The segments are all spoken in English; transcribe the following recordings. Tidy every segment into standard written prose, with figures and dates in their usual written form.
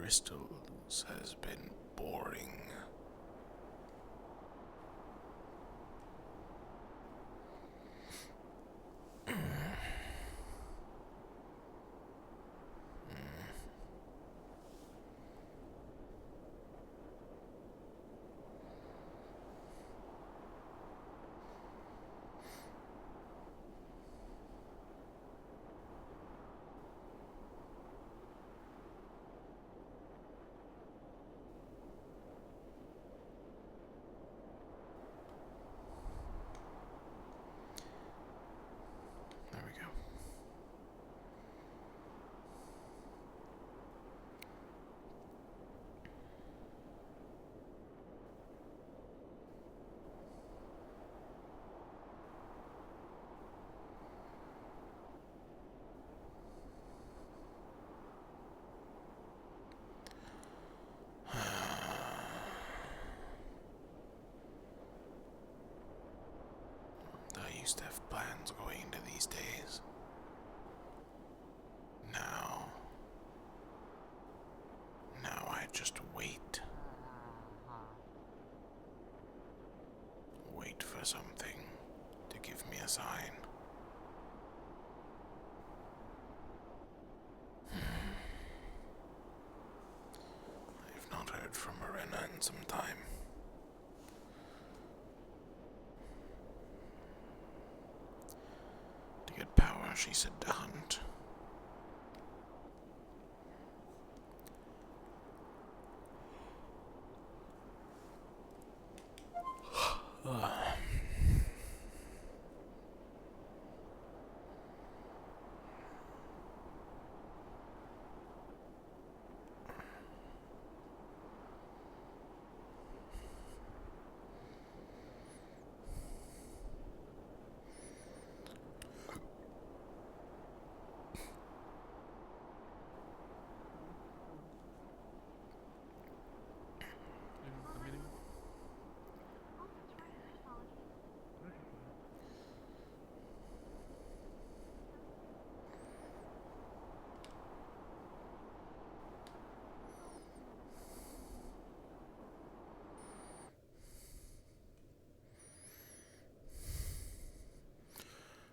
crystals has been boring. There we go. I used to have plans going into these days. Now I just wait. Wait for something to give me a sign. I've not heard from Marina in some time. To get power, she said to hunt.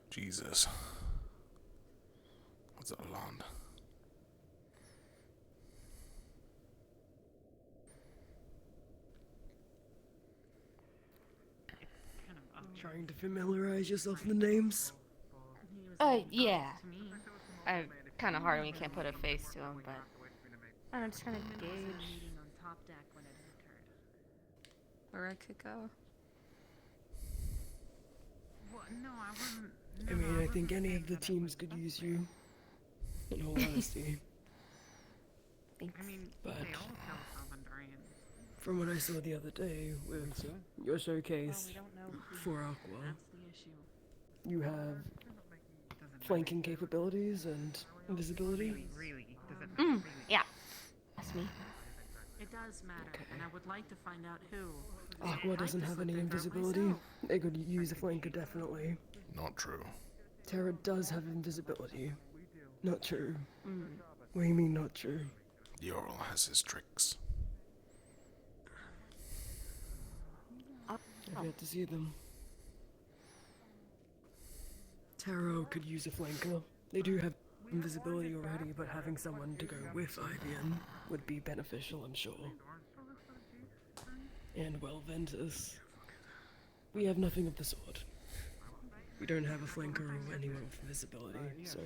Jesus. That's a lot. Trying to familiarize yourself with the names? Yeah. Kind of hard when you can't put a face to them, but I don't know, just kind of gauge where I could go. I mean, I think any of the teams could use you. In all honesty. Thanks. But from what I saw the other day with your showcase for Aqua, you have flanking capabilities and invisibility. Yeah. That's me. It does matter, and I would like to find out who. Aqua doesn't have any invisibility. They could use a flanker definitely. Not true. Terra does have invisibility. Not true. What do you mean not true? Yorl has his tricks. I've yet to see them. Taro could use a flanker. They do have invisibility already, but having someone to go with IBM would be beneficial, I'm sure. And well, Ventus. We have nothing of the sort. We don't have a flanker or anyone with invisibility, so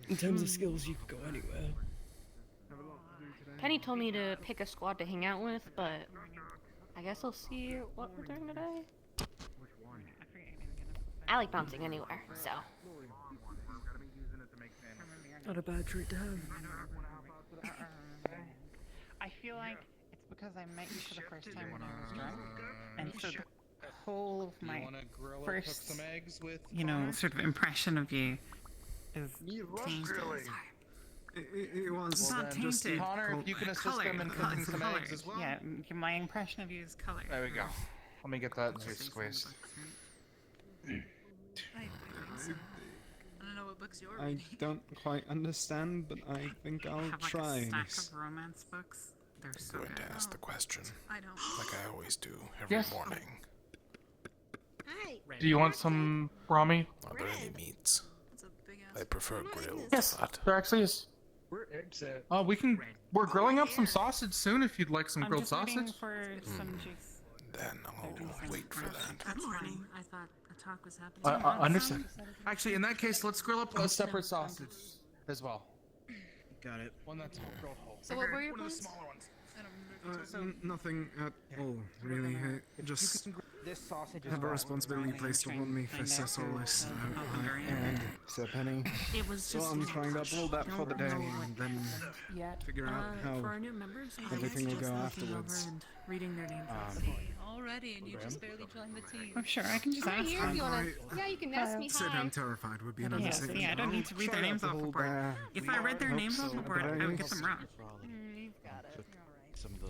in terms of skills, you could go anywhere. Penny told me to pick a squad to hang out with, but I guess I'll see what we're doing today. I like bouncing anywhere, so. Not a bad trait to have. I feel like it's because I met you for the first time when I was drunk, and so the whole of my first, sort of impression of you is tainted. It was It's not tainted. Connor, if you can assist them in cooking some eggs as well. Yeah, my impression of you is color. There we go. Let me get that juice squeezed. I don't know what books you're I reading. don't quite understand, but I think I I'll have like try. a stack of romance books. They're I'm so going good. to ask the question, I don't. like I always do every Yes. morning. Hi. Do you want some Rami? Are there any meats? That's a big I ass. prefer grilled, Yes, but there actually is. Where eggs at? We're grilling up some sausage soon if you'd like some I'm grilled just waiting sausage. for some juice. then I'll wait for that. Good morning. I thought a talk was happening. Understand. Actually, in that case, let's grill up A separate sausage as well. Got it. One that's grilled whole. So what were your plans? Nothing at all, really. I just This sausage have a responsibility placed upon me for Cecilus. And it's a penny. It was So just. I'm trying to upload that for the day and then Yet. figure out For how our new members, I everything will just go looking afterwards. over and reading their names. Already, and you just barely joined the team. I'm sure I can just I'm right ask here if them. you wanna. Right. Yeah, you can ask me Said hi. I'm terrified would be an Yeah, understatement. see, I don't need to read their names off the board. If I read their names off the board, I would get them wrong. You've got it. Some of the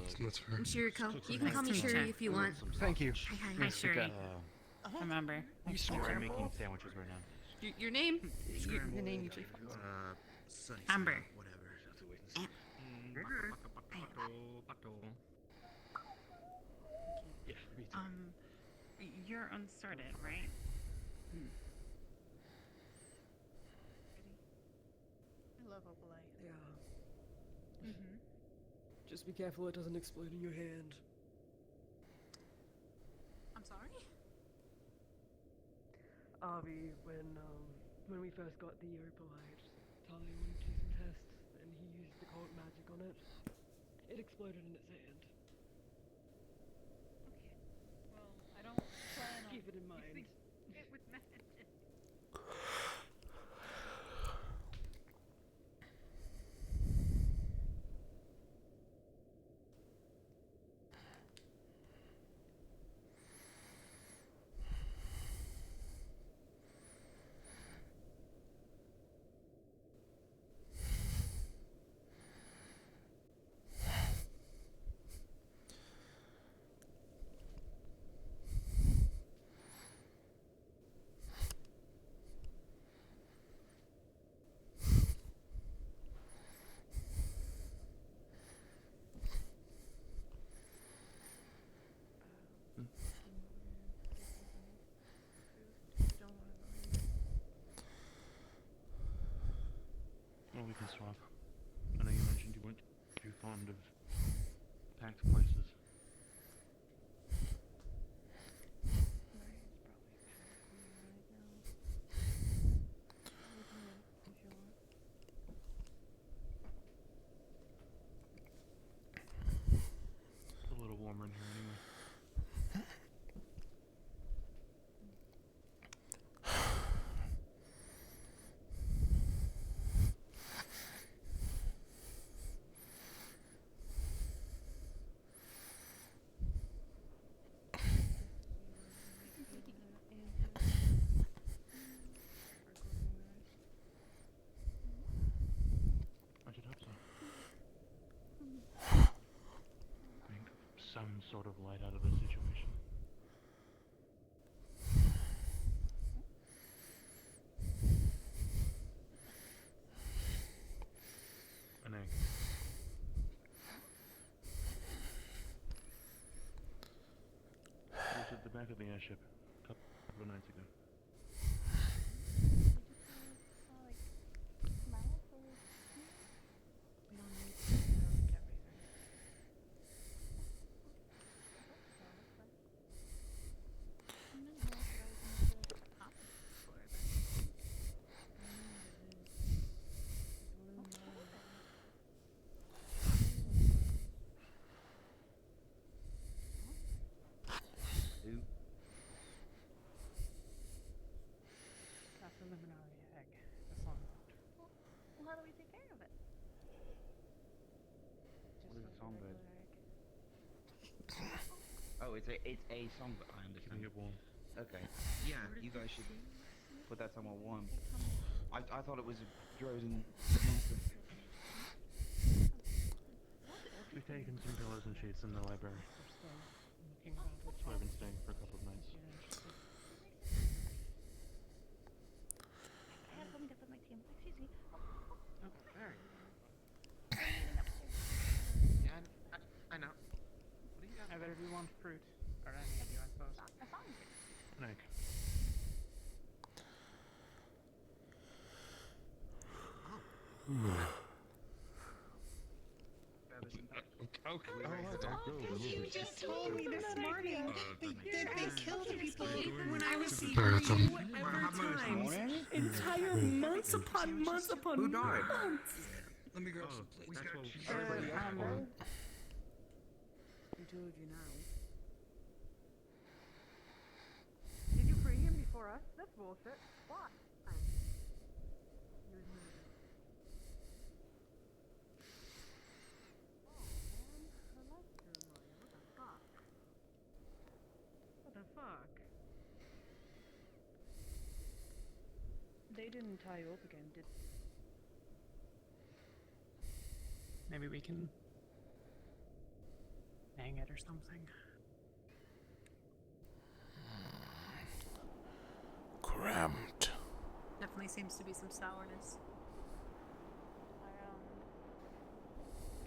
I'm Shiriko. You can call me Nice to meet Shuri you. if you want. Thank you. Hi. Hi, Shuri. Remember. we're making sandwiches right now. Your name? Your name usually follows. Amber. You're unstarted, right? I love Opalite. Yeah. Just be careful it doesn't explode in your hand. I'm sorry? Avi, when we first got the Opalite, Talia wanted to do some tests, and he used the cult magic on it. It exploded in its hand. Well, I don't plan on Keep it in mind. it with magic. Well, we can swap. I know you mentioned you weren't too fond of packed places. It's a little warmer in here anyway. I should hope so. Make some sort of light out of the situation. An egg. It was at the back of the airship a couple of nights ago. That's a luminary egg. This one. Well, how do we take care of it? What is a songbird? Oh, it's a songbird. I understand. Keeping it warm. Okay. Yeah, you guys should put that somewhere warm. I thought it was a frozen monster. We've taken some pillows and sheets in the library. That's where I've been staying for a couple of nights. I had something to put my Okay. You just told me this morning they killed people when I was seeing Alright, you then. over times. Entire months upon months upon Who died? months. Let me grab some plates. Who told you now? Did you free him before us? That's bullshit. What? He was murdered. Oh man, her life's ruined. What the fuck? What the fuck? They didn't tie you up again, did they? Maybe we can hang it or something. Cramped. Definitely seems to be some sourness. I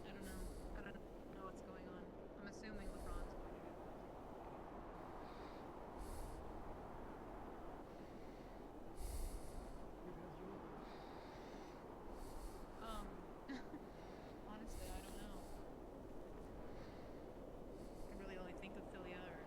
don't know. I don't know what's going on. I'm assuming LeBron's going to get honestly, I don't know. I can really only think of Philia or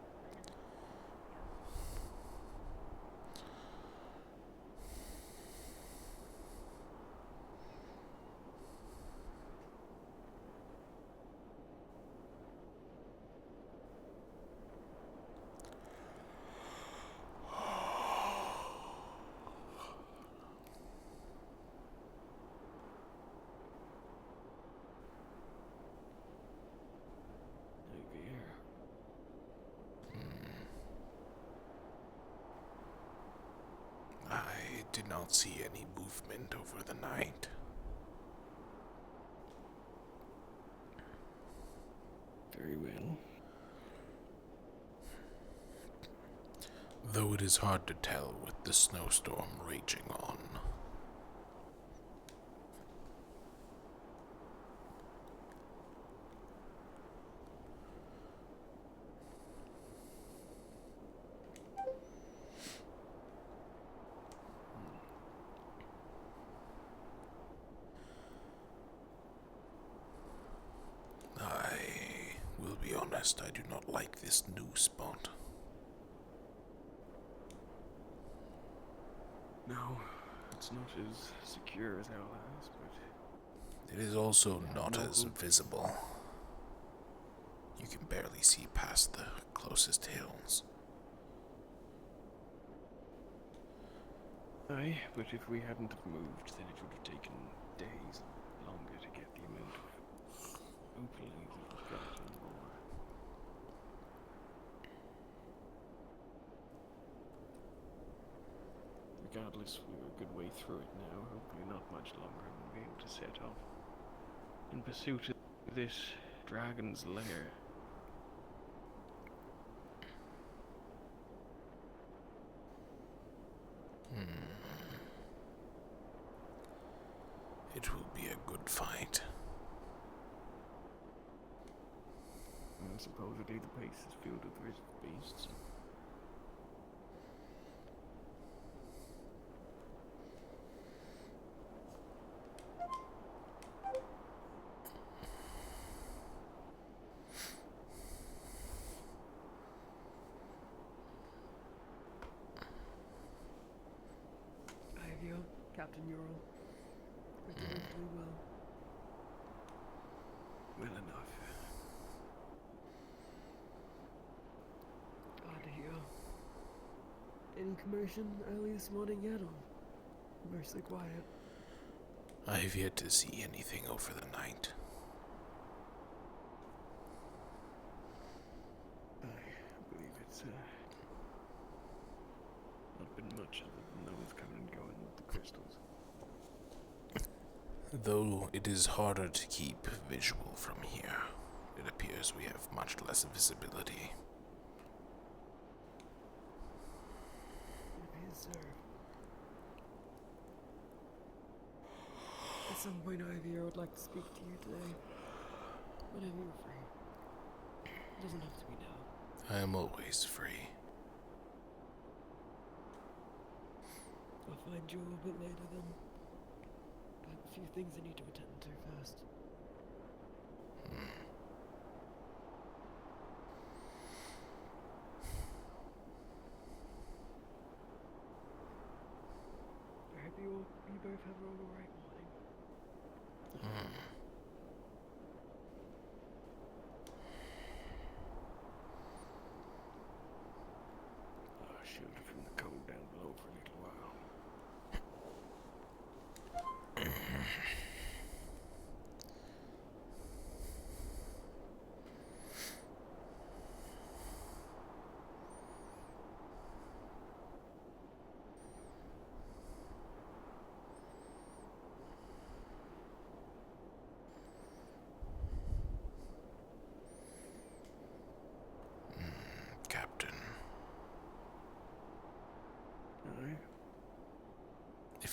I did not see any movement over the night. Very well. Though it is hard to tell with the snowstorm raging on. I will be honest, I do not like this new spot. No, it's not as secure as our last, but It is also not as visible. You can barely see past the closest hills. aye, but if we hadn't have moved, then it would have taken days longer to get the amount of opening that we've got on board. Regardless, we're a good way through it now. Hopefully not much longer, and we'll be able to set off in pursuit of this dragon's lair. It will be a good fight. And supposedly the place is filled with beasts. Ivio, Captain Ural. We're doing pretty well. Well enough. Glad to hear. Any commotion early this morning yet, or mostly quiet? I have yet to see anything over the night. I believe it's not been much other than those coming and going with the crystals. Though it is harder to keep visual from here, it appears we have much less visibility. It is, sir. At some point, Ivy, I would like to speak to you today. Whenever you're free. It doesn't have to be now. I am always free. I'll find you a little bit later then. I have a few things I need to attend to first.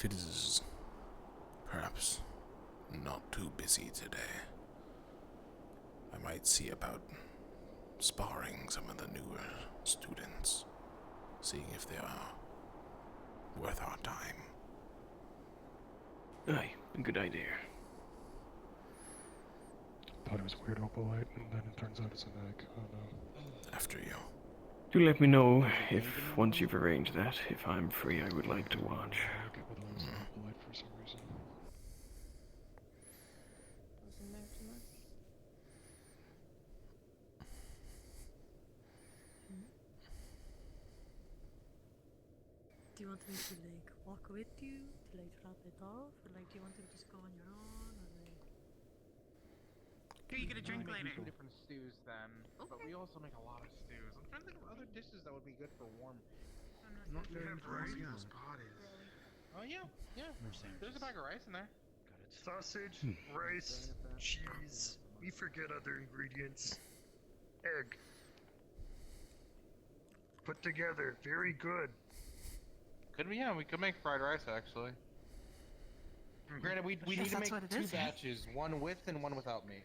if it is perhaps not too busy today, I might see about sparring some of the newer students, seeing if they are worth our time. Aye, a good idea. Thought it was weird opalite, and then it turns out it's an egg. Oh no. After you. Do let me know if, once you've arranged that, if I'm free, I would like to watch. I forget whether it was an opalite for some reason. Wasn't there too much? Do you want me to like walk with you to like drop it off, or like do you want to just go on your own, or like? Here, you get a drink later. Two different stews then, but we also make a lot of stews. I'm trying to think of other dishes that would be good for warm. I'm not very variety on spot is. Oh yeah, yeah. There's a bag of rice in there. Sausage, rice, cheese. We forget other ingredients. Egg. Put together, very good. Could we? Yeah, we could make fried rice actually. Granted, we need to make two batches, one with and one without meat.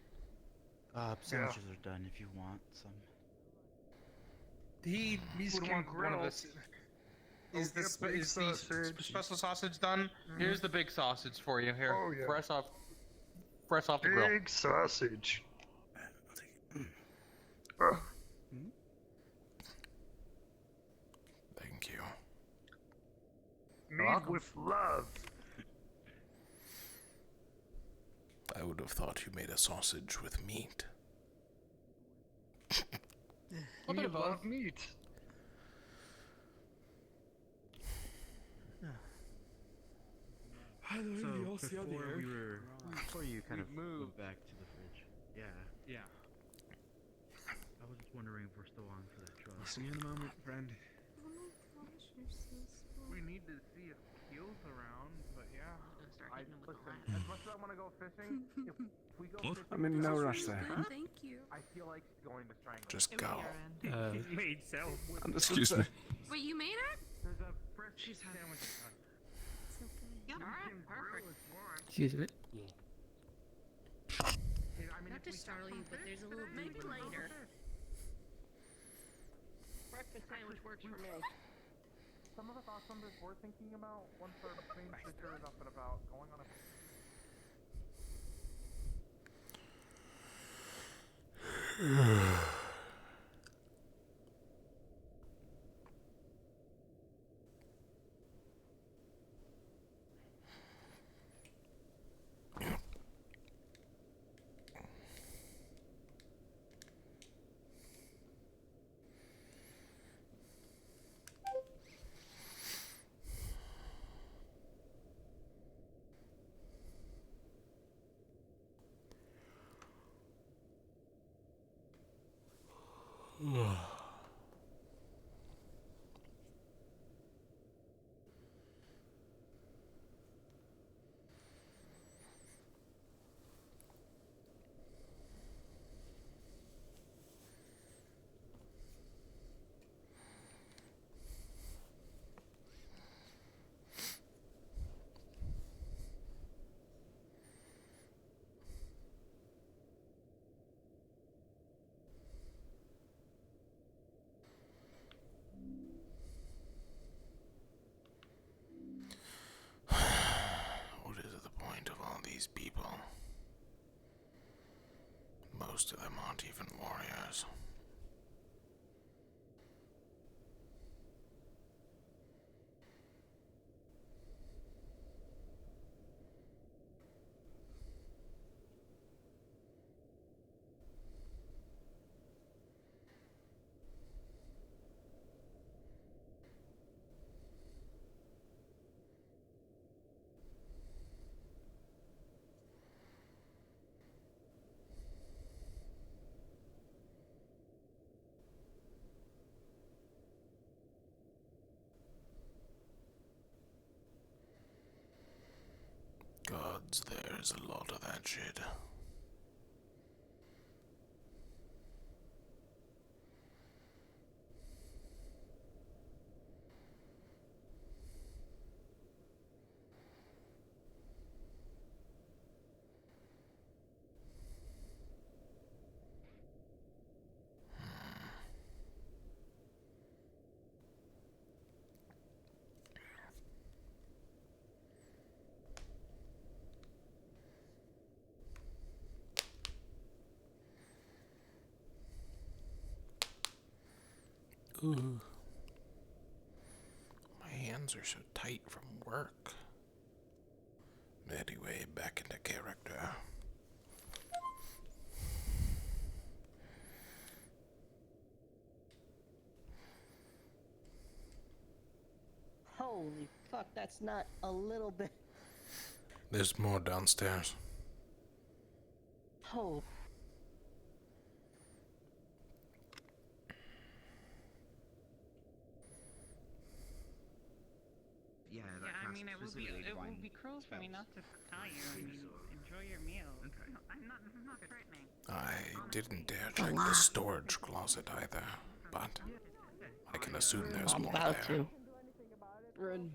Sandwiches are done if you want some. He would want one of this. Is the special sausage done? Here's the big sausage for you. Here, Oh, yeah. fresh off the grill. Big sausage. Thank you. Made with love. I would have thought you made a sausage with meat. We love meat. Hi, So before you kind of move back to the fridge. Yeah. I was just wondering if we're still on for that truck. See you in a moment, friend. Oh my gosh, you're so small. We need to see if Keel's around, but yeah. Start hitting him with the line. As much as I want to go fishing, if we go fishing, I'm in no rush there. Thank you. I feel like going to strangle. Just go. Excuse me. Wait, you made it? There's a fresh sandwich. It's okay. Yep. Alright, perfect. Excuse me. Not to startle you, but there's a little maybe later. Breakfast sandwich works for me. Some of the thoughts on this we're thinking about once our main sister is up and about going on a. What is the point of all these people? Most of them aren't even warriors. Gods, there's a lot of that shit. Ooh. My hands are so tight from work. Anyway, back into character. Holy fuck, that's not a little bit. There's more downstairs. Oh. Yeah, I mean, it would be cruel for me not to tell you. I mean, enjoy your meal. Okay. No, I'm not threatening. I didn't dare check the storage closet either, but I can assume there's more About there. to. Ren,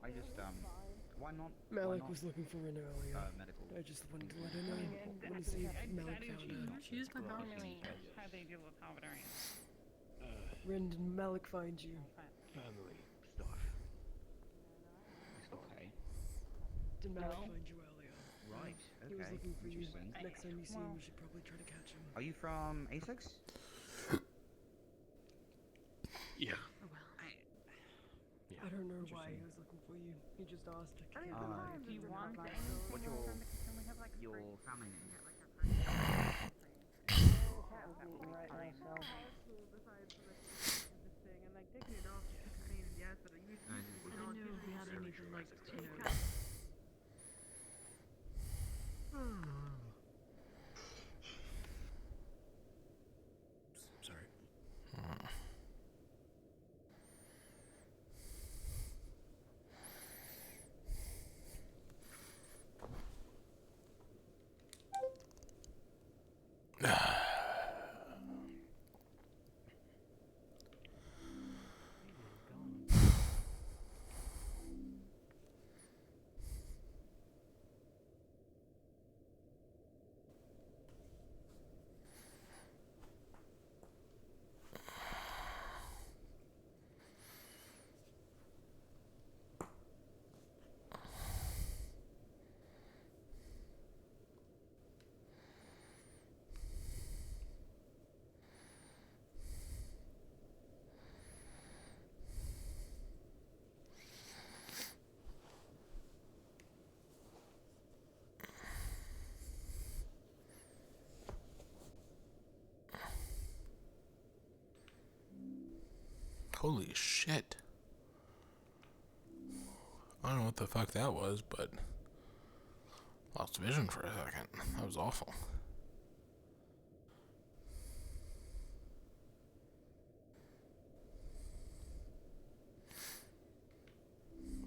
I just, why not? Malik was looking for Ren earlier. Medical. I just wanted to let her know. I want to see if Malik found her. She's not normally how they deal with Salvadorians. Ren, did Malik find you? Family stuff. Okay. Did Malik find you earlier? Right, He was okay. looking for you. Interesting. Next time you see him, you should probably try to catch him. Are you from A6? Yeah. I don't know why he was looking for you. He just asked to catch him. Do you want What's your family name? Sorry. Holy shit. I don't know what the fuck that was, but lost vision for a second. That was awful.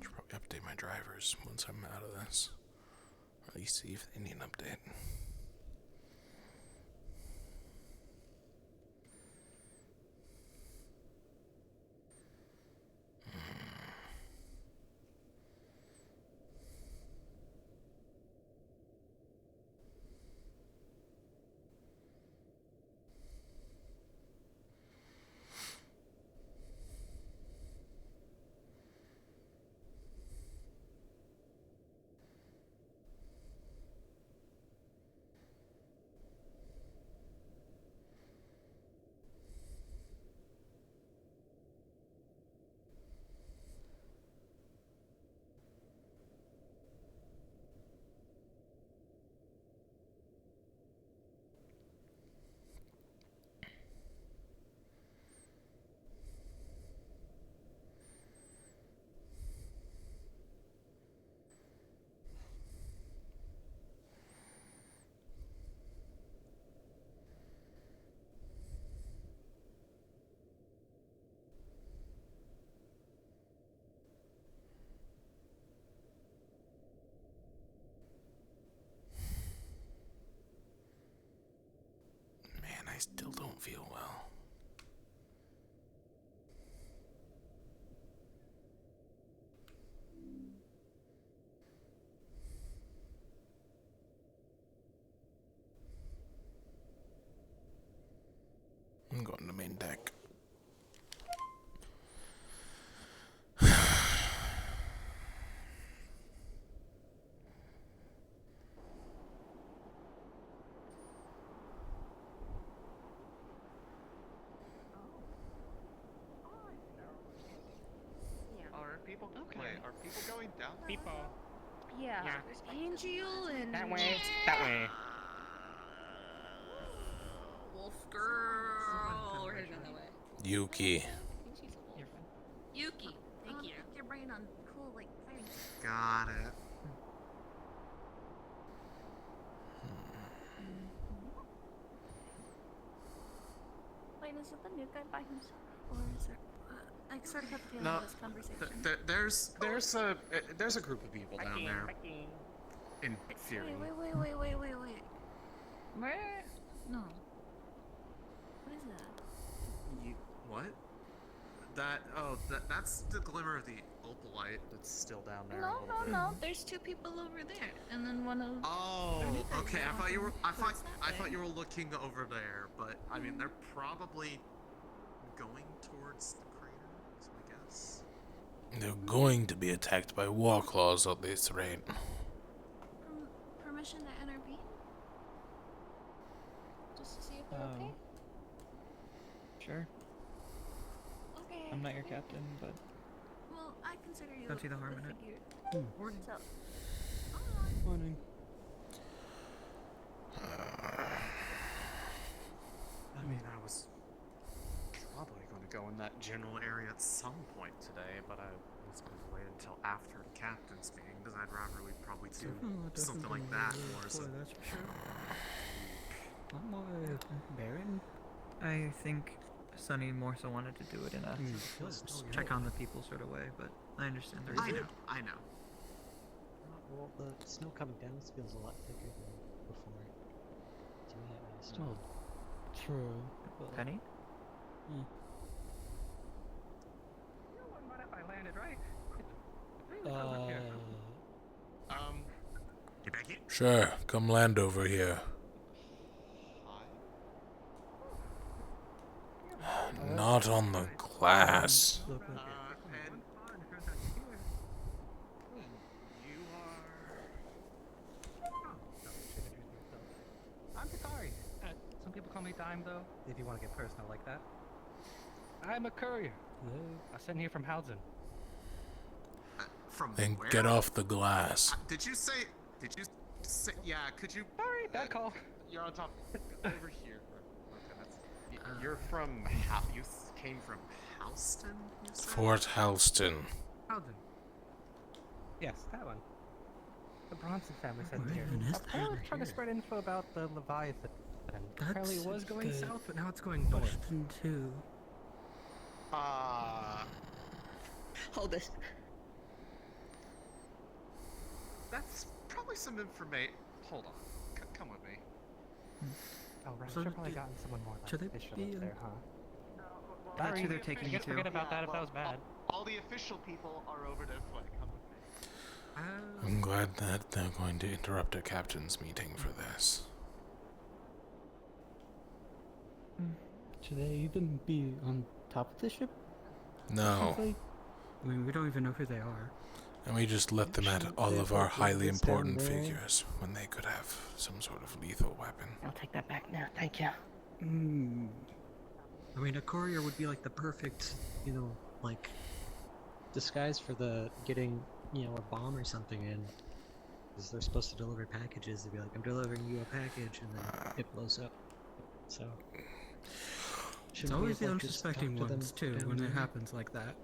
Should probably update my drivers once I'm out of this. Or at least see if they need an update. Man, I still don't feel well. I'm going to main deck. people going down there? People. Yeah, there's Angel and... That way. That way. Wolf girl. We're heading down that way. Yuki. Yuki. Thank you. Pick your brain on cool, like, fighting. Got it. Wait, is it the new guy by himself? Or is there... I sort of have a feeling No, of this conversation. there's a group of people down there. In theory. Wait. Where? No. What is that? What? That's the glimmer of the opalite that's still down there. No, a little bit. no. There's two people over there, and then one of. Oh, okay. I thought you were looking over there, but I mean they're probably going towards the crater. Is my guess. They're going to be attacked by war claws at this rate. Permission to intervene? Just to see if they're okay? Sure. Okay. I'm not your captain, but Well, I consider you. don't see the harm in it. Morning. So, Morning. I mean, I was probably going to go in that general area at some point today, but I was going to wait until after the captain's meeting because I'd rather we probably do something like that more. So That's for sure. What more, Baron? I think Sunny more so wanted to do it in a check on the people sort of way, but I understand there's. I know. Well, the snow coming down feels a lot thicker than before. To me, at least. Well, true. Penny? What if I landed right? You back here? Sure, come land over here. Not on the glass. And you I'm sorry. Some people call me Dime, though, if you want to get personal like that. I'm a courier. I sent here from Housen. From Then where? get off the glass. Did you say? Yeah, could you? Sorry, bad call. You're on top. Over here. You're from you came from Houston? You said? Fort Halston. Housen. Yes, that one. The Bronson family sent Where here. even is Apparently that trying to here? spread info about the Leviathan. Apparently it was going the south, but now it's going north. Question too. Hold this. That's probably some information. Hold on. Come with me. Oh, right. So Should probably do- gotten someone more should like they official be up there, huh? That's Sorry, who they're taking I you guess to. forget about that if that was bad. All the official people are over there. Come with me. I'm glad that they're going to interrupt a captain's meeting for this. Should they even be on top of the ship? No. I mean, we don't even know who they are. And we just let them at all of our highly important figures when they could have some sort of lethal weapon. I'll take that back now. Thank you. I mean, a courier would be like the perfect, like disguise for the getting, a bomb or something in. Because they're supposed to deliver packages. They'd be like, I'm delivering you a package, and then it blows up. So. It's always the unsuspecting ones, too, when it happens like that.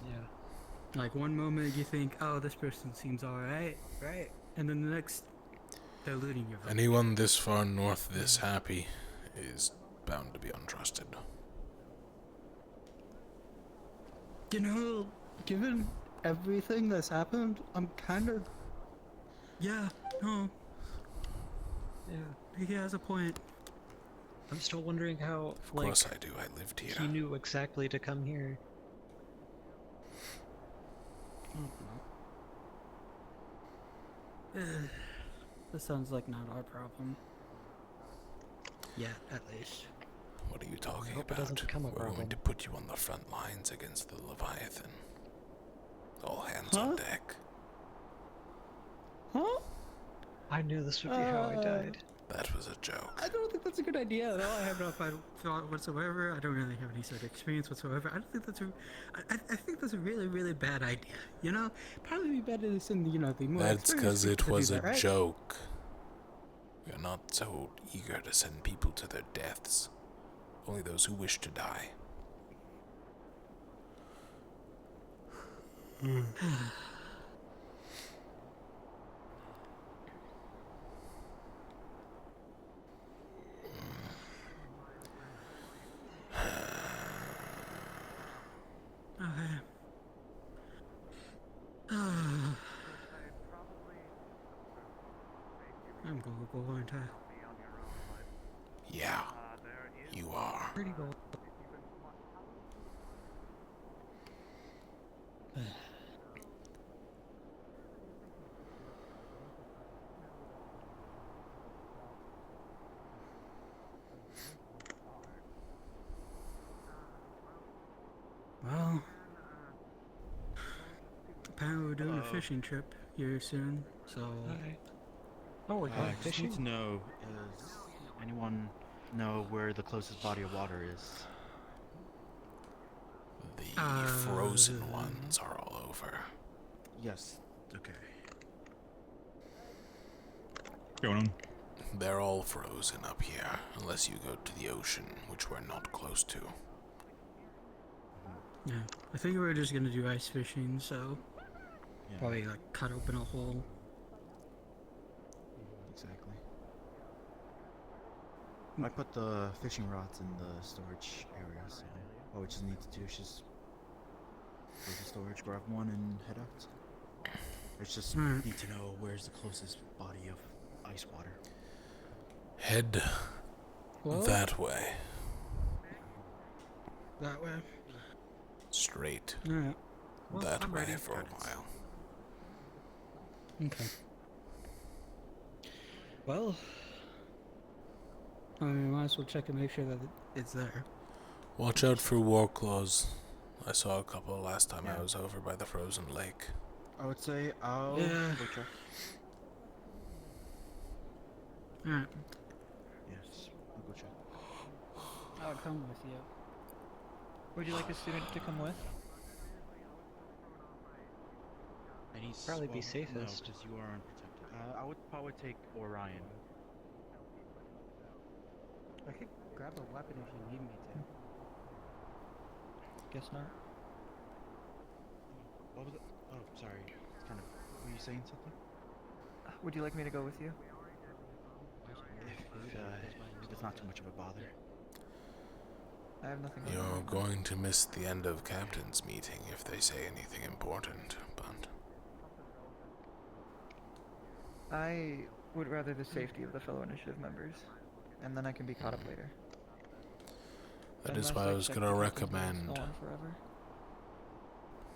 Yeah. Like, one moment you think, oh, this person seems alright, right? And then the next, they're looting your vote. Anyone this far north this happy is bound to be untrusted. Given everything that's happened, I'm kind of... Yeah, no. Yeah. He has a point. I'm still wondering how, Of course I do, I lived here. he knew exactly to come here. This sounds like not our problem. Yeah, at least. What are you talking hope it about? doesn't become a We're going problem. to put you on the front lines against the Leviathan. All hands on deck. Huh? I knew this would be how I died. That was a joke. I don't think that's a good idea at all. I have no thought whatsoever. I don't really have any sort of experience whatsoever. I don't think that's I think that's a really, really bad idea. You know, probably be better to send the more. That's because it was a right? joke. We're not so eager to send people to their deaths. Only those who wish to die. Okay. I'm gullible, aren't I? Yeah, you are. Pretty gullible. Well, apparently we're doing a fishing trip here soon, so... Oh, we're going I just fishing? need to know, does anyone know where the closest body of water is? The frozen ones are all over. Yes, okay. Going on? They're all frozen up here, unless you go to the ocean, which we're not close to. Yeah, I think we were just gonna do ice fishing, so... Yeah. Probably, like, cut open a hole. Exactly. I put the fishing rods in the storage area, so all we just need to do is just go to storage, grab one, and head out. I just need to know where's the closest body of ice water. Head that way. That way? Straight. Alright. Well, that I'm way ready. for a while. Okay. Well... I mean, might as well check and make sure that it's there. Watch out for war claws. I saw a couple last time I was over by the frozen lake. I would say I'll Yeah. go check. Alright. Yes, I'll go check. I'll come with you. Would you like a student to come with? And he's Probably be No, safest. because you are unprotected. I would probably take Orion. I could grab a weapon if you need me to. Guess not. What was it? Oh, sorry. It's kind of. Were you saying something? Would you like me to go with you? If it's not too much of a bother. I have nothing. You're going to miss the end of captain's meeting if they say anything important, but... I would rather the safety of the fellow initiative members, and then I can be caught up later. That is why I was going to recommend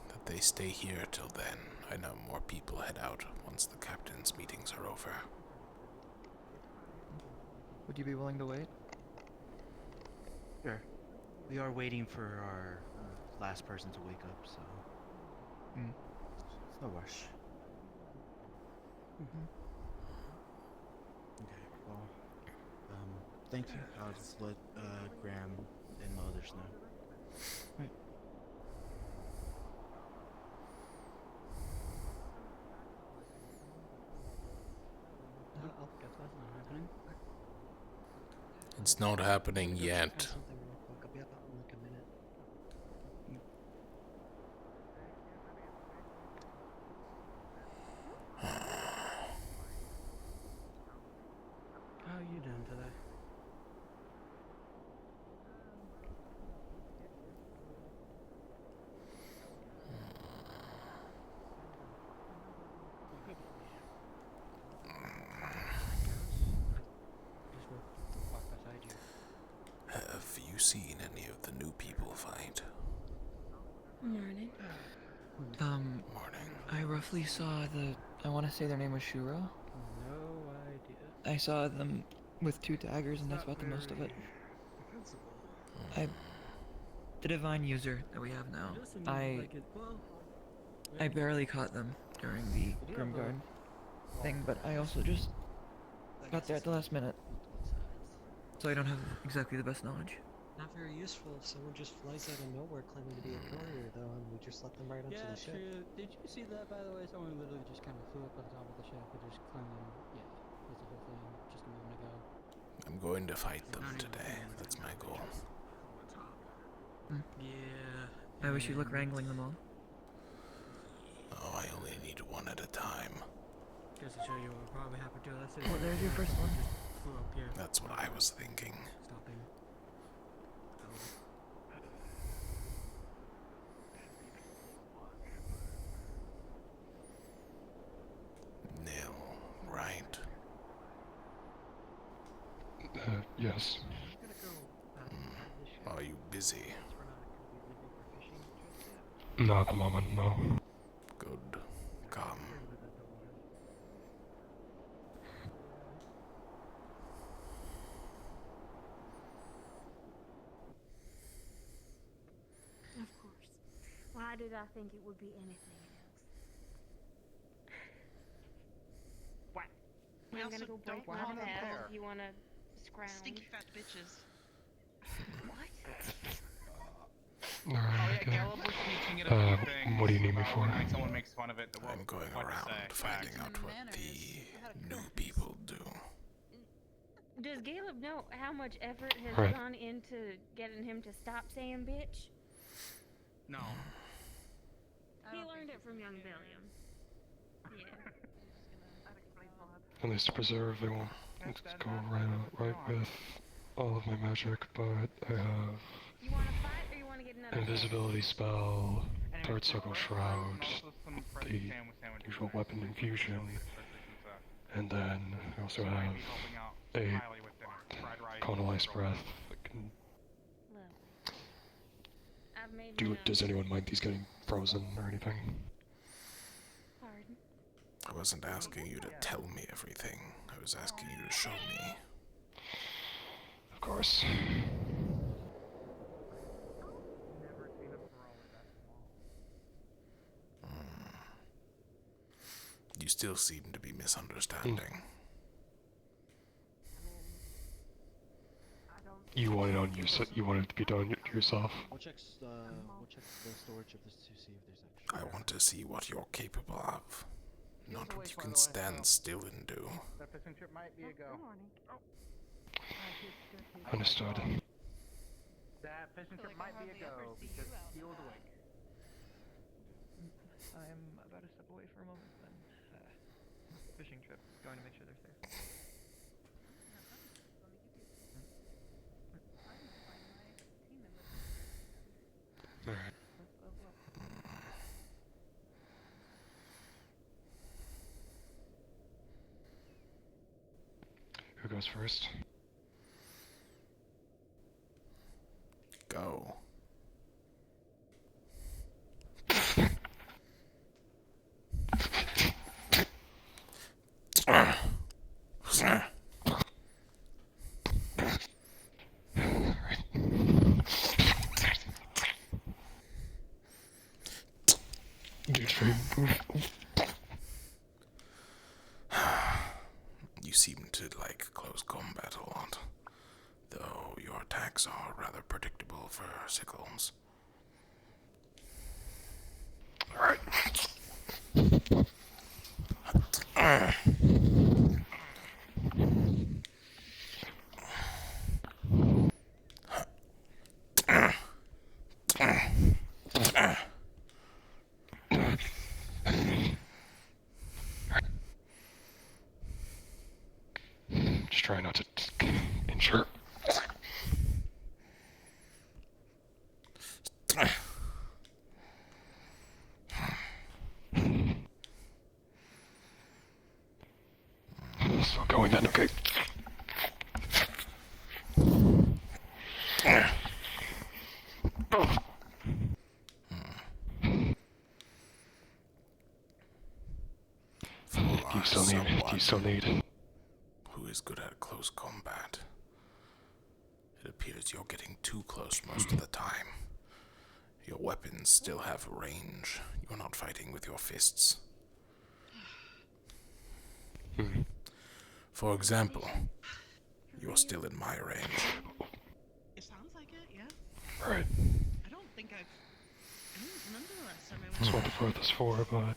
that they stay here till then. I know more people head out once the captain's meetings are over. Would you be willing to wait? Sure. We are waiting for our last person to wake up, so... It's no rush. Okay, well... thank you. I'll just let Graham and the others know. Right. I'll guess that's not happening. It's not happening yet. Something real quick. I'll be out in like a minute. How are you doing today? Have you seen any of the new people fight? Morning. Morning. I roughly saw I want to say their name was Shuro. No idea. I saw them with 2 daggers, and that's about the most of it. The divine user that we have now. I barely caught them during the Grimguard thing, but I also just Got there at the last minute. So I don't have exactly the best knowledge. Not very useful if someone just flies out of nowhere claiming to be a courier, though, and we just let them right onto the ship. True. Did you see that, by the way? Someone literally just kind of flew up on top of the ship and just claiming, yeah, that's the whole thing just a moment ago. I'm going to fight them today. That's my goal. Yeah. I wish you luck wrangling them all. Oh, I only need one at a time. Just to show you what we'll probably happen to us. Well, there's your first one. Flew up here. That's what I was thinking. Stopping. Nil, right? Yes. Are you busy? Not at the moment, no. Good. Come. Of course. Why did I think it would be anything else? What? I'm gonna go break my ass if you wanna scrounge. Stinky fat bitches. What? Alright, okay. Caleb was teaching it a few things what do you need me about for? when someone makes fun of it. I'm going what to around say. finding out what the new people do. Does Caleb know how much effort has Right. gone into getting him to stop saying bitch? No. He learned it from young William. Yeah. At least to preserve, they won't go right with all of my magic, but I have You wanna fight or you wanna get another invisibility spell, third circle shroud, the usual weapon infusion, and then I also have a conal ice breath that can do. Does anyone mind these getting frozen or anything? Pardon? I wasn't asking you to tell me everything. I was asking you to show me. Of course. You still seem to be misunderstanding. You want it on you. You want it to be done yourself. We'll check the storage of this to see if there's actually. I want to see what you're capable of, not what you can stand still and do. That fishing trip might be a go. Understood. That fishing trip might be a go because healed awake. I'm about to step away for a moment then. Fishing trip. Going to make sure they're safe. Alright. Who goes first? Go. You seem to like close combat a lot, though your attacks are rather predictable for sickles. Alright. Just try not to insure. Still going then, okay. Do you still need? Who is good at close combat? It appears you're getting too close most of the time. Your weapons still have range. You're not fighting with your fists. For example, you're still in my range. It sounds like it, yeah. Right. I don't remember the last time I went. That's what the furthest for, but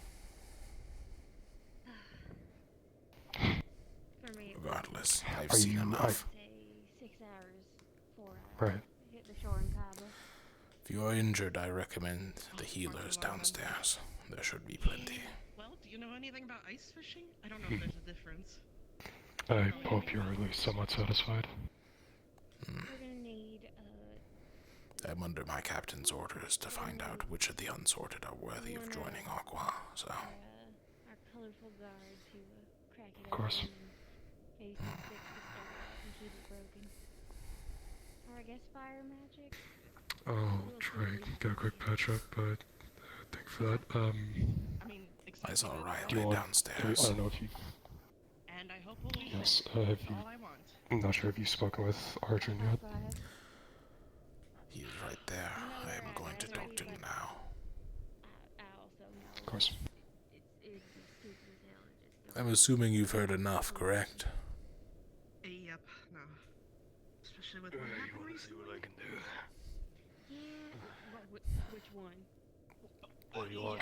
For me, Regardless, I've Are seen you- enough. say 6 hours before right. hit the shore in Cabo. If you're injured, I recommend the healers downstairs. There should be plenty. Well, do you know anything about ice fishing? I don't know if there's a difference. I hope you're at least somewhat satisfied. We're gonna need I'm under my captain's orders to find out which of the unsorted are worthy of joining Aqua, so... our colorful guard to crack it Of course. open and maybe some sticks to start it up and keep it broken. Or I guess fire magic? I'll try and get a quick patch up, but thank you for that. I saw do you Riley want, downstairs. I don't know if you... And I hope we'll be Yes, safe. have That's you... all I want. I'm not sure if you've spoken with Arjun yet. He's right there. I am going to talk to him now. Of course. I'm assuming you've heard enough, correct? Yep, no. Especially with what happened recently. what I can do. Yeah, which one? What do you want?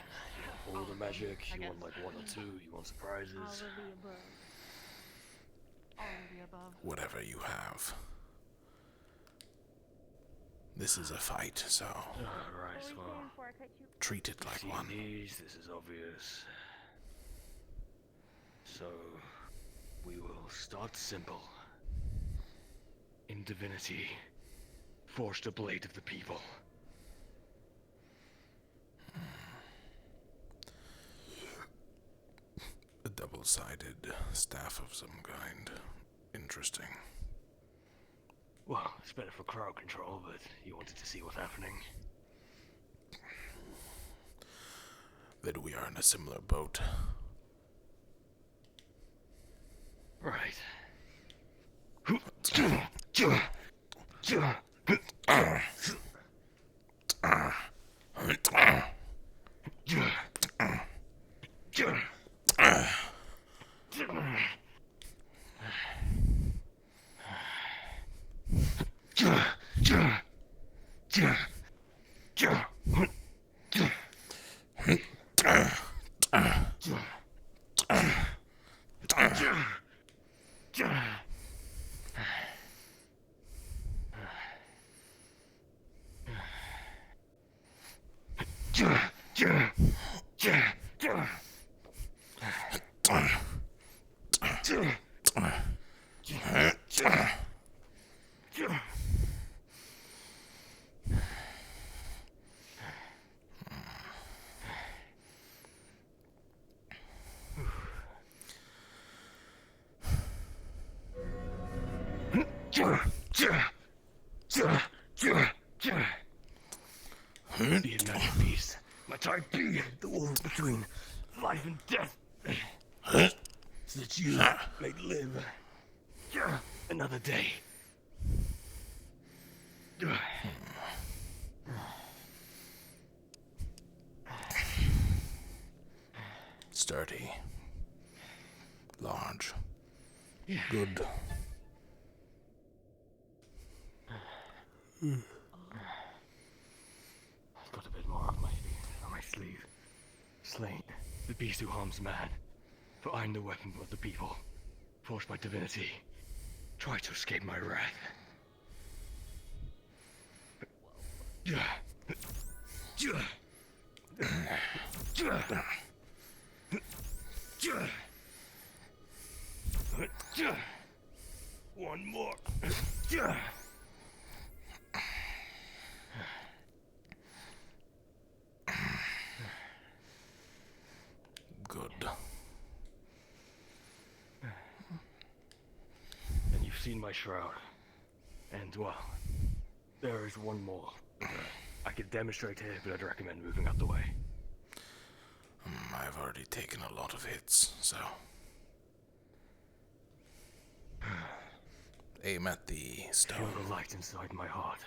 You want all the magic? You want like 1 or 2? You want surprises? All of the above. All of the above. Whatever you have. This is a fight, so... Alright, well... treat it like one. These, this is obvious. So... we will start simple. In divinity, forge the blade of the people. A double-sided staff of some kind. Interesting. Well, it's better for crowd control, but you wanted to see what's happening. That we are in a similar boat. Right. Be a man of peace. Might I be the wall between life and death, so that you may live another day. Sturdy. Large. Yeah. Good. I've got a bit more on my sleeve. Slain, the beast who harms man. For I'm the weapon of the people, forged by divinity. Try to escape my wrath. One more. Good. And you've seen my shroud. And, well, there is one more. I could demonstrate here, but I'd recommend moving out the way. I've already taken a lot of hits, so... aim at the stone. Feel the light inside my heart.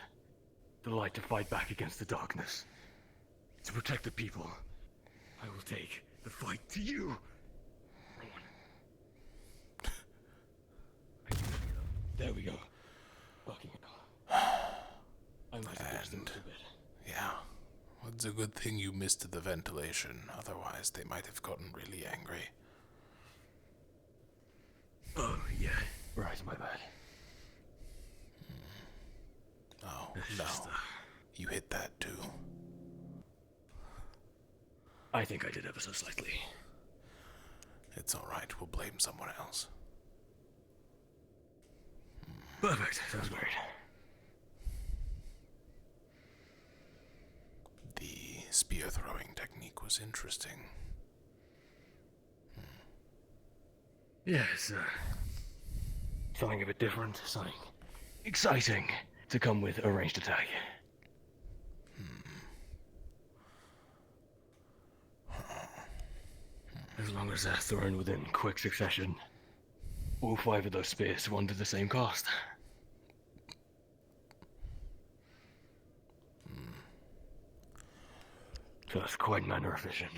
The light to fight back against the darkness. To protect the people. I will take the fight to you. we go. Bucking it off. I might have pushed them a bit. Yeah. It's a good thing you missed the ventilation, otherwise they might have gotten really angry. Oh, yeah. Right, my bad. Oh, no. You hit that too. I think I did ever so slightly. It's alright, we'll blame someone else. Perfect, sounds great. The spear throwing technique was interesting. Yes, something a bit different, something exciting to come with a ranged attack. As long as they're thrown within quick succession, all 5 of those spears run to the same cost. So that's quite manner efficient.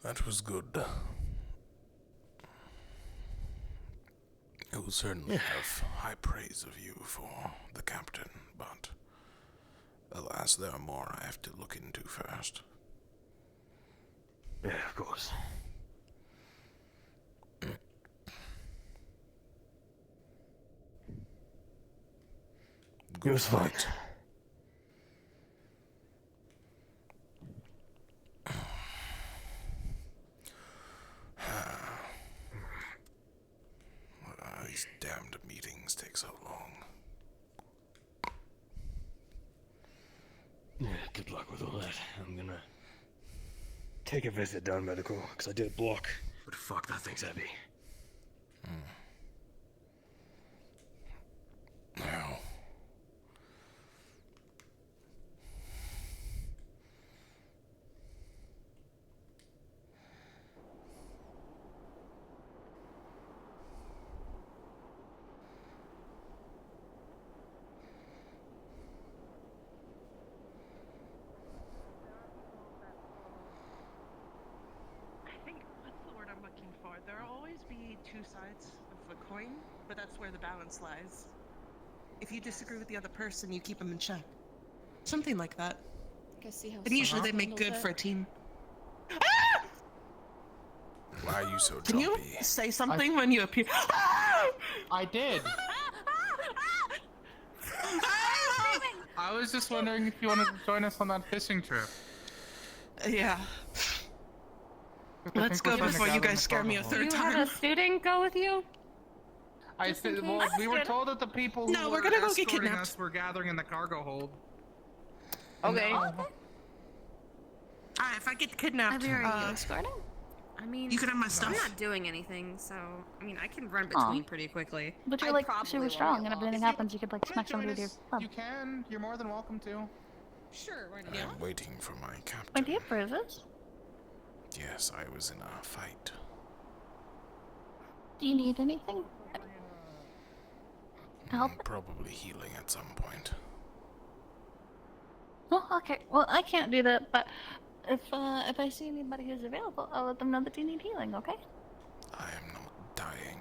That was good. I will certainly have high praise of you for the captain, but alas, there are more I have to look into first. Yeah, of course. It was fun. These damned meetings take so long. Yeah, good luck with all that. I'm gonna take a visit down medical, because I did block. But fuck, that thing's heavy. Now, I think, what's the word I'm looking for? There'll always be 2 sides of a coin, but that's where the balance lies. If you disagree with the other person, you keep them in check. Something like that. And usually they make good for a team. why are you so Can you jumpy? say something when you appear? I did. I was just wondering if you wanted to join us on that fishing trip. Yeah. Let's go before you guys scare me a third You time. have a student go with you? I said, well, we were told that the people who we're were gonna go get escorting kidnapped. us were gathering in the cargo hold. Okay. No. Alright, if I get kidnapped, Are you escorting? I mean, you can have my stuff. I'm not doing anything, so I mean, I can run between pretty quickly. But you're I like probably super won't strong, get and if lost. anything happens, you could like smack somebody with your club. You can. You're more than welcome to. Sure, why not? I'm waiting for my captain. Wait, do you have bruises? Yes, I was in a fight. Do you need anything? Help? Probably healing at some point. Oh, okay. Well, I can't do that, but if I see anybody who's available, I'll let them know that you need healing, okay? I am not dying.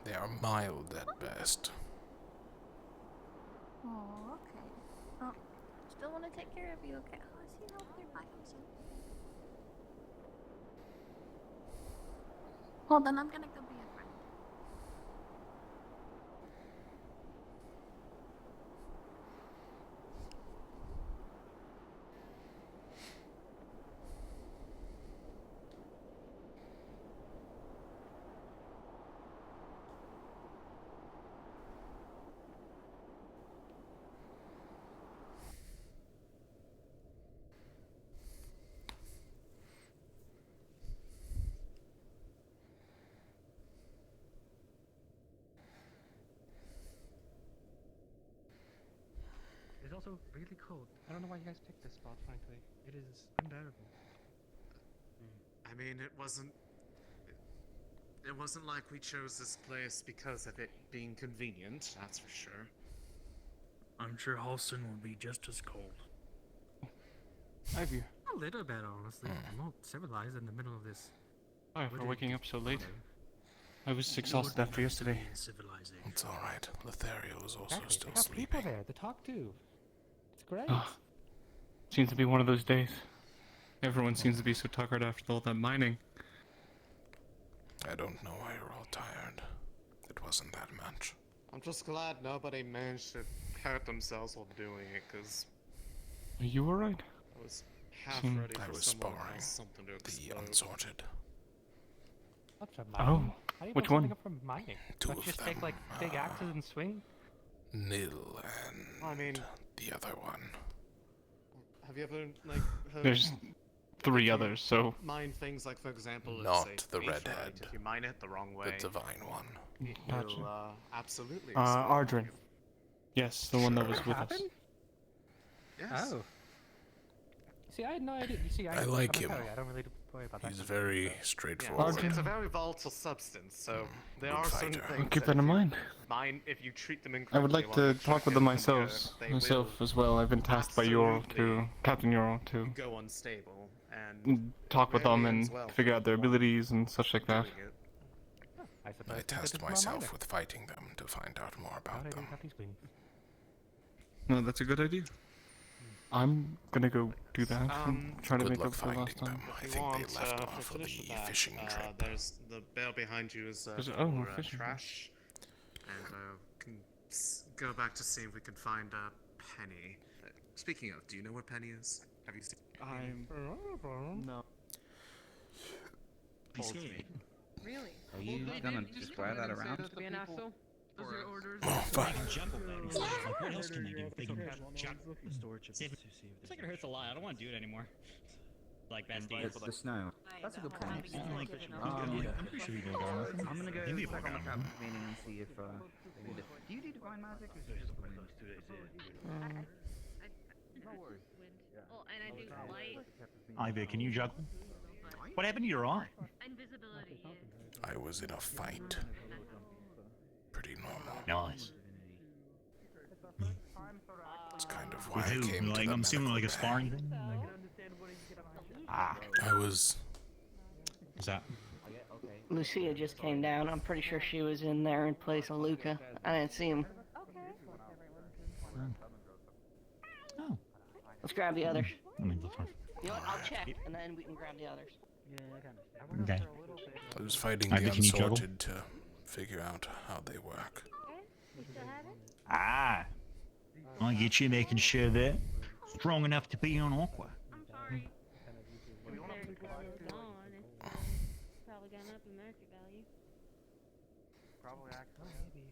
They are mild at best. Oh, okay. Oh, still want to take care of you, okay? Oh, I see how you're by himself. Well, then I'm gonna go be a friend. It's also really cold. I don't know why you guys picked this spot, frankly. It is unbearable. I mean, it wasn't like we chose this place because of it being convenient, that's for sure. I'm sure Halston will be just as cold. Ivy. little bit, honestly. I'm all civilized in the middle of this. Sorry for What waking is- up so late. okay. I was exhausted after yesterday. It's alright. Lothariel is also Exactly. still They have people sleeping. there to talk to. It's great. Ah, seems to be one of those days. Everyone seems to be so tired after all that mining. I don't know why you're all tired. It wasn't that much. I'm just glad nobody managed to hurt themselves while doing it, because Are you alright? I was half Hmm. ready I for was someone sparring else something to the explode. unsorted. What's from Oh, mining? How do you which know something one? from mining? Two Let's of just take them, like big axes and swing. Nil and I mean, the other one. have you ever, like, heard... There's three if you others, so... Mine things like, for example, Not let's say the beef, redhead. right? If you mine it the wrong way, The divine one. Gotcha. you'll, absolutely explode. Ardrin. Yes, the one that was with us. Happened? Yes. Oh. See, I had no idea. You see, I like I'm a him. Courier. I don't really worry about that. He's very Yeah, straightforward. it's a very volatile substance, so there Good are certain fighter. things I'll keep that that in if you mind. mine, if you treat them I incorrectly would like while to you're talk with tracking them them, myself they as well. I've been tasked by Ural to Captain Ural to will go unstable and talk with them rarely and ends well figure out their for one abilities and such like that. doing it. I suppose I it's test a miner. myself with fighting them to find out more How about do I them. do these wings? No, that's a good idea. I'm gonna go do that and try to Good make luck up for last finding time. them. I If you think want, they left to off of finish the with that, fishing trip. There's the bale behind you is There's- for oh, fishing. trash, and can go back to see if we can find Penny. Speaking of, do you know where Penny is? Have you seen? No. Be scared. Really? Are you gonna just wear that around? To be an asshole? Those are your orders. Oh, fuck. Like, what else can they do? They can juggle. The storage of See the if- to see if It's like it hurts a lot. I don't want to do it anymore. Like besties. It's the snow. That's a good point. Like, I'm pretty sure we can go on. I'm gonna go Maybe check on the a captain's meeting and see if they need it. Do you do divine magic or is it just wind? No worries. Well, and I do light. Ivy, can you juggle? What happened to your eye? Invisibility. I was in a fight. Pretty normal. Nice. It's kind of why With I who? came to Like, the I'm assuming like a medical bay. sparring thing? Ah. I was... Is that? Lucia just came down. I'm pretty sure she was in there in place of Luca. I didn't see him. Oh. Let's grab the others. I mean, that's fine. You know what? I'll check, and then we can grab the others. Okay. I was fighting Ivy, the can you juggle? unsorted to figure out how they work. Ah. I get you making sure they're strong enough to be on Aqua. Probably gone up in market value. Probably Maybe.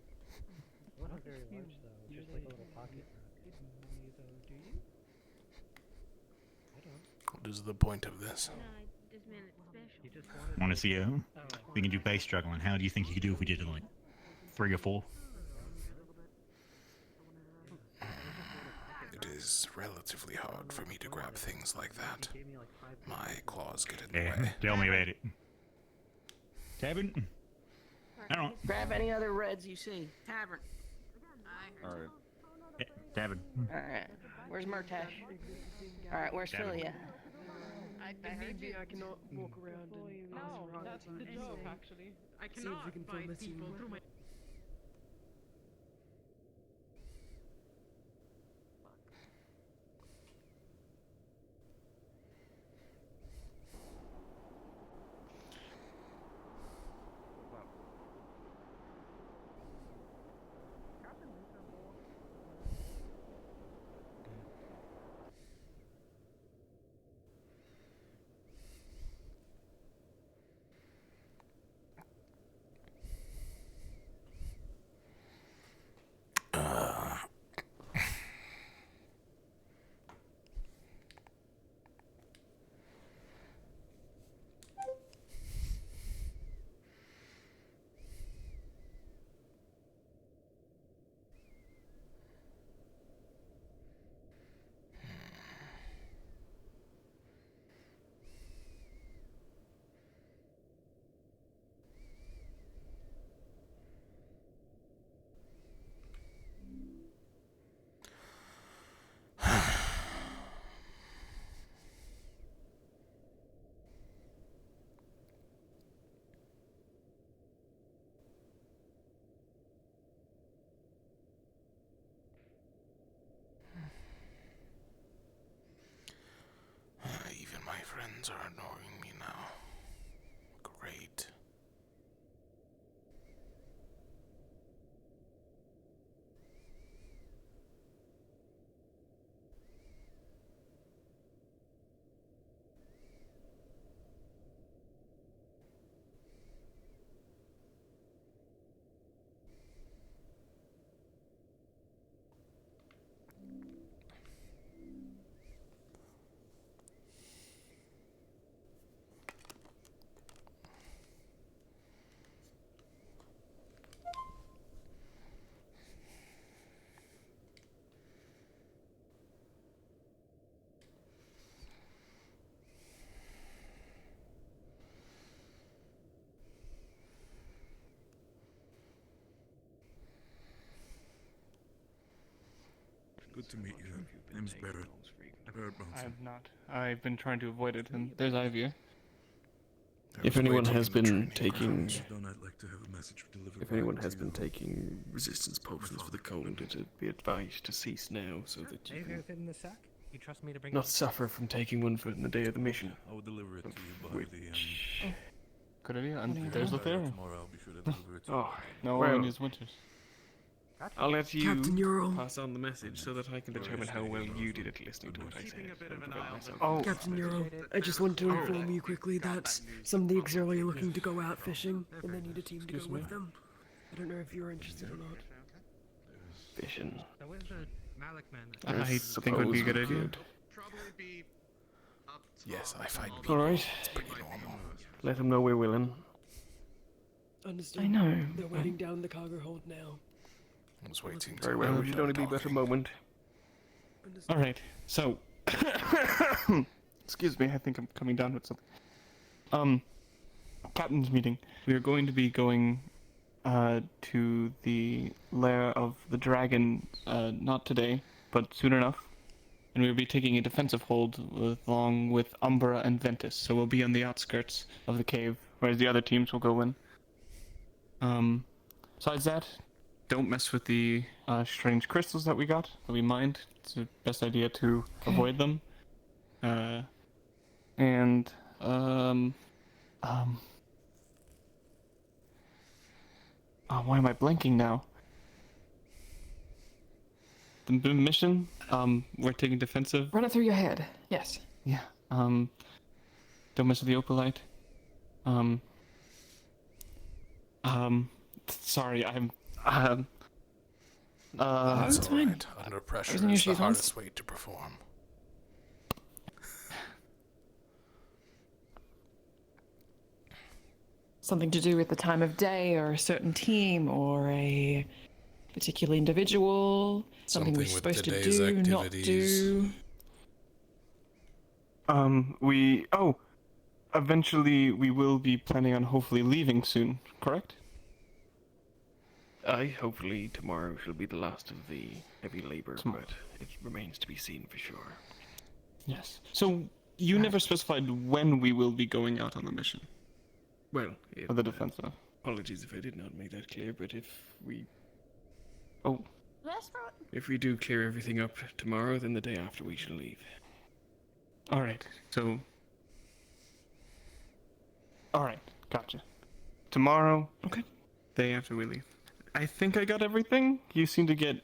Not very large though. Just like a little pocket. What is the point of this? No, I just meant it special. Want to see who? We can do base juggling. How do you think you could do if we did it like 3 or 4? It is relatively hard for me to grab things like that. My claws get in the Yeah, way. tell me about it. Tavern? I don't know. Grab any other reds you see. Tavern. Alright. Yeah, Tavern. Alright. Where's Murtash? Alright, where's Tavern. Philia? Maybe I cannot walk around and No, that's the joke, actually. I cannot find people through my... friends are ignoring me now. Great. Good to meet you. Name's Barrett. Barrett Bronson. I've not. I've been trying to avoid it, and there's Ivy. If anyone has been taking, I'd like to have a message delivered. if anyone has been taking resistance potions for the cold, it'd be advised to cease now, so that you can in the sack? You trust me to bring not suffer from taking one for the day of the mission. I will deliver it to you by the Good idea. And there's a theory. Tomorrow I'll be sure to deliver it to you. Oh, No well, one is winters. I'll let you Captain Ural. pass on the message so that I can determine how well you did at listening to what I said. Oh, Captain Ural, I just want to inform you quickly that some of the auxiliary are looking to go out fishing, and they need a team to go with them. I don't know if you're interested or not. Fishing. Where's the Malik man? I I think it would be a good idea. Yes, I find people. Alright. It's pretty normal. Let them know we're willing. Understood. I know. They're waiting down the cargo hold now. I was waiting. Very well, it should only be but a moment. Alright, so... Excuse me, I think I'm coming down with something. Captain's meeting. We are going to be going to the lair of the dragon, not today, but soon enough. And we'll be taking a defensive hold along with Umbra and Ventus, so we'll be on the outskirts of the cave, whereas the other teams will go in. Besides that, don't mess with the strange crystals that we got, that we mined. It's the best idea to avoid them. Why am I blanking now? The mission, we're taking defensive. Run it through your head. Yes. Yeah. Don't mess with the opalite. Sorry, I'm. That's it's all fine. right. Under pressure Everything is the usually hardest runs. way to perform. Something to do with the time of day, or a certain team, or a particular individual. Something we're with supposed to today's do, not activities. do. Eventually we will be planning on hopefully leaving soon, correct? Hopefully tomorrow shall be the last of the heavy labor, but it remains to be seen for sure. Yes. So, you never specified when we will be going out on the mission. Well, For the defensive. apologies if I did not make that clear, but if we do clear everything up tomorrow, then the day after we shall leave. Alright, so... Alright, gotcha. Tomorrow, okay. Day after we leave. I think I got everything. You seem to get...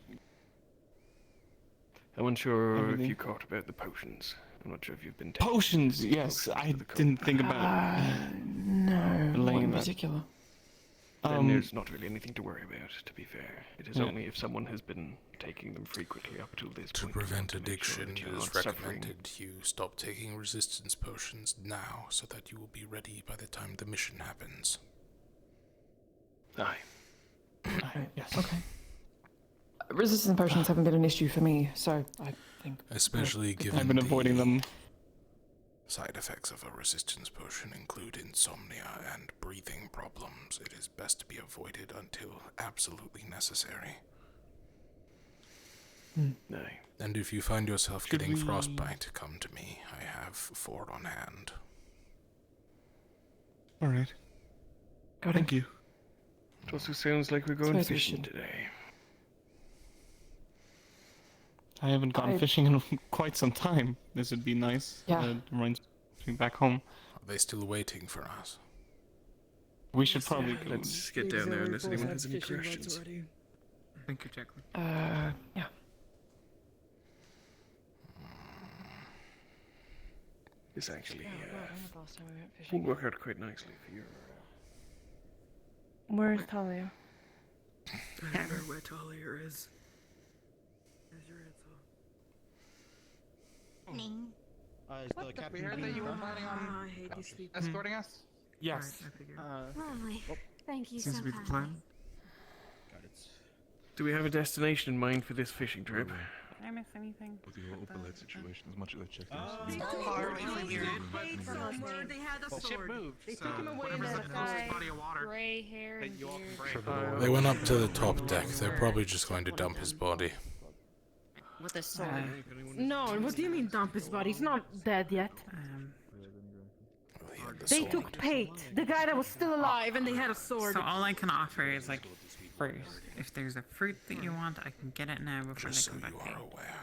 I'm unsure Everything? if you caught about the potions. I'm not sure if you've been taking Potions, yes, I didn't think about No, Laying what in that. particular? Then there's not really anything to worry about, to be fair. It is Yeah. only if someone has been taking them frequently up till this To point. prevent we want to make sure addiction, that it you're is not suffering. recommended you stop taking resistance potions now so that you will be ready by the time the mission happens. Aye. Yes. Okay. Resistance potions haven't been an issue for me, so I think. Especially given I've been avoiding them. Side effects of a resistance potion include insomnia and breathing problems. It is best to be avoided until absolutely necessary. Aye. And if you find yourself Should getting we- frostbite, come to me. I have 4 on hand. Alright. Got Thank you. It also sounds like we're going Suppose we fishing should. today. I haven't gone I- fishing in quite some time. This would be nice. Yeah. Reminds back home. Are they still waiting for us? We should probably go. Let's get down there unless anyone has any questions. Thank you, Jacqueline. Yeah. This actually will work out quite nicely for you. Where's Talia? I don't know where Talia is. There's your answer. Is the captain We heard that you were planning on I hate these people. escorting us? Yes. Lovely. Thank you Seems so to be the much. plan. Do we have a destination in mind for this fishing trip? Did I miss anything? With the whole Opalette situation, as much as I checked They out. took paid somewhere. They had a The ship sword. moved, They so took him away in whatever's that in the closest guy. body of water. Gray hair and you all beard. can break. They went up to the top deck. They're probably just going to dump his body. With a sword. No, what do you mean dump his body? He's not dead yet. They took Pate, the guy that was still alive, and they had a sword. So all I can offer is like, first, if there's a fruit that you want, I can get it now before they come back. You are aware.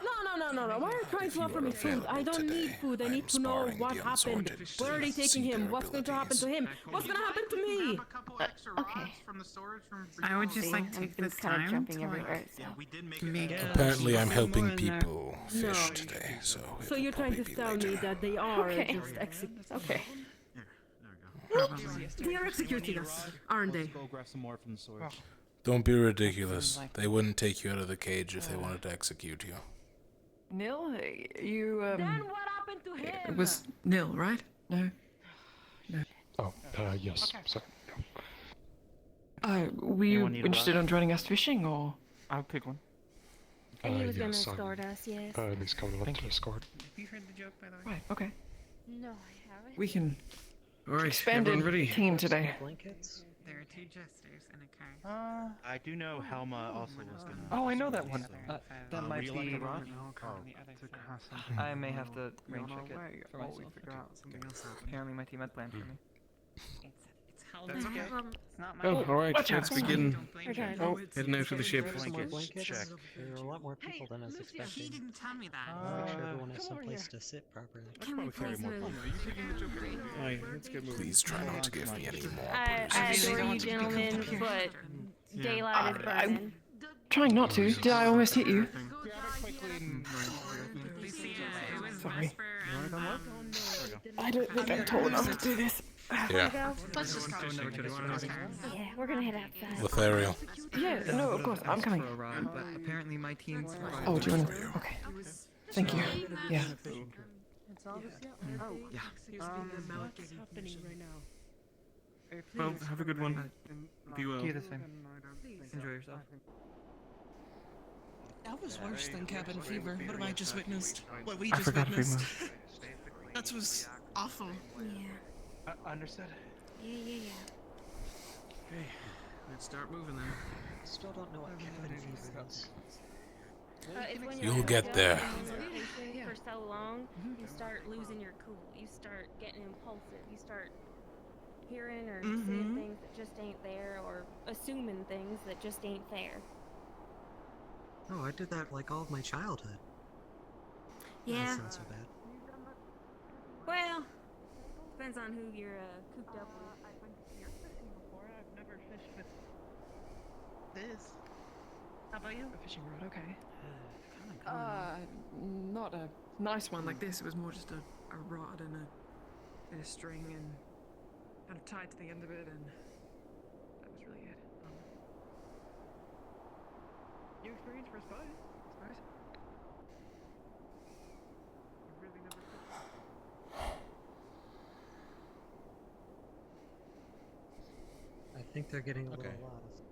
No. Why are you trying to offer me food? I don't need food. I need to know what happened. Where are they taking him? What's going to happen to him? What's going to happen to me? Okay. I would just like to take Everything's this kind of time jumping to everywhere. like, So. make Apparently, I'm helping people No. fish today, so. So you're trying to tell me that they are Okay. just executing? Okay. They are executing us, aren't they? Go grab some more from the storage. Don't be ridiculous. They wouldn't take you out of the cage if they wanted to execute you. Nil, you Then what happened to him? It was nil, right? No. Oh, yes. Sorry. Were you Anyone need a interested ride? in joining us fishing, or? I'll pick one. And he was gonna Yes, escort us, yes. he's coming up to escort. You heard the joke, by the way? Right, okay. No, I haven't. We can Alright, expanded everyone ready? team today. Blankets? There are two jesters in a car. I do know Helma also was gonna. Oh, I know that one. That might be. I may have to rain check way. it for Oh, we myself. figure out something else happened. Apparently, my team had planned for me. It's hell. That's okay. It's not my Oh, alright, watch let's out. begin. Don't blame We're me. done. Oh, heading out to the ship. Some more Blankets, blankets? check. There are a lot more Hey, people than I was Lucia, he expecting. didn't tell me that. Let's make sure everyone has come some over place here. to sit properly. Can we please move? Aye, let's get moving. Please try not to give me any more. I adore you, gentlemen, but daylight is burning. Trying not to. Did I almost hit you? Sorry. I don't think I'm tall enough to do this. Yeah, Let's just Yeah, we're gonna head outside. Lethariel. Yeah, no, of course, I'm coming. For a ride, but apparently my team's. Oh, do you want to? Okay. Thank you. Yeah. It's obviously. Oh, Yeah. what's happening right now? Well, have a good one. Be well. You the same. Enjoy yourself. That was worse than cabin fever. What have I just witnessed? What we I just forgot witnessed. Figma. That was awful. Yeah. Understood. Yeah. Okay, let's start moving then. Still don't know what cabin fever is. It's when You'll you're get on there. vacation for so long, you start losing your cool. You start getting impulsive. You start hearing or seeing things that just ain't there, or assuming things that just ain't there. Oh, I did that like all of my childhood. Yeah. That's not so bad. Well, depends on who you're cooped up with. You're fishing before. I've never fished with this. How about you? A fishing rod, okay. Not a nice one like this. It was more just a rod and a string and kind of tied to the end of it, and that was really it. New experience for us both, I suppose. I've really never fished. I think they're getting a little Okay. lost.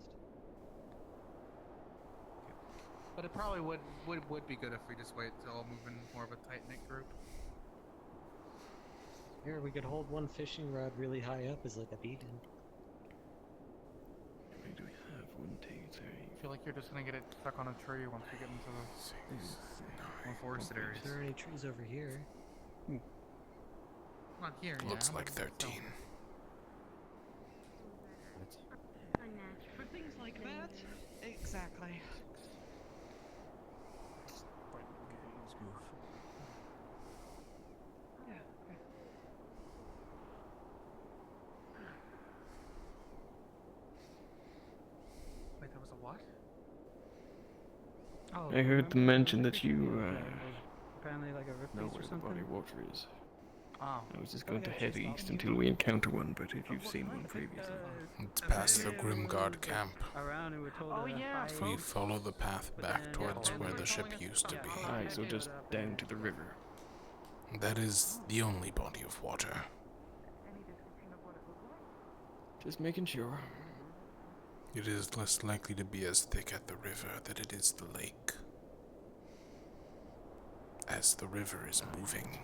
But it probably would be good if we just wait till move in more of a tight knit group. Here, we could hold one fishing rod really high up as like a beacon. How many do we have? 1, 2, 3. I feel like you're just gonna get it stuck on a tree once we get into the more forested areas. Is there any trees over here? Not here. Looks yeah, like but 13. For things like that? Exactly. Let's move. Yeah. Okay. What? Oh, I heard them mention that you apparently like a know repeat or where the something. body of water is. Oh. I was just going to head east until we encounter one, but if you've seen one previously. It's past the Grimguard camp. Around and we're told Oh yeah, If we follow the path back towards where the ship used to be, Aye, so just down to the river. that is the only body of water. Just making sure. It is less likely to be as thick at the river than it is the lake, as the river is moving.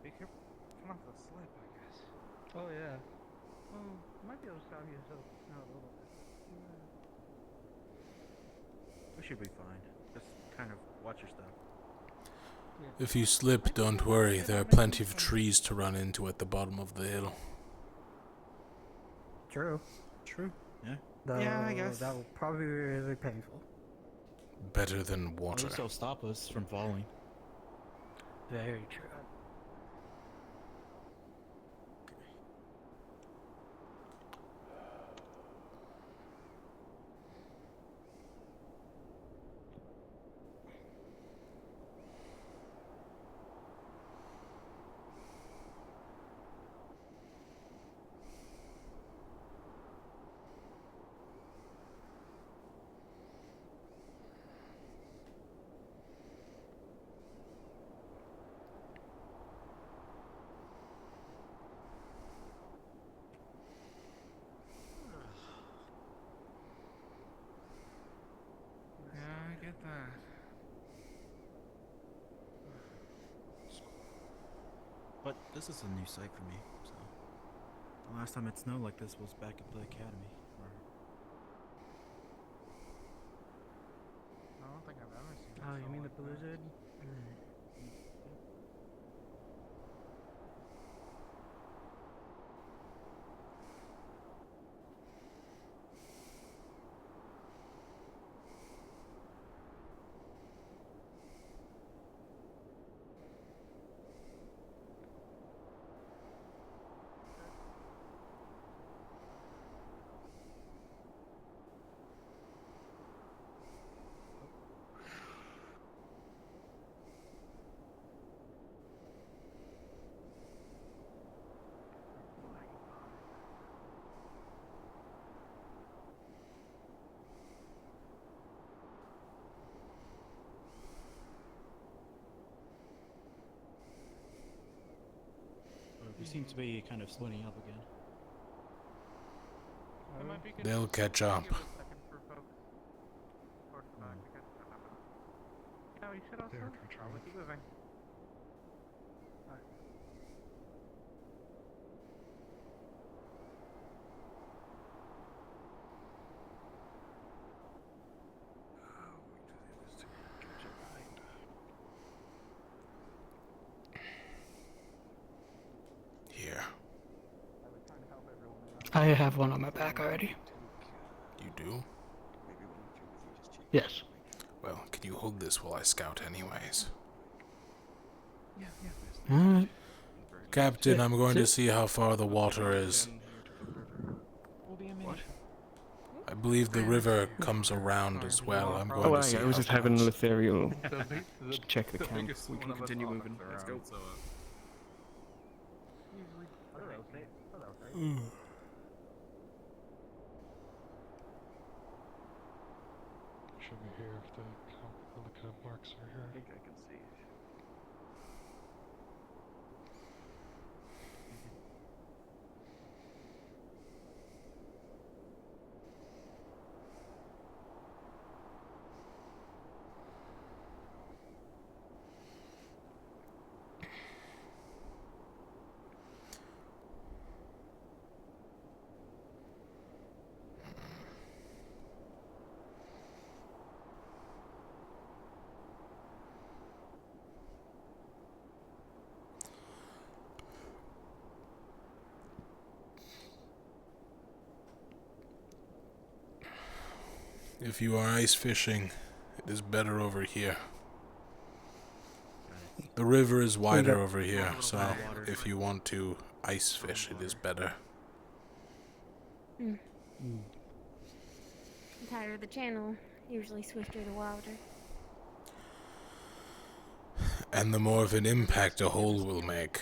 Be careful not to slip, I guess. Oh yeah. Well, you might be able to stop yourself now a little bit. We should be fine. Just kind of watch your step. If you slip, don't worry, there are plenty of trees to run into at the bottom of the hill. True. True. Yeah. Though, Yeah, I guess. that will probably be really painful. Better than water. At least it'll stop us from falling. Very true. Yeah, I get that. But this is a new site for me, so. The last time it snowed like this was back at the academy. I don't think I've ever seen. Oh, you mean the blizzard? We seem to be kind of splitting up again. They'll catch up. Yeah, we should also probably keep moving. Here. I have one on my back already. You do? Yes. Well, can you hold this while I scout anyways? Alright. Captain, I'm going to see how far the water is. What? I believe the river comes around as well. I'm going Oh, to see I was how just having close. an ethereal check the camp. We can continue moving. Let's go. Should be here if the camp marks are here. I think I can see it. If you are ice fishing, it is better over here. The river is wider over here, so if you want to ice fish, it is better. I'm tired of the channel, usually swifter the water. And the more of an impact a hole will make.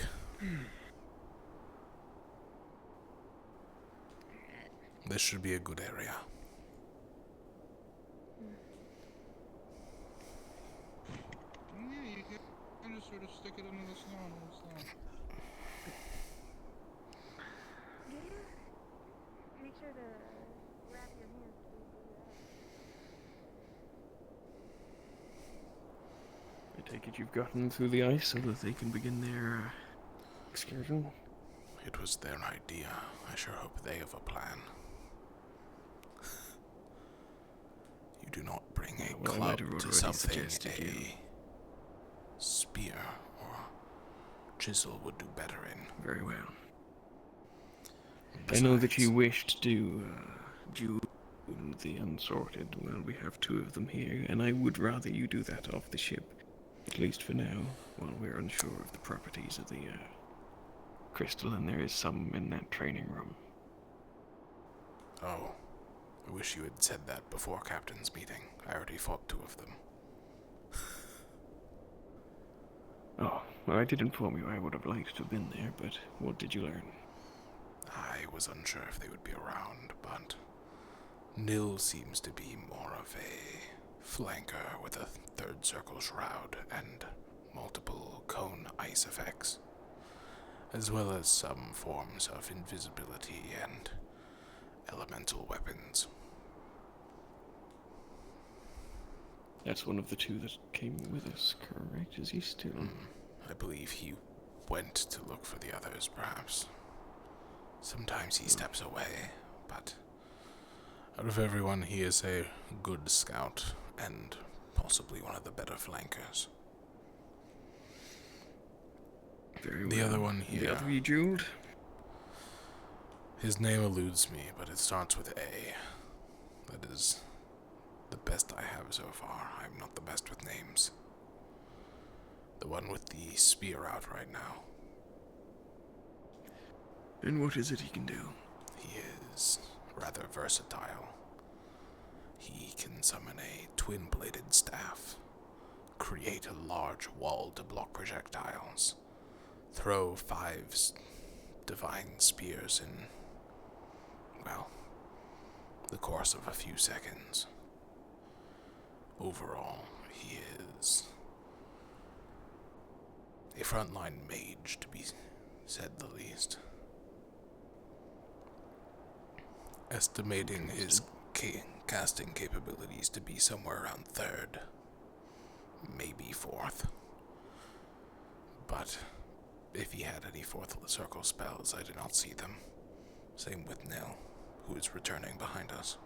This should be a good area. Yeah, you can just sort of stick it into the snow and it'll snow. Make sure to wrap your hands before you do that. I take it you've gotten through the ice so that they can begin their excursion? It was their idea. I sure hope they have a plan. You do not bring a club to something. A spear or chisel would do better in. Very well. I know that you wished to do the unsorted. Well, we have 2 of them here, and I would rather you do that off the ship, at least for now, while we're unsure of the properties of the crystal, and there is some in that training room. Oh, I wish you had said that before Captain's meeting. I already fought 2 of them. Oh, well, I did inform you I would have liked to have been there, but what did you learn? I was unsure if they would be around, but Nil seems to be more of a flanker with a 3rd circle shroud and multiple cone ice effects, as well as some forms of invisibility and elemental weapons. That's one of the 2 that came with us, correct? Is he still? I believe he went to look for the others, perhaps. Sometimes he steps away, but out of everyone, he is a good scout and possibly one of the better flankers. Very the well. other one here. The other you jeweled? His name eludes me, but it starts with A. That is the best I have so far. I'm not the best with names. The one with the spear out right now. And what is it he can do? He is rather versatile. He can summon a twin-bladed staff, create a large wall to block projectiles, throw 5 divine spears in, well, the course of a few seconds. Overall, he is a frontline mage, to be said the least. Estimating his casting capabilities to be somewhere around 3rd, maybe 4th. But if he had any 4th circle spells, I do not see them. Same with Nil, who is returning behind us.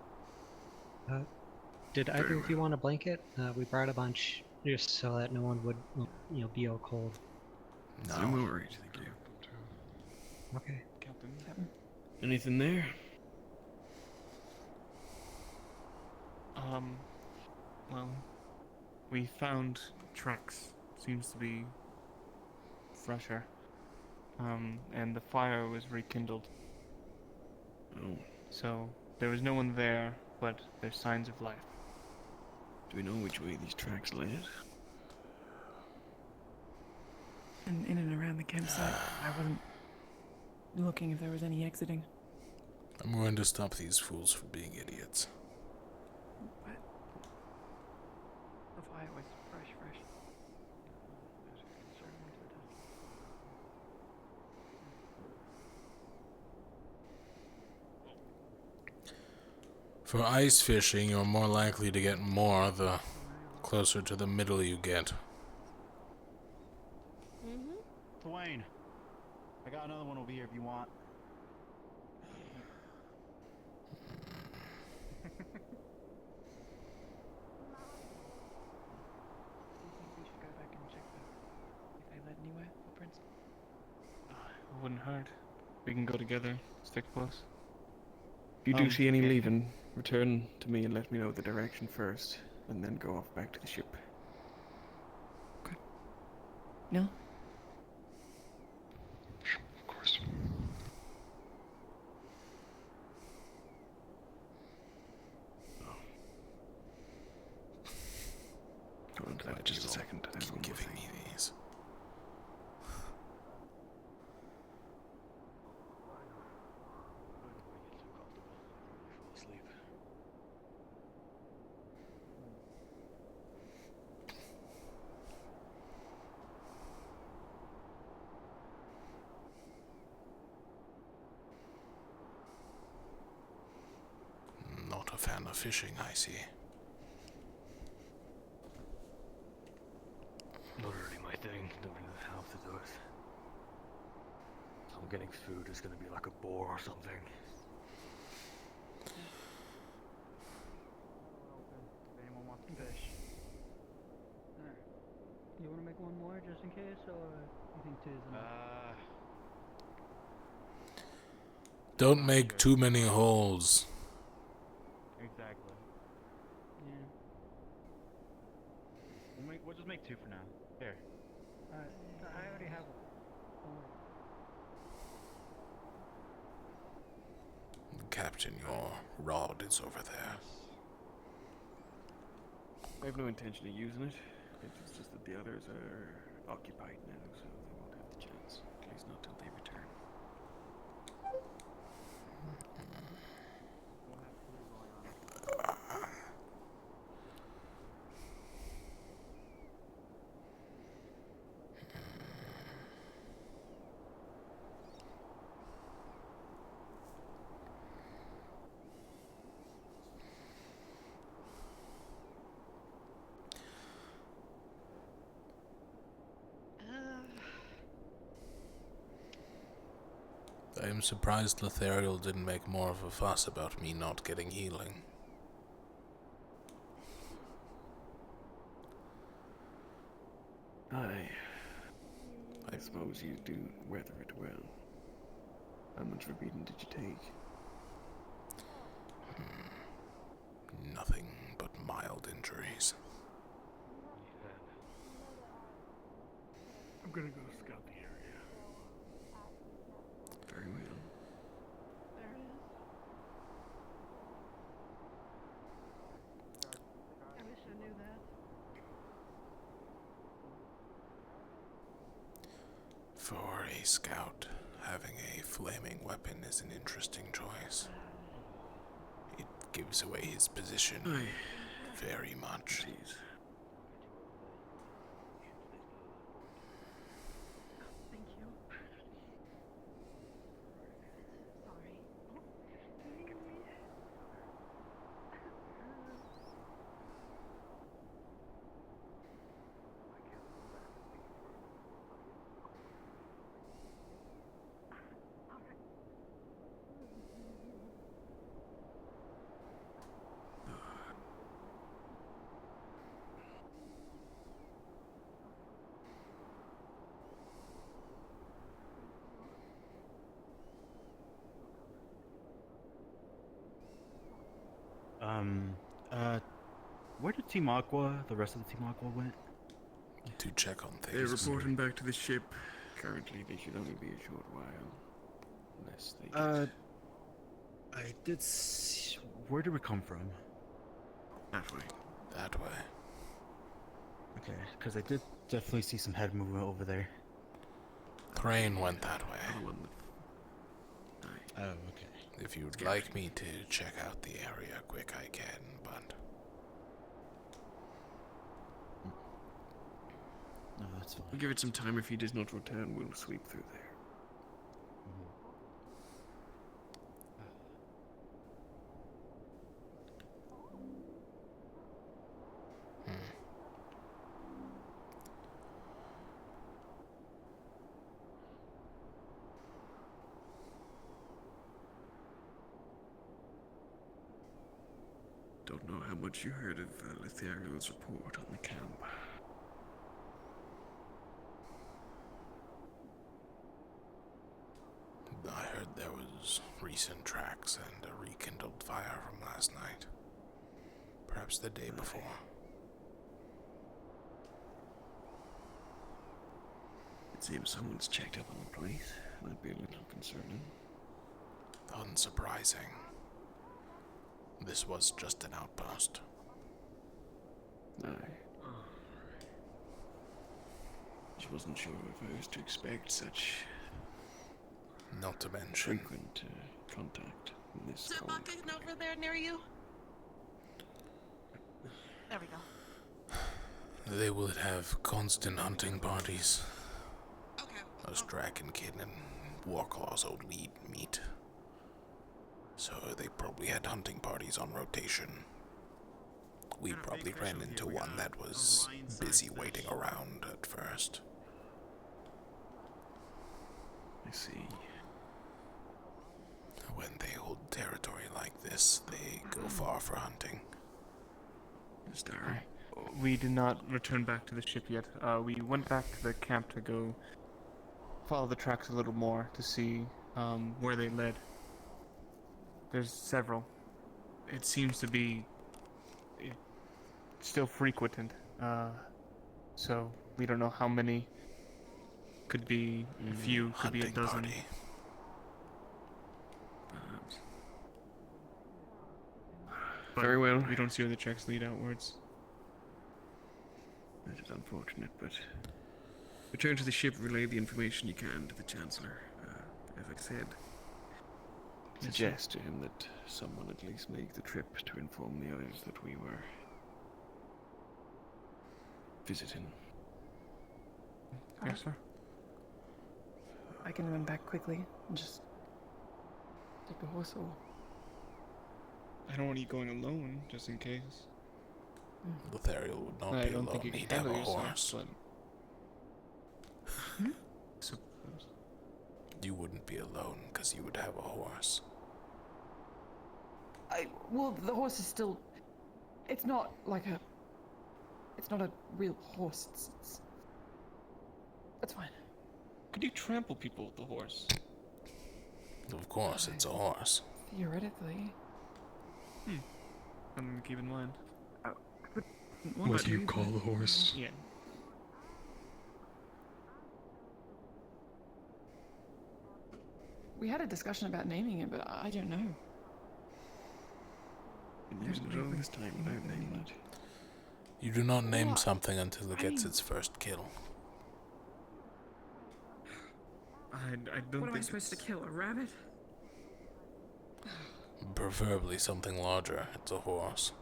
Did either of you want a blanket? We brought a bunch just so that no one would, be all cold. No. I'm alright, thank you. Okay. Captain. Anything there? Well, we found tracks. Seems to be fresher. And the fire was rekindled. Oh. So, there was no one there, but there's signs of life. Do we know which way these tracks led? And in and around the campsite, I wasn't looking if there was any exiting. I'm going to stop these fools from being idiots. What? The fire was fresh. For ice fishing, you're more likely to get more the closer to the middle you get. Dwayne, I got another one over here if you want. It wouldn't hurt. We can go together, stick close. you do see any leaving, return to me and let me know the direction first, and then go off back to the ship. No? Of course. Hold on to that just a second. There's one more Giving thing. me these. Not a fan of fishing, I see. Not really my thing. Don't really have to do it. So I'm getting food is gonna be like a boar or something. If anyone wants to fish. Alright. You wanna make one more just in case, or you think two is enough? Don't make too many holes. Exactly. Yeah. We'll just make 2 for now. Here. Alright. I already have one. Don't worry. Captain, your rod is over there. I have no intention of using it. It's just that the others are occupied now, so they won't have the chance. At least not till they return. I am surprised Lethariel didn't make more of a fuss about me not getting healing. I suppose you do weather it well. How much of a beating did you take? Nothing but mild injuries. I'm gonna go scout the area. Very well. There it is. I wish I knew that. For a scout, having a flaming weapon is an interesting choice. It gives away his position very much. Thank you. Sorry. Where did Team Aqua, the rest of the Team Aqua went? To check on things. They're reporting back to the ship. Currently, they should only be a short while. Unless they I did see... Where did we come from? That way. That way. Okay, because I did definitely see some head movement over there. Crane went that way. Oh, okay. If you'd like me to check out the area quick, I can, but... No, that's fine. We'll give it some time. If he does not return, we'll sweep through there. Don't know how much you heard of Lethariel's report on the camp. I heard there was those recent tracks and a rekindled fire from last night. Perhaps the day before. It seems someone's checked up on the place. That'd be a little concerning. Unsurprising. This was just an outpost. Aye. Just wasn't sure if I was to expect such... Not to mention... frequent contact in this Is it cold bucking over there near you? There we go. They would have constant hunting parties. Okay. Us Dragon Kid and Warclaw's old lead meet. So they probably had hunting parties on rotation. We probably ran into one that was busy waiting around at first. I see. When they hold territory like this, they go far for hunting. We did not return back to the ship yet. We went back to the camp to go follow the tracks a little more to see where they led. There's several. It seems to be still frequented, so we don't know how many. Could be a few, could be a dozen. But very well. We don't see where the tracks lead outwards. That is unfortunate, but return to the ship, relay the information you can to the Chancellor. As I said, suggest to him that someone at least make the trip to inform the others that we were visiting. Yes, sir. I can run back quickly and just take the horse or... I don't want you going alone, just in case. Lothariel would not be alone. He'd have a horse. Suppose. You wouldn't be alone because you would have a horse. Well, the horse is still... It's not like a... It's not a real horse. It's fine. Could you trample people with the horse? Of course, it's a horse. Theoretically. Something to keep in mind. What do you call the horse? Yeah. We had a discussion about naming it, but I don't know. There's all this time without naming it. You do not name something until it gets its first kill. I don't What am I think supposed to kill? A rabbit? Preferably something larger. It's a horse.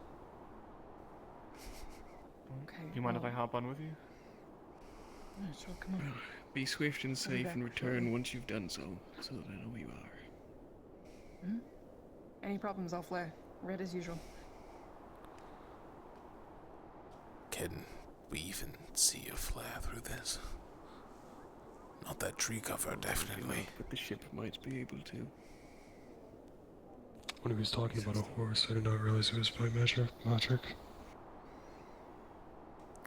Okay. You mind if I hop on with you? No, sure, come on. Be swift and I'll be safe back and return shortly. once you've done so that I know who you are. Any problems, I'll flare. Red as usual. Can we even see a flare through this? Not that tree cover, definitely. But the ship might be able to. When he was talking about a horse, I did not realize it was by magic.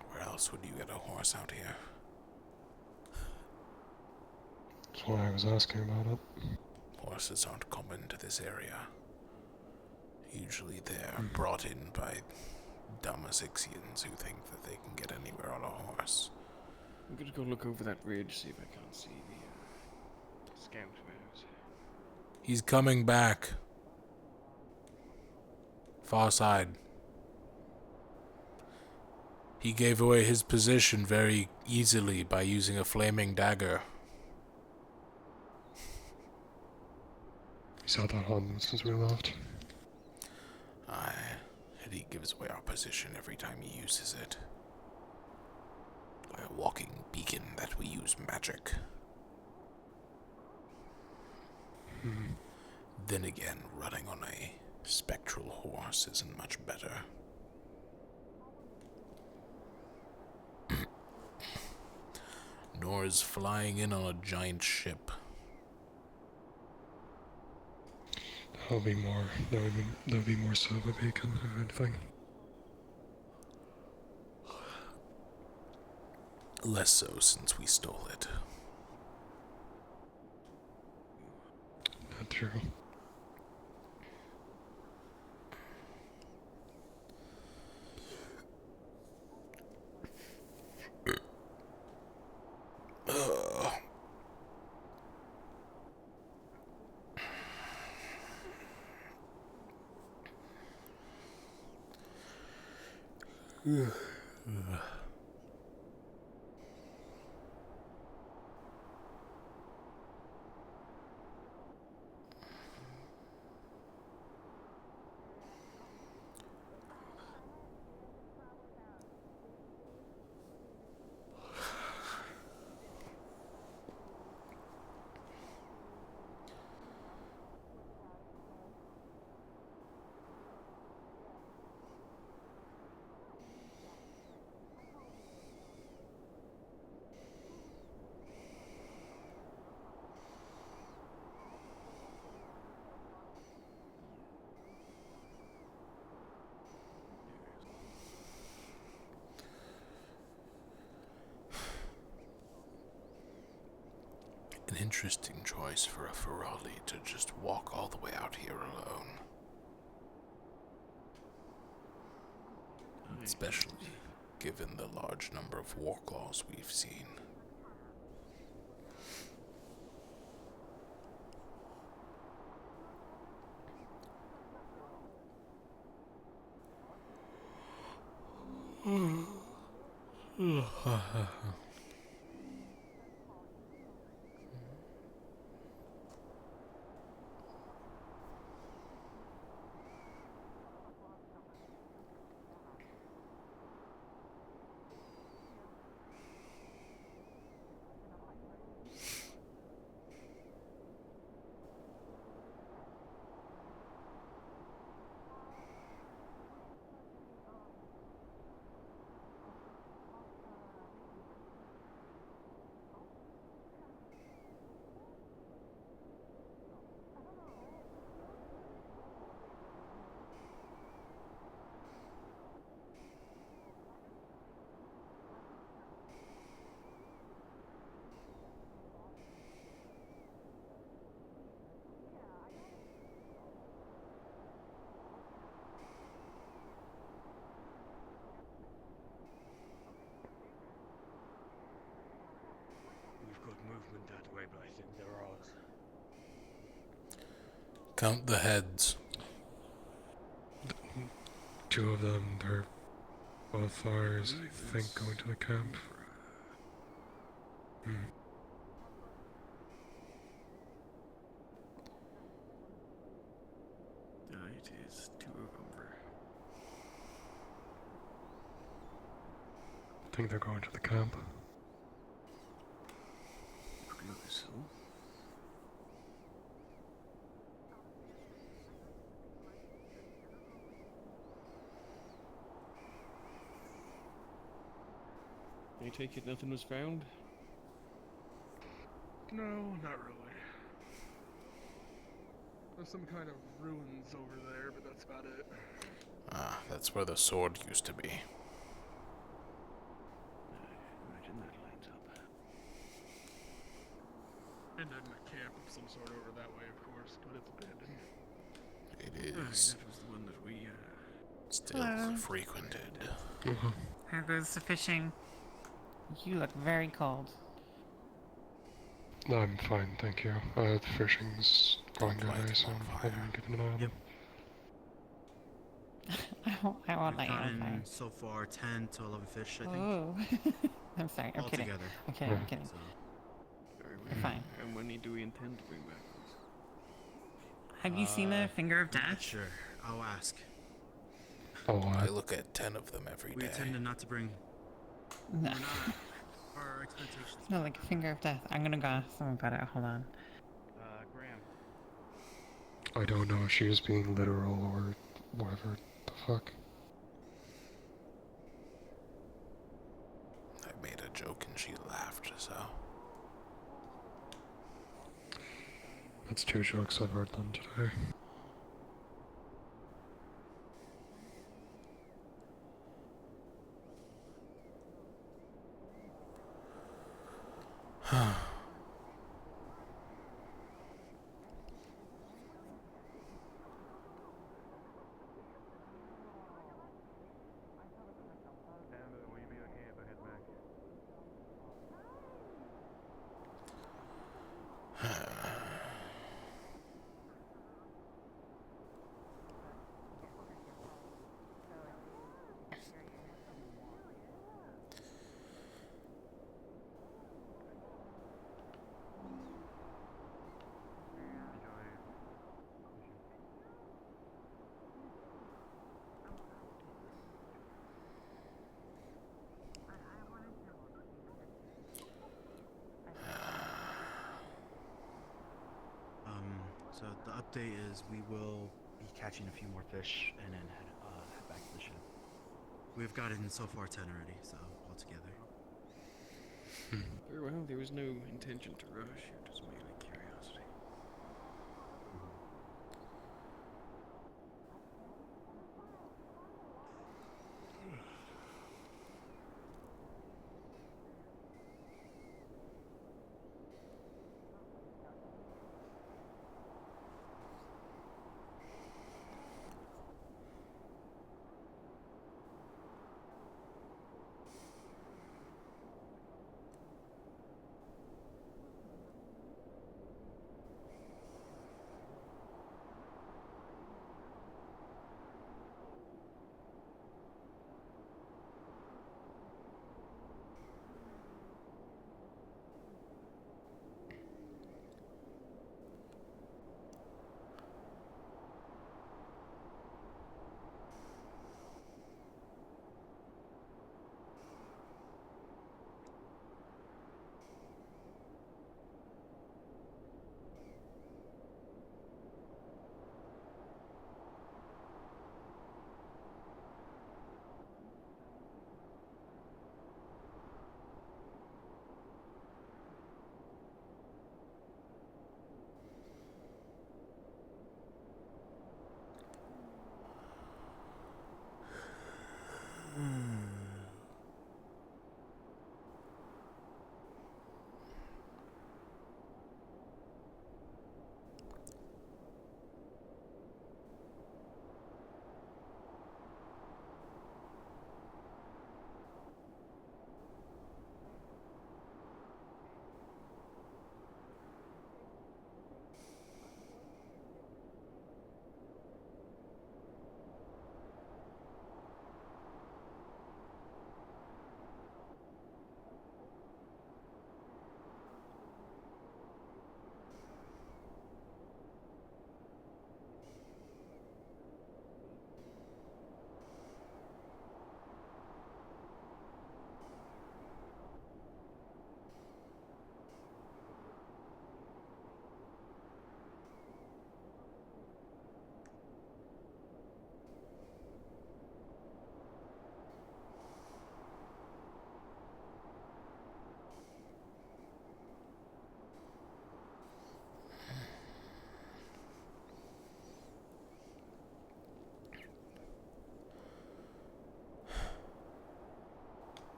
Where else would you get a horse out here? That's why I was asking about it. Horses aren't common to this area. Usually they're brought in by dumb Asixians who think that they can get anywhere on a horse. I'm gonna go look over that ridge, see if I can't see the scout wares. He's coming back. Far side. He gave away his position very easily by using a flaming dagger. He saw that on since we left. Aye, and he gives away our position every time he uses it. Like a walking beacon that we use magic. Then again, running on a spectral horse isn't much better. Nor is flying in on a giant ship. That would be more so of a beacon, if anything. Less so since we stole it. true. An interesting choice for a Ferrari to just walk all the way out here alone. Especially given the large number of war claws we've seen. We've got movement that way, but I think they're ours. Count the heads. Two of them, they're both ours, I think, going to the camp. It is 2 of them. I think they're going to the camp. So. I take it nothing was found? No, not really. There's some kind of ruins over there, but that's about it. Ah, that's where the sword used to be. Imagine that lines up. And then a camp of some sort over that way, of course, but it's abandoned. It is That was the one that we, still Hello. frequented. How goes the fishing? You look very cold. I'm fine, thank you. The fishing's going good, I assume. I haven't given an eye on them. I won't let We've you on gotten fire. so far 10 to 11 fish, I think. Oh. I'm sorry, I'm kidding. Altogether. I'm kidding, I'm kidding. Very Fine. And when do we intend to bring back those? Have you seen the Finger of Not Death? sure. I'll ask. I look at 10 of them every We day. intended not to bring. No. We're not. Our expectations. No, like Finger of Death. I'm gonna go ask them about it. Hold on. Graham. I don't know if she was being literal or whatever the fuck. I made a joke and she laughed, so. That's 2 jokes I've heard them today. update is we will be catching a few more fish and then head back to the ship. We've gotten so far 10 already, so altogether. Very well, there was no intention to rush, it was merely curiosity.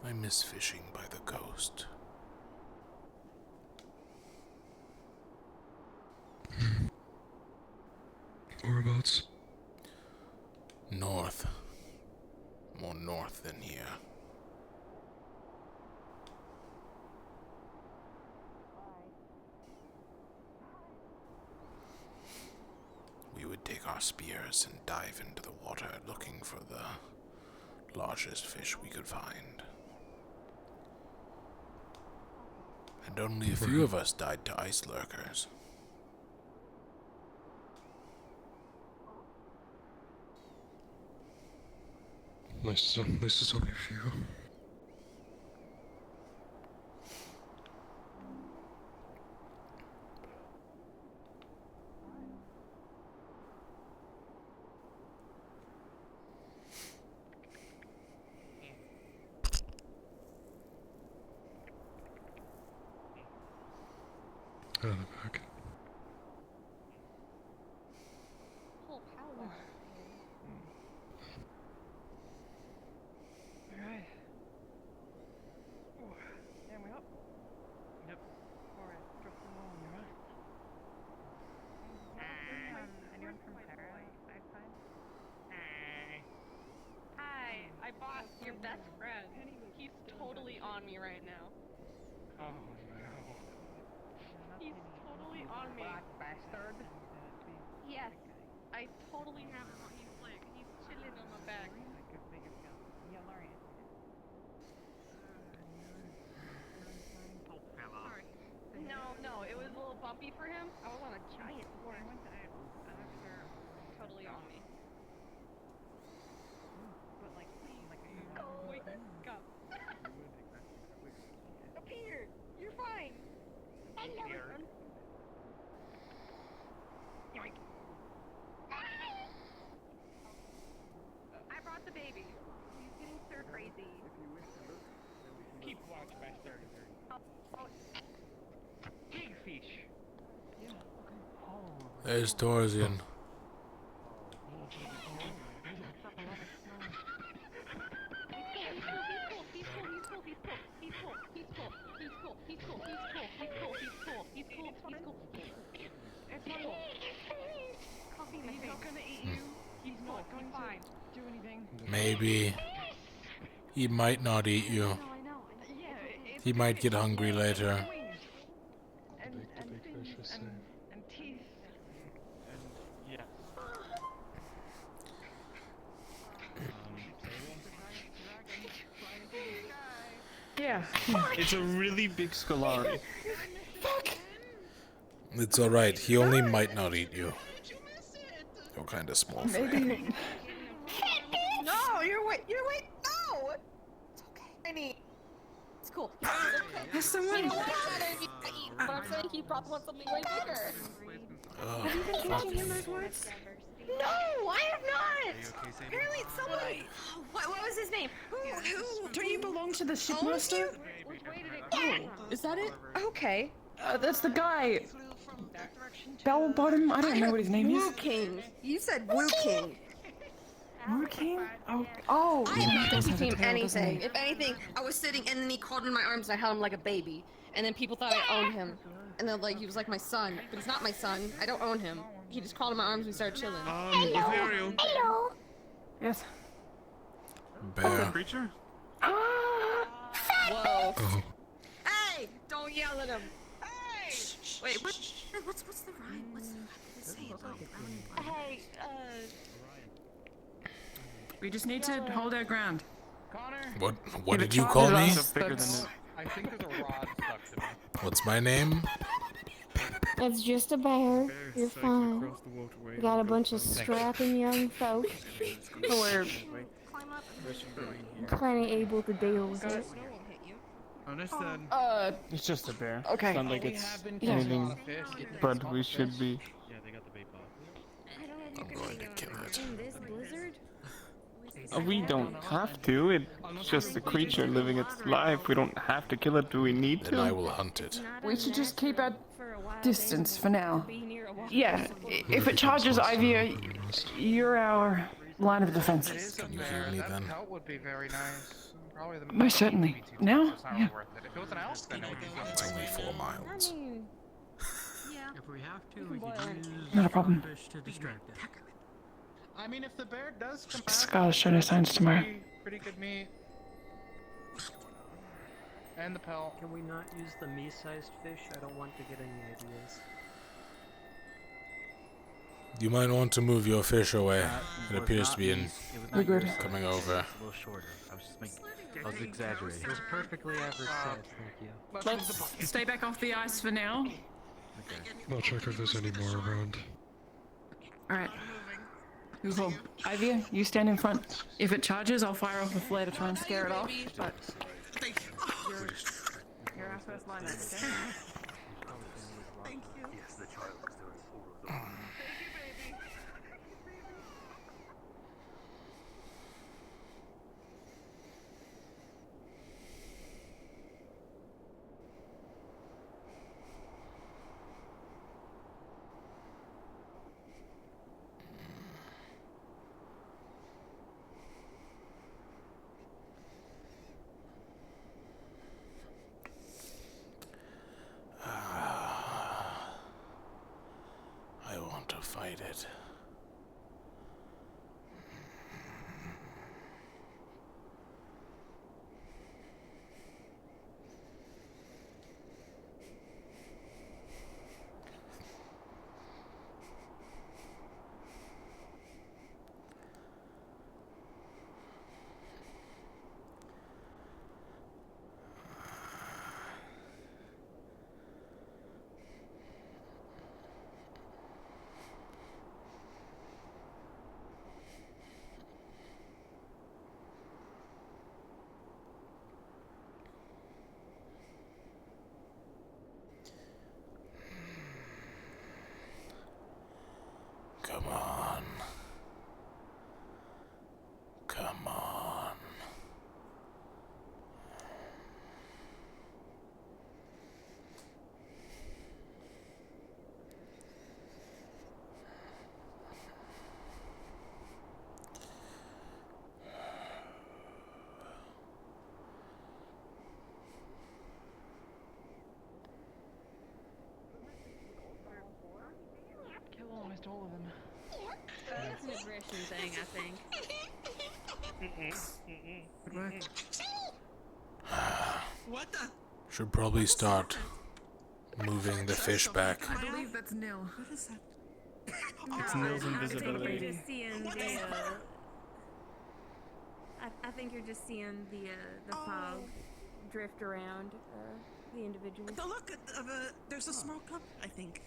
I miss fishing by the coast. Whereabouts? North. More north than here. We would take our spears and dive into the water looking for the largest fish we could find. And only a few of us died to ice lurkers. This is only a few. Out of the back. Full power. Alright. And we up? Yep. Alright, drop them all on your right. Anyone from Paradise? Hi, I bought your best friend. He's totally on me right now. Oh no. He's totally on me. Bastard. Yes, I totally have him on. He's chilling on my back. Sorry. No, it was a little bumpy for him. I was on a giant horse. Totally on me. But like, go, wake up. Up here. You're fine. I know. Yoink. Kingfish. There's Torsian. He's not gonna eat you. He's not going to do anything. Maybe. He might not eat you. He might get hungry later. And fins and teeth. And yes. Yeah. It's a really big Scolari. It's alright, he only might not eat you. You're kinda small for him. Maybe. No, you're wait, no! It's okay. I need. It's cool. Has someone? You know what? But I'm saying he probably wants something way bigger. Oh, Have you been teaching him those words? No, I have not! Apparently somebody... What was his name? Who? Don't you belong to the shipmaster? Yeah! Is that it? Okay. That's the guy. Bell Bottom? I don't know what his name is. Woo King. You said Woo King. Woo King? Oh. I haven't teach him anything. If anything, I was sitting and then he crawled in my arms and I held him like a baby. And then people thought I owned him. And then like he was like my son. But he's not my son. I don't own him. He just crawled in my arms and we started chilling. Ethereal. Hello. Yes. Bear. Creature? Whoa. Hey! Don't yell at him. Hey! Wait, what's the rhyme? What's the rhyme say about brown? Hey, We just need to hold our ground. What If did it you call me? charges us, that's- I think there's a rod stuck to me. What's my name? it's just a bear. You're fine. We got a bunch of strapping young folk who are plenty able to deal with it. Understood. It's just a bear. Okay. It's not like We it's have been anything, catching fish. but we should be. Yeah, they got the bait box. I'm going to kill it. In this blizzard? We don't have to. It's just a creature living its life. We don't have to kill it. Do we need Then I to? will hunt it. We should just keep our distance for now. Yeah, if it charges Ivy, you're our line of defense. Can you heal me then? That would be very nice. Probably the Most certainly. Now? It's not Yeah. worth it. If it was an elf, then it would be It's only 4 miles. If we have to, we can use Not a problem. fish to distract it. I mean, if the bear does come back, Scar's showing us signs tomorrow. pretty good meat. And the pelt. Can we not use the me-sized fish? I don't want to get any ideas. You might want to move your fish away. It was appears not to be in me. It was We're not your good. size. coming It was over. a little shorter. I was just making. I was exaggerating. It was perfectly average size, thank you. Let's stay back off the ice for now. I'll check if there's any more around. Alright. Cool. Ivy, you stand in front. If it charges, I'll fire off a flare to try and scare it off. But You're our first line of defense. Thank you. Yes, the child is doing all of them. I want to fight it. protection thing, I think. What the? Should probably start moving the fish back. I believe that's nil. What is that? It's Nil's I think invisibility. you're just seeing the. I think you're just seeing the fog drift around the individual. The look of there's a small cup, I think.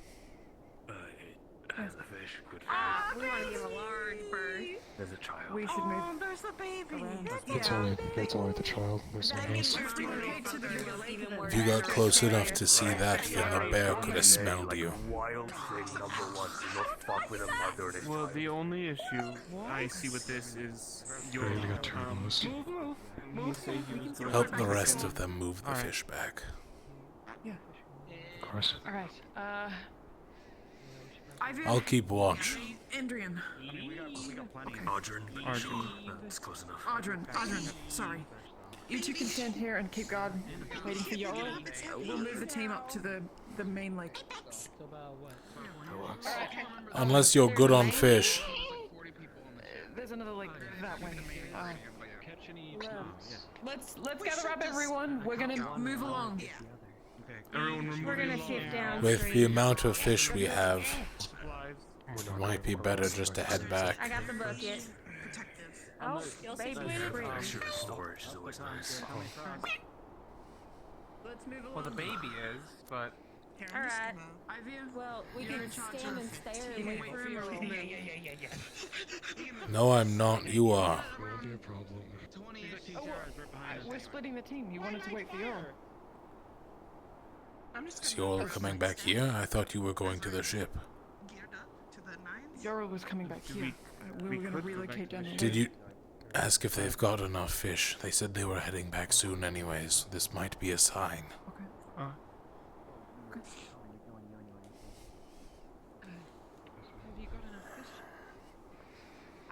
Has the fish good food? We want to give a large birth. There's a child. We should move. Oh, there's the baby. That's alright, the child. There's no worries. If you got close enough to see that, then the bear could have smelled you. Wild thing number one, so you fuck with a mother and a Well, child. the only issue I see with this is your Really got too close. Help the rest of them move the fish back. Yeah. Of course. Alright, Ivan. I'll keep watch. Andrian. Audrin. It's close enough. Audrin, sorry. You two can stand here and keep guard, waiting for Yarrow. We'll move the team up to the main lake. So about what? Unless you're good on fish. There's another lake that way. Catch any Let's gather up, everyone. We're gonna move along. We're gonna shift down. With the amount of fish we have, it might be better just to head back. I got the bucket. Oh, baby. I'm sure the storage is always nice. Let's move along. Well, the baby is, but Alright. Well, we can stand and stare and wait for him. No, I'm not. You are. Won't be a problem. We're splitting the team. You wanted to wait for Yarrow. Is you all coming back here? I thought you were going to the ship. Yarrow was coming back here. We were gonna relocate down the lake. Did you ask if they've got enough fish? They said they were heading back soon anyways. This might be a sign.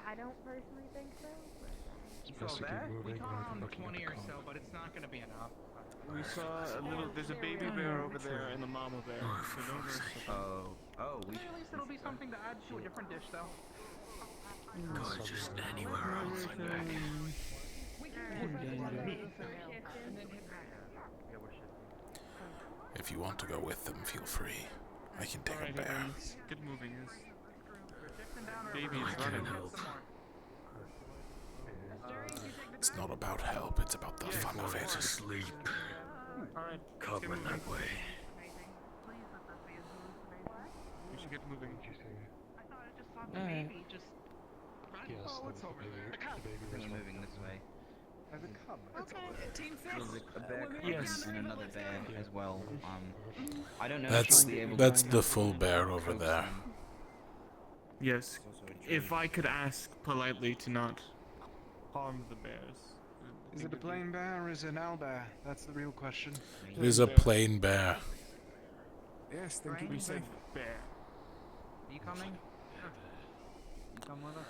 I don't personally think so. you saw that? We caught around 20 or so, but it's not gonna be enough. We saw a little. There's a baby bear over there and a mama bear. So don't rush. At least it'll be something to add to a different dish, though. God, just anywhere else. If you want to go with them, feel free. I can take a bear. Get moving. Baby is running. It's not about help, it's about the fun of it. Sleep. Covered that way. We should get moving. I thought I just saw the baby just run. Yes, it's over there. The cub. baby was moving this way. There's a cub. Okay. Team There's six. a bear Yes. and another bear as well. I don't know That's if you'll be able that's to the full bear over there. Yes. If I could ask politely to not harm the bears. Is it a plain bear or is it an owlbear? That's the real question. It is a plain bear. Yes, thank you. We said bear. Are you coming? You come with us?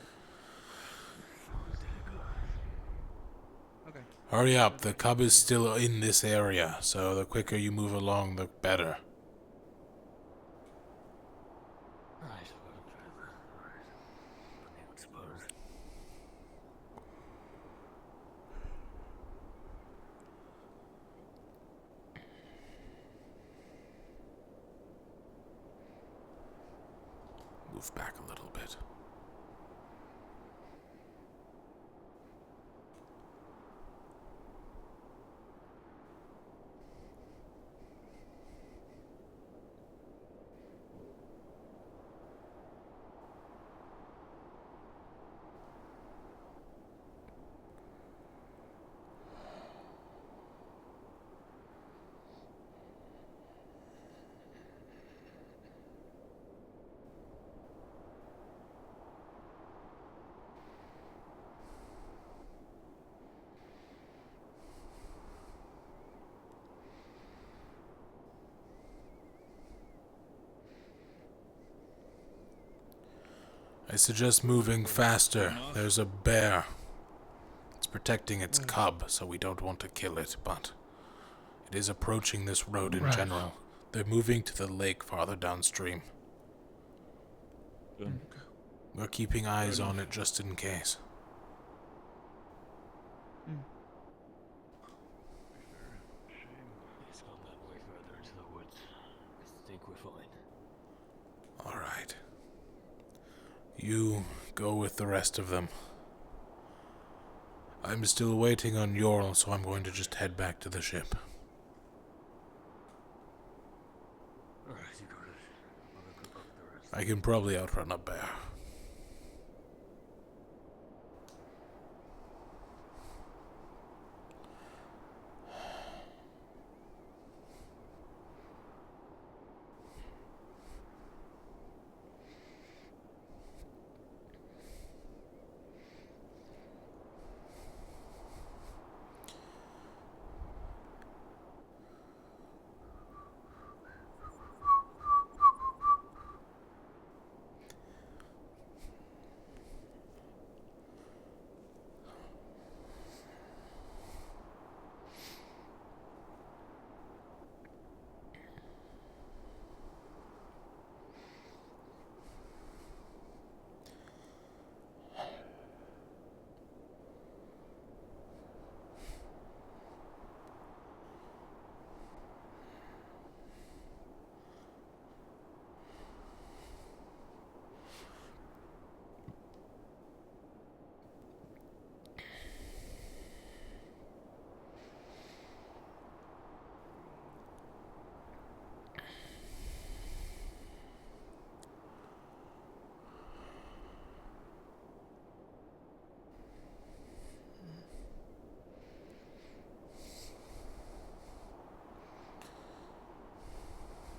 Okay. Hurry up, the cub is still in this area, so the quicker you move along, the better. Move back a little bit. I suggest moving faster. There's a bear. It's protecting its cub, so we don't want to kill it, but it is approaching this road in general. They're moving to the lake farther downstream. We're keeping eyes on it just in case. It's gone that way further into the woods. I think we're fine. Alright. You go with the rest of them. I'm still waiting on Yorl, so I'm going to just head back to the ship. Alright, you got it. I'll go keep up with the rest. I can probably outrun a bear.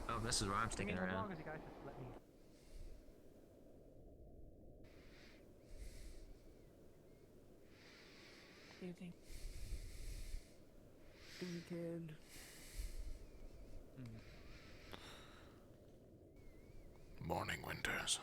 Oh, this is where I'm sticking around. As long as you guys just let me. Evening. Weekend. Morning, Winters.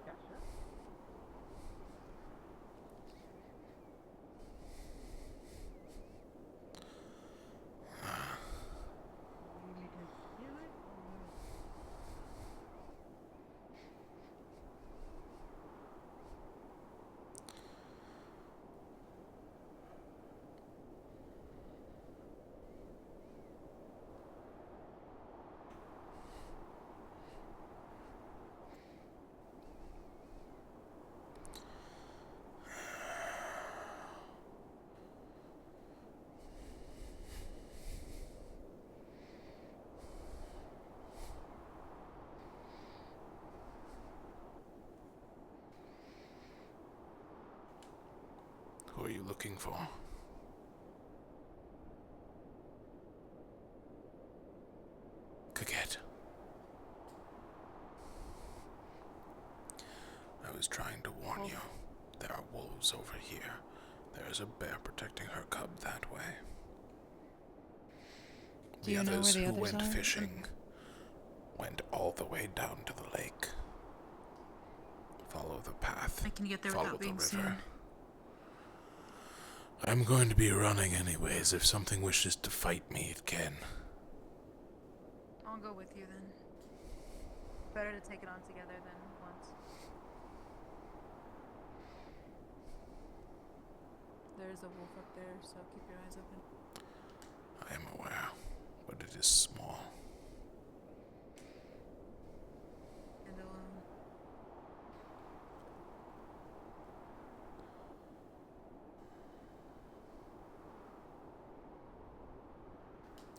Yeah, sure. You need me to heal it? Who are you looking for? Coquette. I was trying to warn you. There are wolves over here. There is a bear protecting her cub that way. Do you know where the who others went are? fishing went all the way down to the lake. Follow the path. I can get there Follow without the being river. seen. I'm going to be running anyways. If something wishes to fight me, it can. I'll go with you then. Better to take it on together than once. There's a wolf up there, so keep your eyes open. I am aware, but it is small. And alone.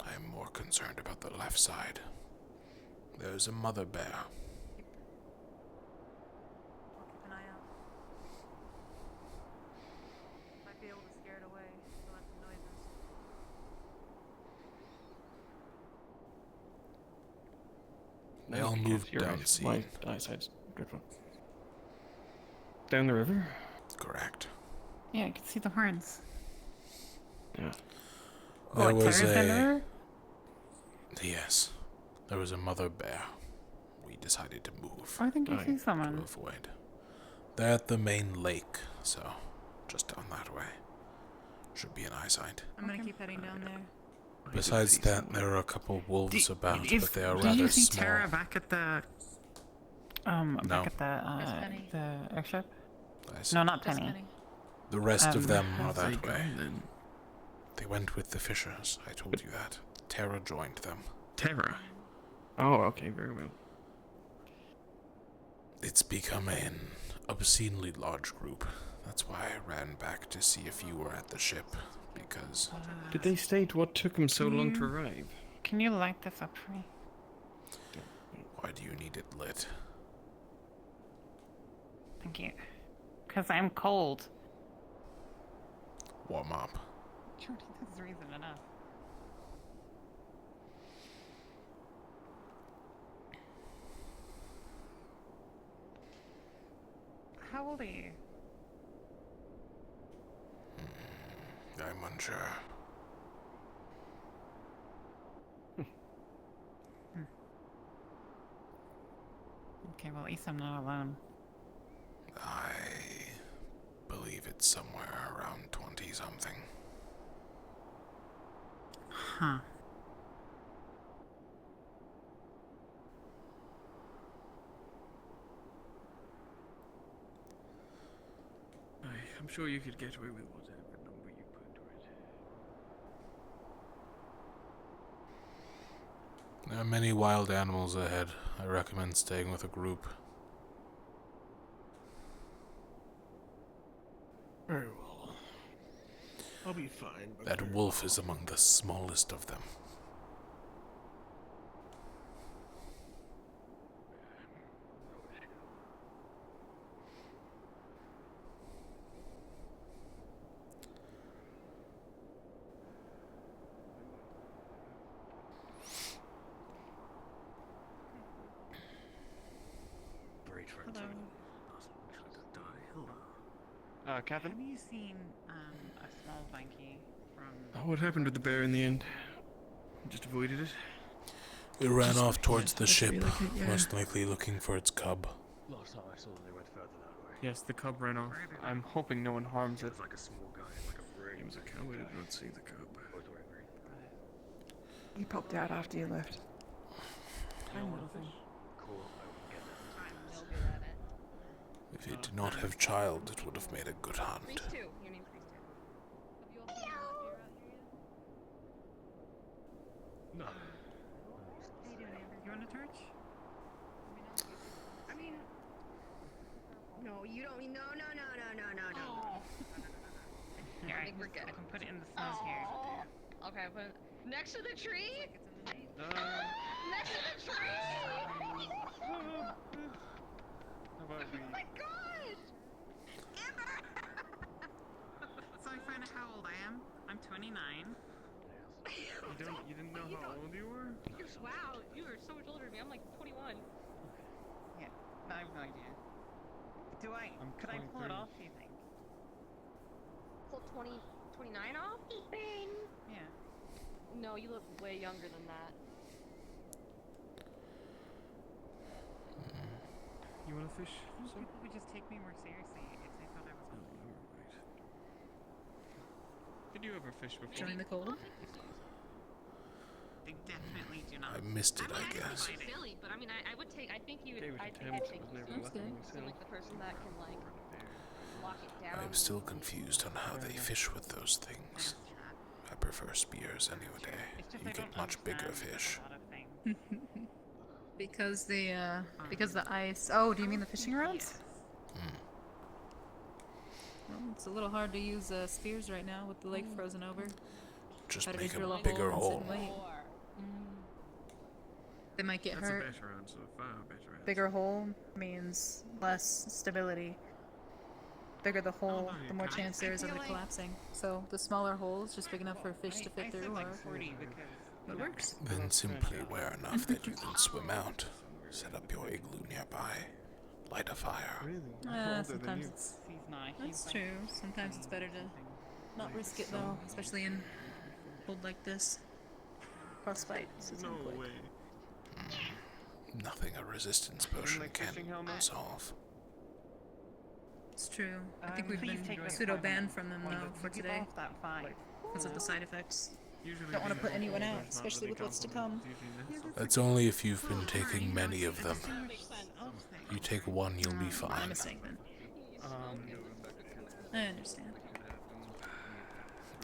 I am more concerned about the left side. There's a mother bear. I'll keep an eye out. Might be able to scare it away. Still have some noises. They all moved down My scene. eyesight's dreadful. Down the river? Correct. Yeah, I can see the horns. Yeah. There was Terra's a... dinner? Yes. There was a mother bear. We decided to move. I think you see someone. To avoid. They're at the main lake, so just down that way. Should be in eyesight. I'm gonna keep heading down there. Besides that, there are a couple wolves about, but they are rather Did you see small. Tara back at the No. back at the airship? No, not Penny. The rest of them are how's they that way. going then? They went with the fishers. I told you that. Tara joined them. Terra. Oh, okay, very well. It's become an obscenely large group. That's why I ran back to see if you were at the ship, because... Did they state what took them so long to arrive? Can you light this up for me? Why do you need it lit? Thank you. Because I'm cold. Warm up. Jordy, that's reason enough. How old are you? I'm unsure. Okay, well, at least I'm not alone. I believe it's somewhere around 20-something. Huh. I'm sure you could get away with whatever number you put to it. There are many wild animals ahead. I recommend staying with a group. Very well. I'll be fine. That wolf is among the smallest of them. Catherine? Have you seen a small monkey from... What happened with the bear in the end? Just avoided it? It ran off towards the ship, like it, yeah. most likely looking for its cub. Last time I saw them, they went further that way. Yes, the cub ran off. I'm hoping no one harms it. It was like a small guy in like a ring. He was a coward. I did not see the cub. Both wearing green. He popped out after you left. Tiny little thing. Cool, I wouldn't get that. I'm no good at it. If it did not have child, it would have made a good hunt. Priest 2. Your name's Priest 2. Have you all seen that deer out here yet? No. How you doing, Amber? You want a torch? I mean... No, you don't... No. Here, I think we're good. I can put it in the snow here. Okay, but next to the tree? Next to the tree! Oh my gosh! Amber! So I find out how old I am. I'm 29. You didn't know how old you were? Wow, you are so much older than me. I'm like 21. Yeah, no, I have no idea. Could I pull it off, do you think? Pull 29 off? Bang! Yeah. No, you look way younger than that. You want to fish? Most people would just take me more seriously if they thought I was older. Did you ever fish before? Join the cold? They definitely do not. I missed it, I guess. Silly, but I mean, I would take. I think you would. Gave it I a think I'd attempt, take was you. never That's lucky good. myself. Seem like the person that can like lock it down. I'm still confused on how they fish with those things. I prefer spears any day. You get much bigger fish. Because the ice. Oh, do you mean the fishing rods? Well, it's a little hard to use spears right now with the lake frozen over. Just Better make drill a bigger and sit hole. and wait. They might get That's hurt. a better answer, far better answer. Bigger hole means less stability. Bigger the hole, the more chance there is of it collapsing. So the smaller hole is just big enough for a fish to fit through, or 40 because it works. Then simply wear enough that you can swim out. Set up your igloo nearby. Light a fire. Sometimes it's... That's true. Sometimes it's better to not risk it, though, especially in pulled like this. Frostbite. No way. Nothing a resistance potion can solve. It's true. I think we've been pseudo-banned from them, though, for today. Because of the side effects. Don't want to put anyone out, especially with what's to come. That's only if you've been taking many of them. You take one, you'll be fine. My mistake, then. I understand.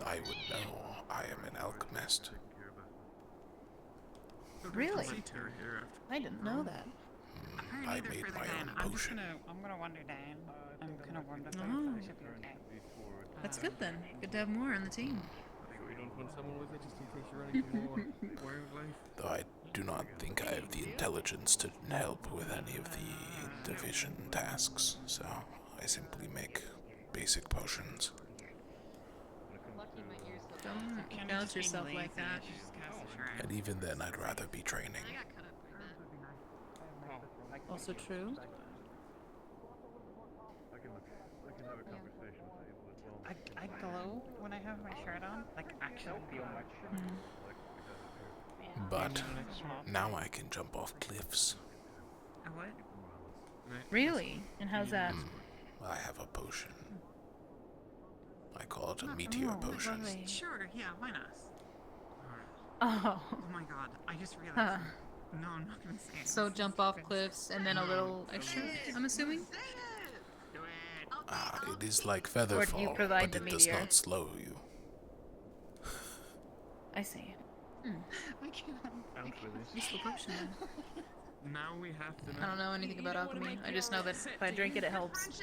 I would know. I am an alchemist. Really? I didn't know that. I made my own potion. I'm gonna wander down. I'm gonna wander Oh. down. Should be okay. That's good then. Good to have more on the team. We don't want someone with it just in case you're running for more wildlife. Though I do not think I have the intelligence to help with any of the division tasks, so I simply make basic potions. Don't doubt yourself like that. And even then, I'd rather be training. Also true. I glow when I have my shirt on. Like, actually feel much. But now I can jump off cliffs. A what? Really? And how's that? I have a potion. I call it a meteor potion. Sure, yeah, why not? Oh. Oh my god, I just realized. No, I'm not gonna say it. So jump off cliffs and then a little extra, I'm assuming? It is like feather Or do you fall, provide but the it does meteor? not slow you. I see. I can't. Use the potion then. Now we have to know. I don't know anything about alchemy. I just know that if I drink it, it helps.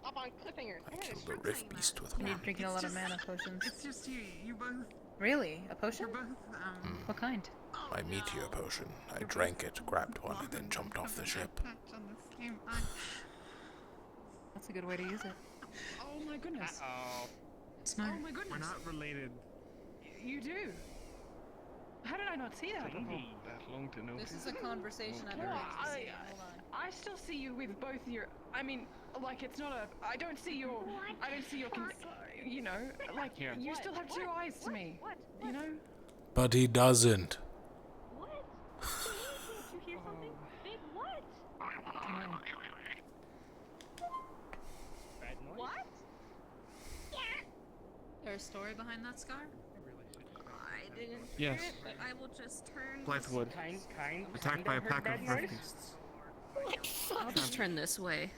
Up on cliffhangers. I killed a rift beast with You one. need drinking a lot of mana potions. It's just you both. Really? A potion? You're both, What kind? My meteor potion. I drank it, grabbed one, and then jumped off the ship. That's a good way to use it. Oh my goodness. Smart. Oh my goodness. We're not related. You do. How did I not see that before? That long to notice. This is a conversation I've been Well, I still see you with both your. I mean, like it's not a. I don't see your. I don't see your. You know, like Here. you still have two eyes to me. You know. But he doesn't. What? Did you hear something? Big what? What? There's a story behind that scar? I didn't Yes. hear it, but I will just turn. Blythewood. Attacked by a pack of rift beasts. I'll just turn this way.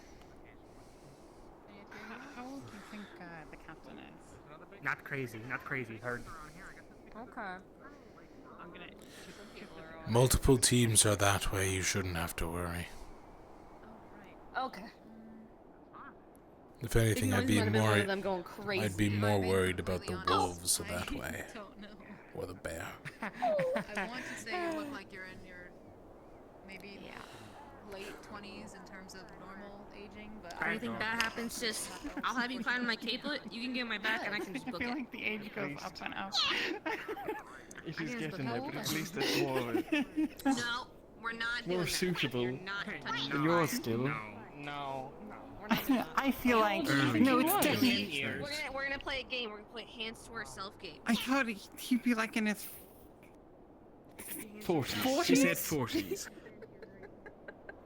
How old do you think the captain is? Not crazy, not crazy. Heard. Okay. I'm gonna. Multiple teams are that way, you shouldn't have to worry. Okay. If anything, I'd be Might have been one more of them going crazy. I'd be more worried about the wolves I that way. don't know. Or the bear. I want to say you look like you're in your maybe late 20s in terms of normal aging, but If anything bad happens, just I'll have you climb my capelet. You can get my back, and I can just I book feel it. like the age goes up and up. It is guess, getting but there, how but old at are least it's more of it. No, we're not doing More that. suitable. You're not touching For me. yours still. No. I feel like no, it's definitely. We're gonna play a game. We're gonna play a hands to ourself game. I thought he'd be like in his 40s. She said 40s.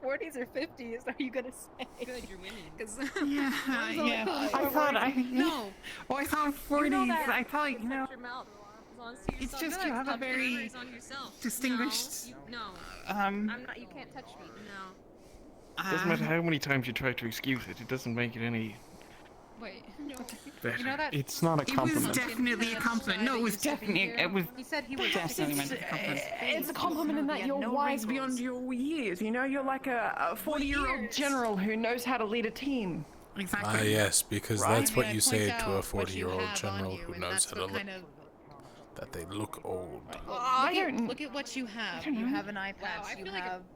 40s or 50s, are you gonna say? Good, you're winning. Because yeah. I thought No. Oh, I thought 40s. I thought Shut your mouth. As long as to It's yourself. just Good. you have a Put your very eyes on yourself. distinguished. No. Um. I'm not. You can't touch me. No. Doesn't matter how many times you try to excuse it, it doesn't make it any Wait. better. You know that? It's not a It was compliment. definitely a compliment. No, it was definitely. It was. He said he was Definitely meant to be a compliment. It's a compliment in that you're wise beyond your years. You know, you're like a 40-year-old general who knows how to lead a team. Exactly. Ah, yes, because Right. that's what May I you point say out to a what you 40-year-old have on general you, who and knows that's how to what look. kind of- That they look old. Look at what you have. You have an eye patch.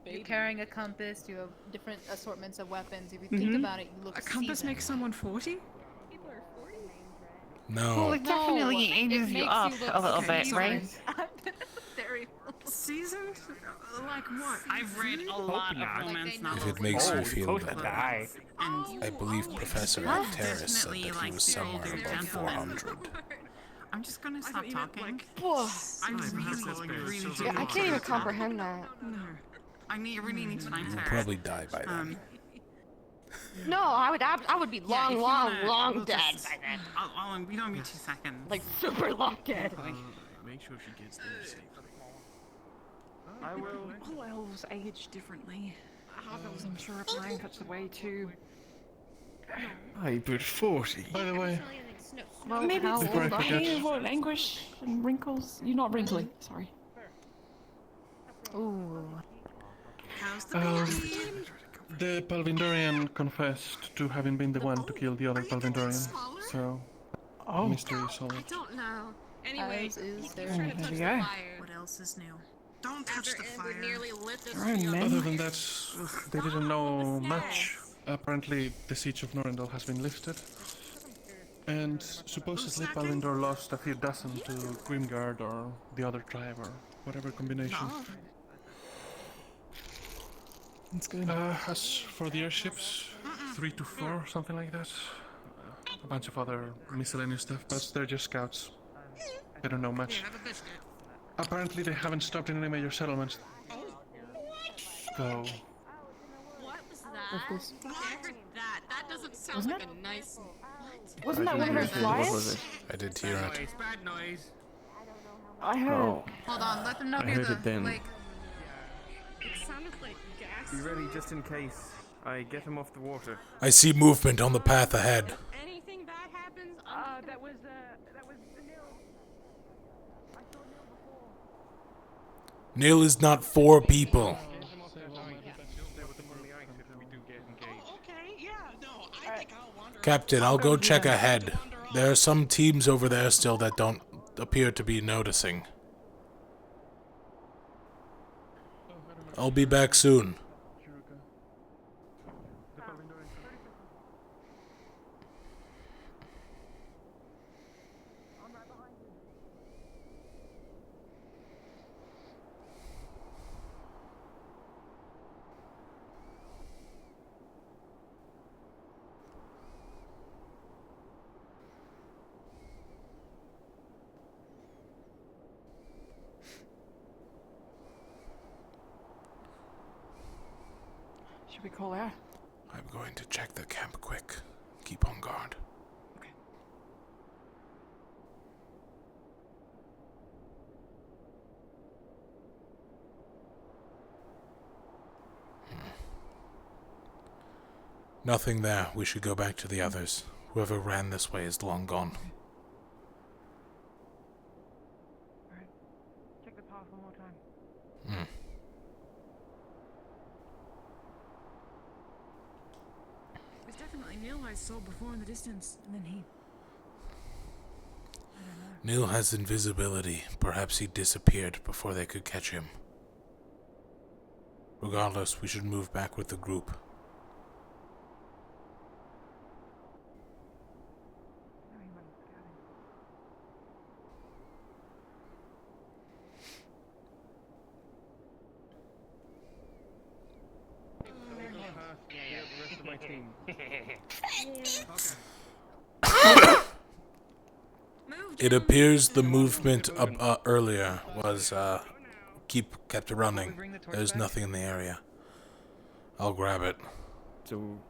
You're carrying a compass. You have different assortments of weapons. If you think about it, you look A compass seasoned. makes someone 40? People are 40. No. Well, it definitely ages you up a little bit, seasoned. right? Seasoned? Like what? I've read a lot of romance novels. If it makes you feel better. And I believe Professor Huh? Acteris said Definitely that he like was somewhere older above gentlemen. 400. I'm just gonna stop talking. I'm really I can't even comprehend that. I really need time You'll to. probably die by then. No, I would be long dead by then. We don't need 2 seconds. Like super long dead. Make sure she gets there safely. I will. All elves age differently. Half-elves, I'm sure, are playing such the way too. I but 40. By the way, Well, maybe how it's old the are you? pain of anguish and wrinkles. You're not wrinkly, sorry. Ooh. How's the The Palvindorian confessed to having been the one to kill the other Palvindorian, so mystery is solved. I don't know. Anyway, As is there. trying to touch the fire. What else is new? Don't touch the fire. Nearly lit this Other than that, they didn't know much. Apparently, the siege of Norendal has been lifted. And supposedly Palindor lost a few dozen to Grimgard or the other tribe or whatever combination. It's good. As for the airships, 3 to 4, something like that. A bunch of other miscellaneous stuff, but they're just scouts. They don't know much. Apparently they haven't stopped in any major settlements. So... What was that? I heard that. That doesn't sound Wasn't like it? a nice. Wasn't that one of those flyers? I did hear it. Bad noise. I heard. Oh. Hold on, let them know I near heard the it then. lake. It sounded like gas. Be ready just in case I get him off the water. I see movement on the path ahead. Anything bad happens, That was the Nil. I saw Nil before. Nil is not 4 people. Captain, I'll go check ahead. There are some teams over there still that don't appear to be noticing. I'll be back soon. Should we call out? I'm going to check the camp quick. Keep on guard. Nothing there. We should go back to the others. Whoever ran this way is long gone. Alright. Check the path one more time. Hmm. It was definitely Neil I saw before in the distance, and then he... Neil has invisibility. Perhaps he disappeared before they could catch him. Regardless, we should move back with the group. It appears the movement earlier was kept running. There's nothing in the area. I'll grab it. So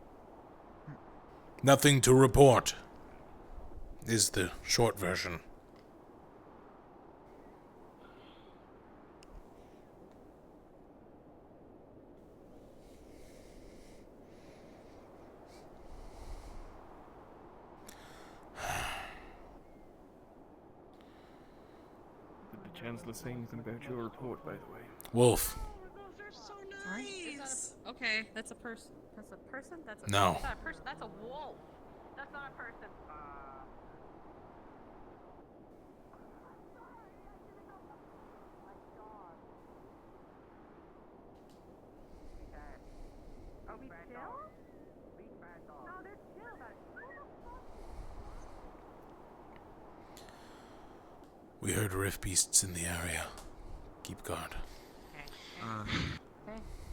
nothing to report is the short version. the Chancellor say anything about your report, by the way? Wolf. Nice. Okay, that's a person. That's a person? That's a No. That's not a person. That's a wolf. That's not a person. Are we chill? No, they're chill. We heard rift beasts in the area. Keep guard.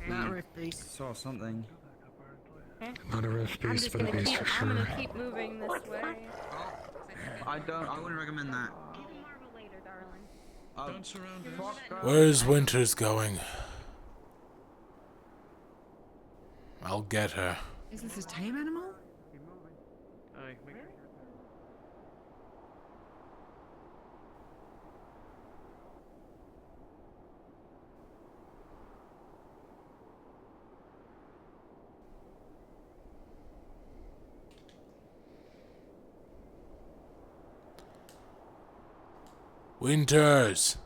Not rift beast. Saw something. Not a rift I'm beast, just but a gonna beast keep. for I'm sure. gonna keep moving this way. I wouldn't recommend that. Don't surround us. Where's Winters going? I'll get her. Is this a tame animal? Winters!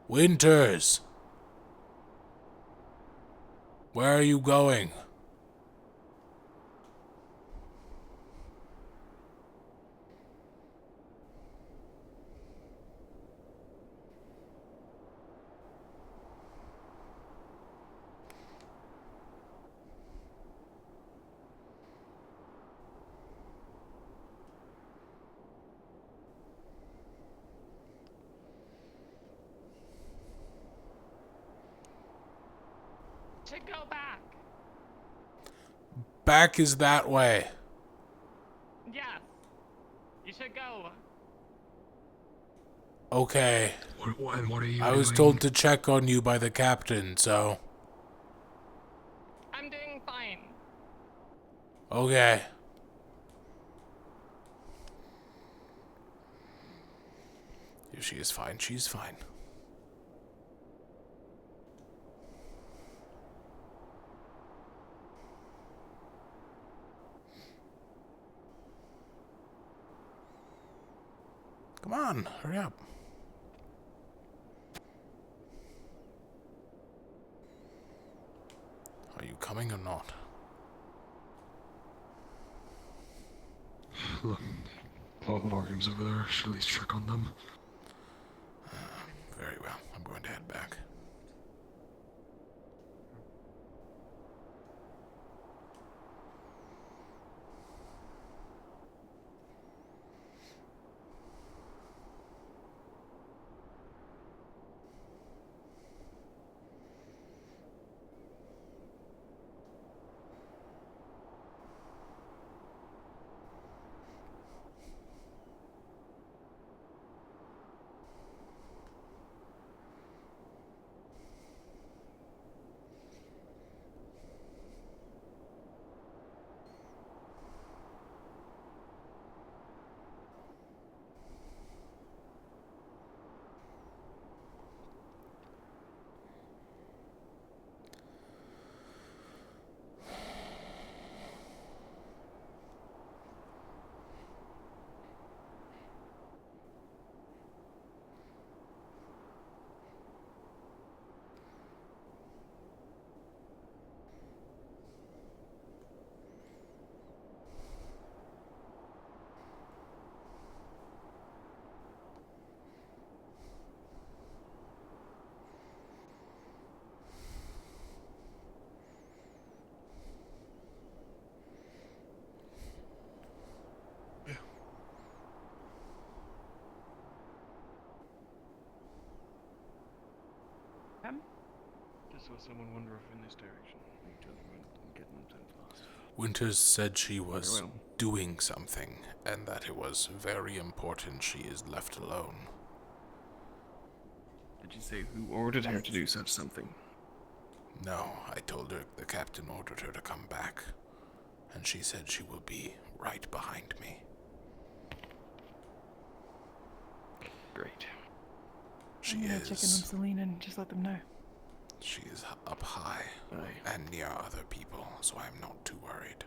Winters! Where are you going? Should go back. Back is that way. Yes. You should go. Okay. What are you I was doing? told to check on you by the captain, so... I'm doing fine. Okay. If she is fine, she's fine. Come on, hurry up. Are you coming or not? Look, Morgan's over there. Should at least check on them. Very well. I'm going to head back. Just saw someone wander off in this direction. You tell them and get them fast. Winters said she was Very well. doing something, and that it was very important she is left alone. Did you say who ordered her to do such something? No, I told her the captain ordered her to come back, and she said she will be right behind me. Great. She I'm gonna check in on is... Celine and just let them know. She is up high and near other people, so I'm not too worried.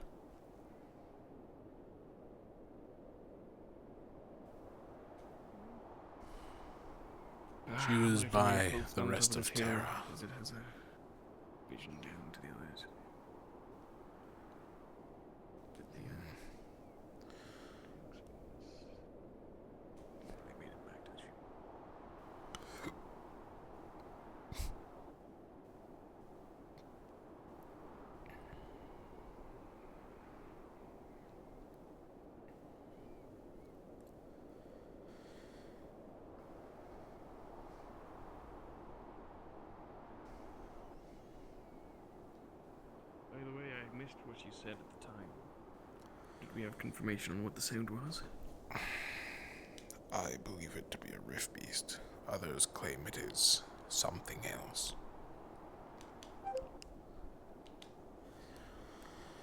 She was by the rest of Terra. As it has a vision down to the others. They made it back to the ship. we have confirmation on what the sound was? I believe it to be a rift beast. Others claim it is something else.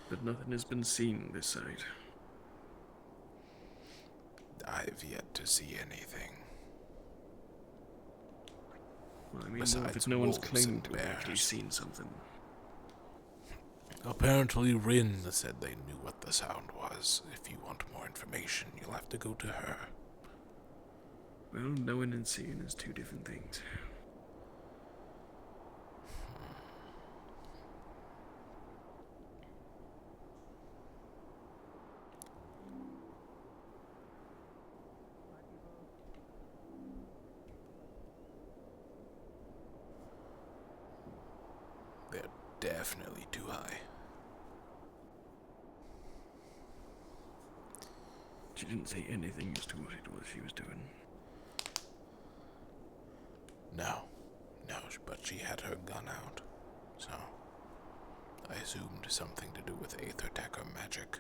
But nothing has been seen this side. I've yet to see anything. Well, I mean, Besides if no one's wolves claimed and to have actually bears. seen something. Apparently Rin said they knew what the sound was. If you want more information, you'll have to go to her. Well, knowing and seeing is two different things. They're definitely too high. She didn't say anything as to what it was she was doing. No, but she had her gun out, so I assumed something to do with Aether Tech or magic.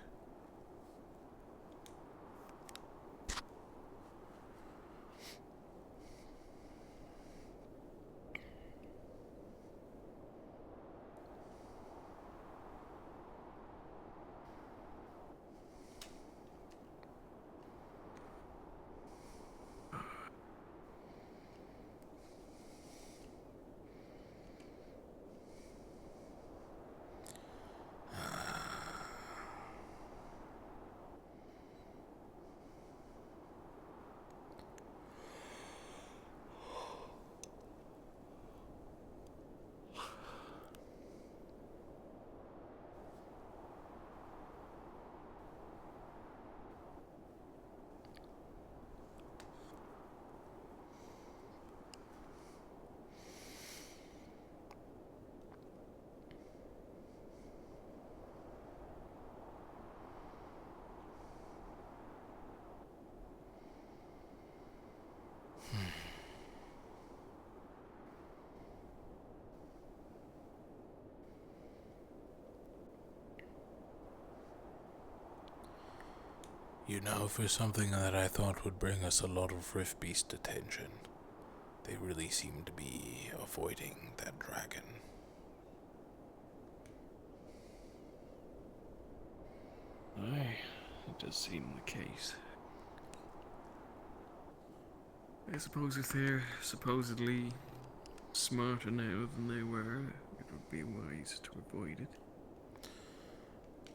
You know, for something that I thought would bring us a lot of Rift Beast attention, they really seem to be avoiding that dragon. Aye, it does seem the case. I suppose if they're supposedly smarter now than they were, it would be wise to avoid it.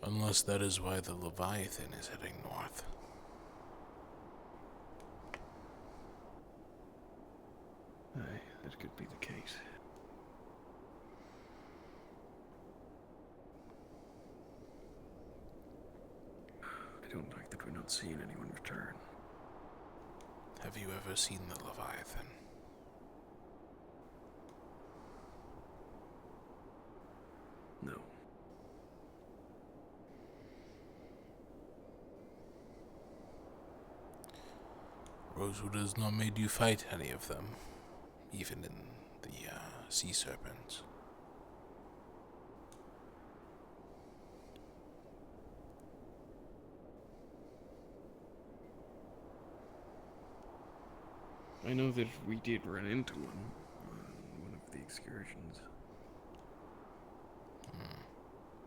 Unless that is why the Leviathan is heading north. Aye, that could be the case. I don't like that we're not seeing anyone return. Have you ever seen the Leviathan? No. Rosewood has not made you fight any of them, even in the sea serpents. I know that we did run into one on one of the excursions.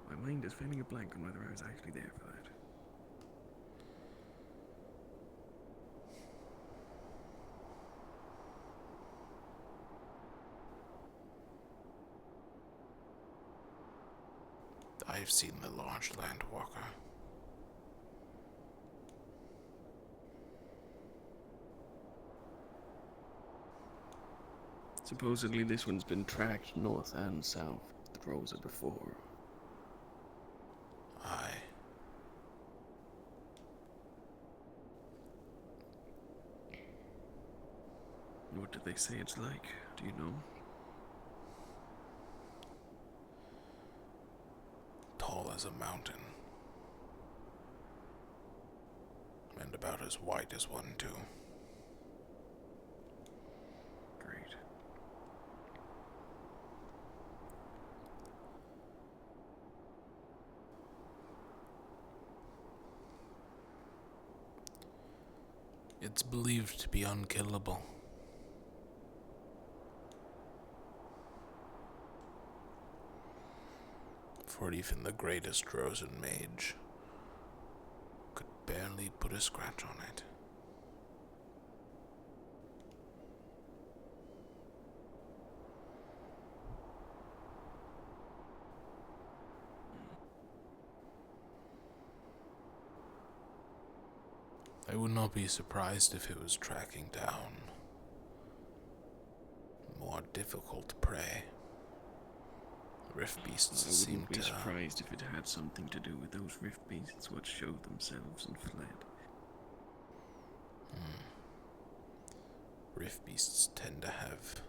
My mind is feeling a blank on whether I was actually there for that. I've seen the large landwalker. Supposedly this one's been tracked north and south with the Rosa before. Aye. What did they say it's like? Do you know? Tall as a mountain. And about as white as one, too. Great. It's believed to be unkillable. For even the greatest Rosen mage could barely put a scratch on it. I would not be surprised if it was tracking down more difficult prey. Rift beasts I seem wouldn't be to... surprised if it had something to do with those rift beasts what showed themselves and fled. Rift beasts tend to have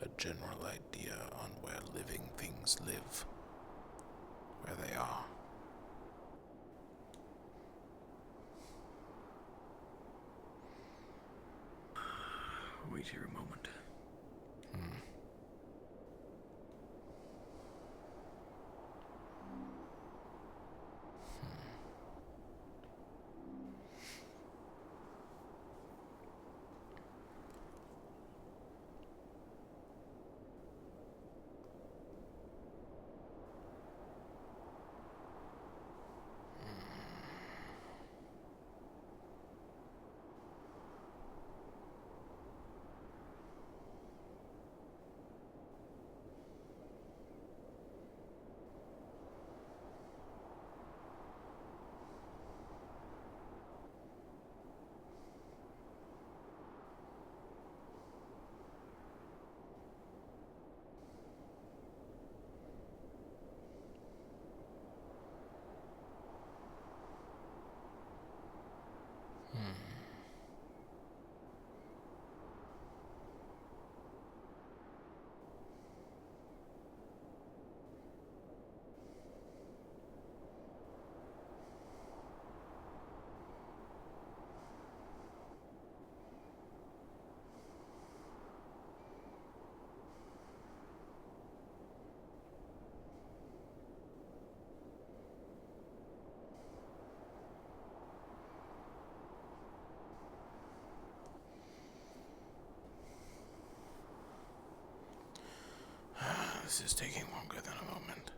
a general idea on where living things live, where they are. Wait here a moment. This is taking longer than a moment.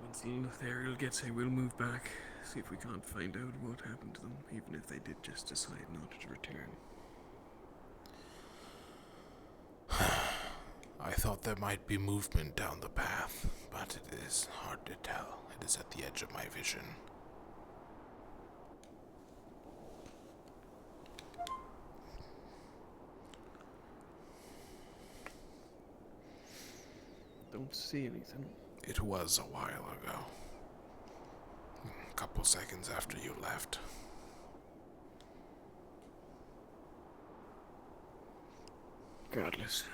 Once Lothario gets here, we'll move back, see if we can't find out what happened to them, even if they did just decide not to return. I thought there might be movement down the path, but it is hard to tell. It is at the edge of my vision. Don't see anything. It was a while ago. A couple seconds after you left. Regardless,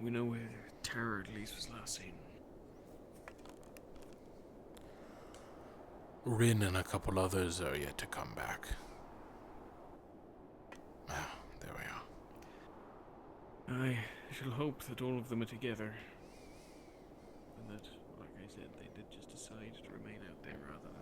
we know where Terror at least was last seen. Rin and a couple others are yet to come back. Ah, there we are. I shall hope that all of them are together. And that, like I said, they did just decide to remain out there rather than...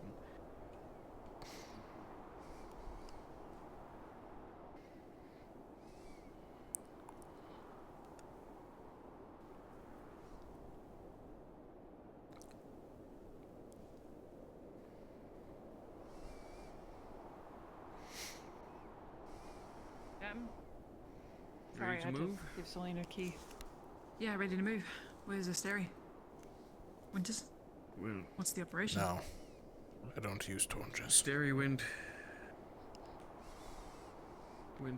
Sorry, Ready to I had move? to give Selena a key. Yeah, ready to move. Where's the Asteri? Winters? Well, What's the operation? No, I don't use torches. Sterry went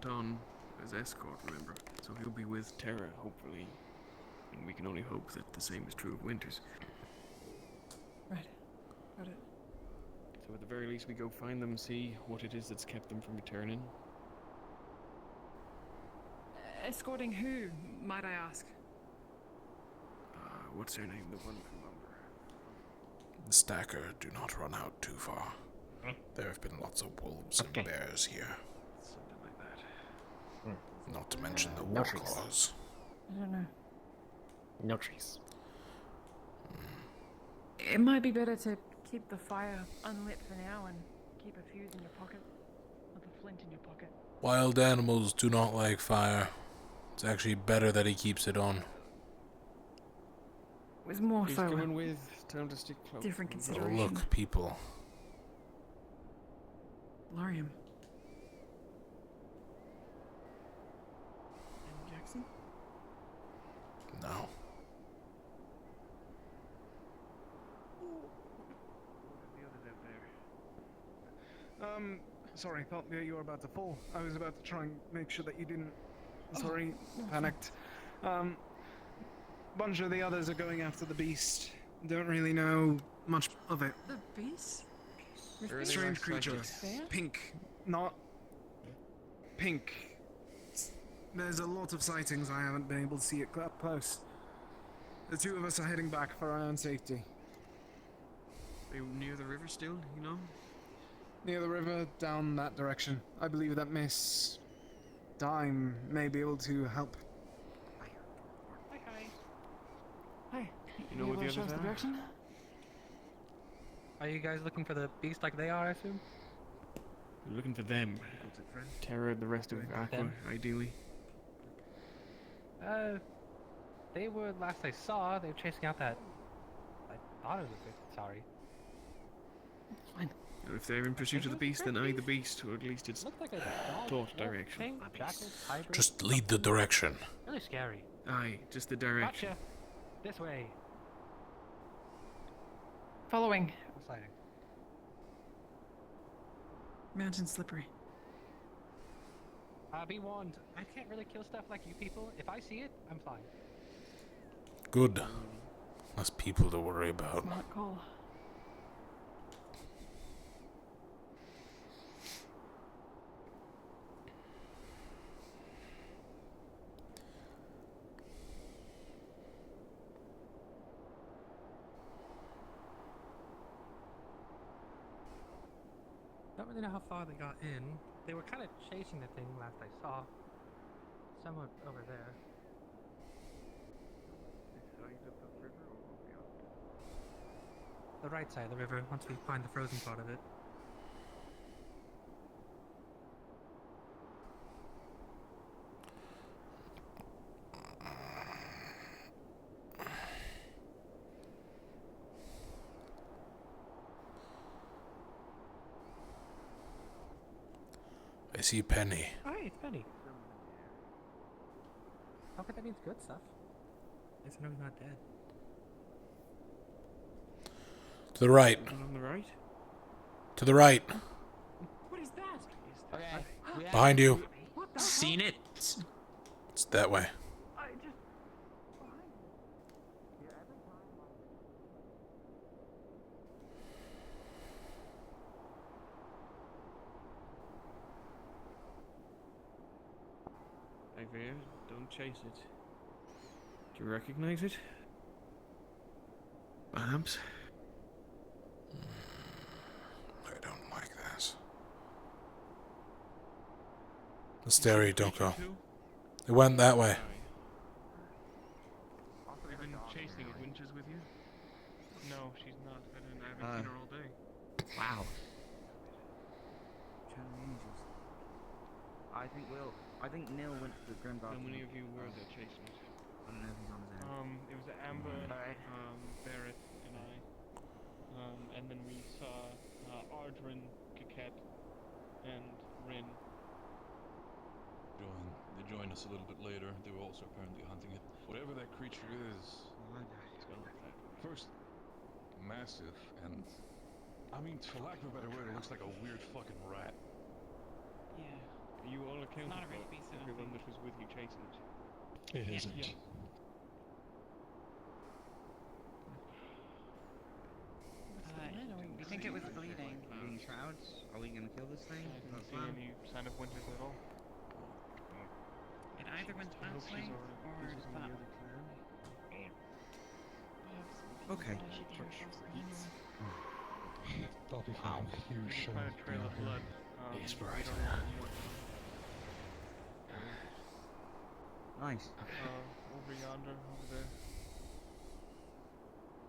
on as escort, remember? So he'll be with Terra, hopefully. And we can only hope that the same is true of Winters. Right. Got it. So at the very least we go find them, see what it is that's kept them from returning. Escorting who, might I ask? What's her name? The one from Umber. The stacker do not run out too far. There have been lots of wolves and bears here. Something like that. Not to mention the No war trees. claws. I don't know. No trees. It might be better to keep the fire unlit for now and keep a fuse in your pocket. Or the flint in your pocket. Wild animals do not like fire. It's actually better that he keeps it on. It was more He's so coming with. Tell him to stick close. different Oh, consideration. look, people. Larium. And Jackson? No. Sorry, thought you were about to fall. I was about to try and make sure that you didn't. Sorry, panicked. Bunch of the others are going after the beast. Don't really know much of it. The beast? Strange creature. Pink. Not pink. There's a lot of sightings. I haven't been able to see it up close. The two of us are heading back for our own safety. Are you near the river still, you know? Near the river, down that direction. I believe that Miss Dime may be able to help. Hey, You know where the able to show others us the are? direction? Are you guys looking for the beast like they are, I assume? We're looking for them. Terra, the rest of Aqua, Them? ideally. They were last I saw. They were chasing out that. I thought it was a bit. Sorry. Fine. If they're in pursuit of the beast, then I, the beast, or at least its Looked like a dog, thought wolf direction. thing, jackal, hybrid. Just lead the direction. Really scary. Aye, just the direction. Gotcha. This way. Following. Sliding. Mountain slippery. Be warned. I can't really kill stuff like you people. If I see it, I'm fine. Good. Less people to worry about. Smart call. Don't really know how far they got in. They were kind of chasing the thing last I saw. Somewhere over there. The right side of the river, once we find the frozen part of it. I see Penny. Oh, hey, it's Penny. Okay, that means good stuff. At least I know he's not dead. To the right. On the right? To the right. What is that? Okay. Behind you. What the Seen it. It's that way. I just... Isaiah, don't chase it. Do you recognize it? Perhaps? I don't like this. Mystery, don't go. It went that way. Have you been chasing it? Winches with you? No, she's not. I haven't seen her all day. Wow. I think Neil went to the Grim How Guardian. many of you were there chasing it? I don't know if he's on his own. It was Amber, Barrett, and I. And then we saw Ardrin, Kiket, and Rin. They joined us a little bit later. They were also apparently hunting it. Whatever that creature is, it's gonna first massive, and I mean, for lack of a better word, it looks like a weird fucking rat. Yeah. Are you all accounted Not a for rabies, I don't everyone think. that was with you chasing it? It Yeah. isn't. Yeah. We think it was bleeding. Any shrouds? Are we gonna kill this thing? I didn't see any sign of winters at all. It either went that way or that way. Okay. That'll be fine. You should Find a trail of blood. He's we right. don't know what Nice. over yonder, over there.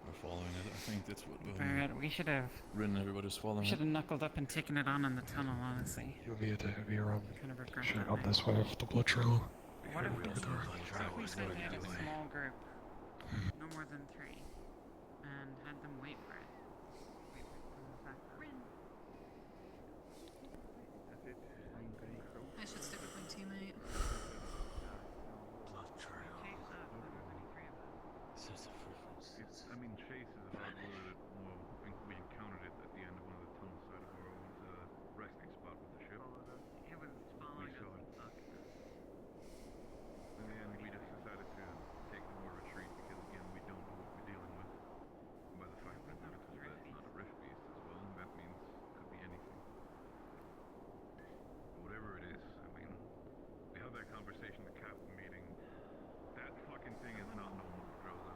We're following it. I think that's what Barrett, we should have. Rin and everybody's following We it. should have knuckled up and taken it on in the tunnel, honestly. You'll be at the heavier Kind of regret should that. have gone this way off the blood trail. What if we said we had a small group, no more than 3, and had them wait for it? I should stick with my teammate. Blood trail. I mean, chase is a hard word. Well, I think we encountered it at the end of one of the tunnel side of where we went to the resting spot with the ship. It was following us. In the end, we just decided to take a more retreat because, again, we don't know what we're dealing with. And by the fact that it's not a rift beast as well, that means it could be anything. But whatever it is, I mean, we had that conversation at the captain meeting. That fucking thing is not normal, Droza.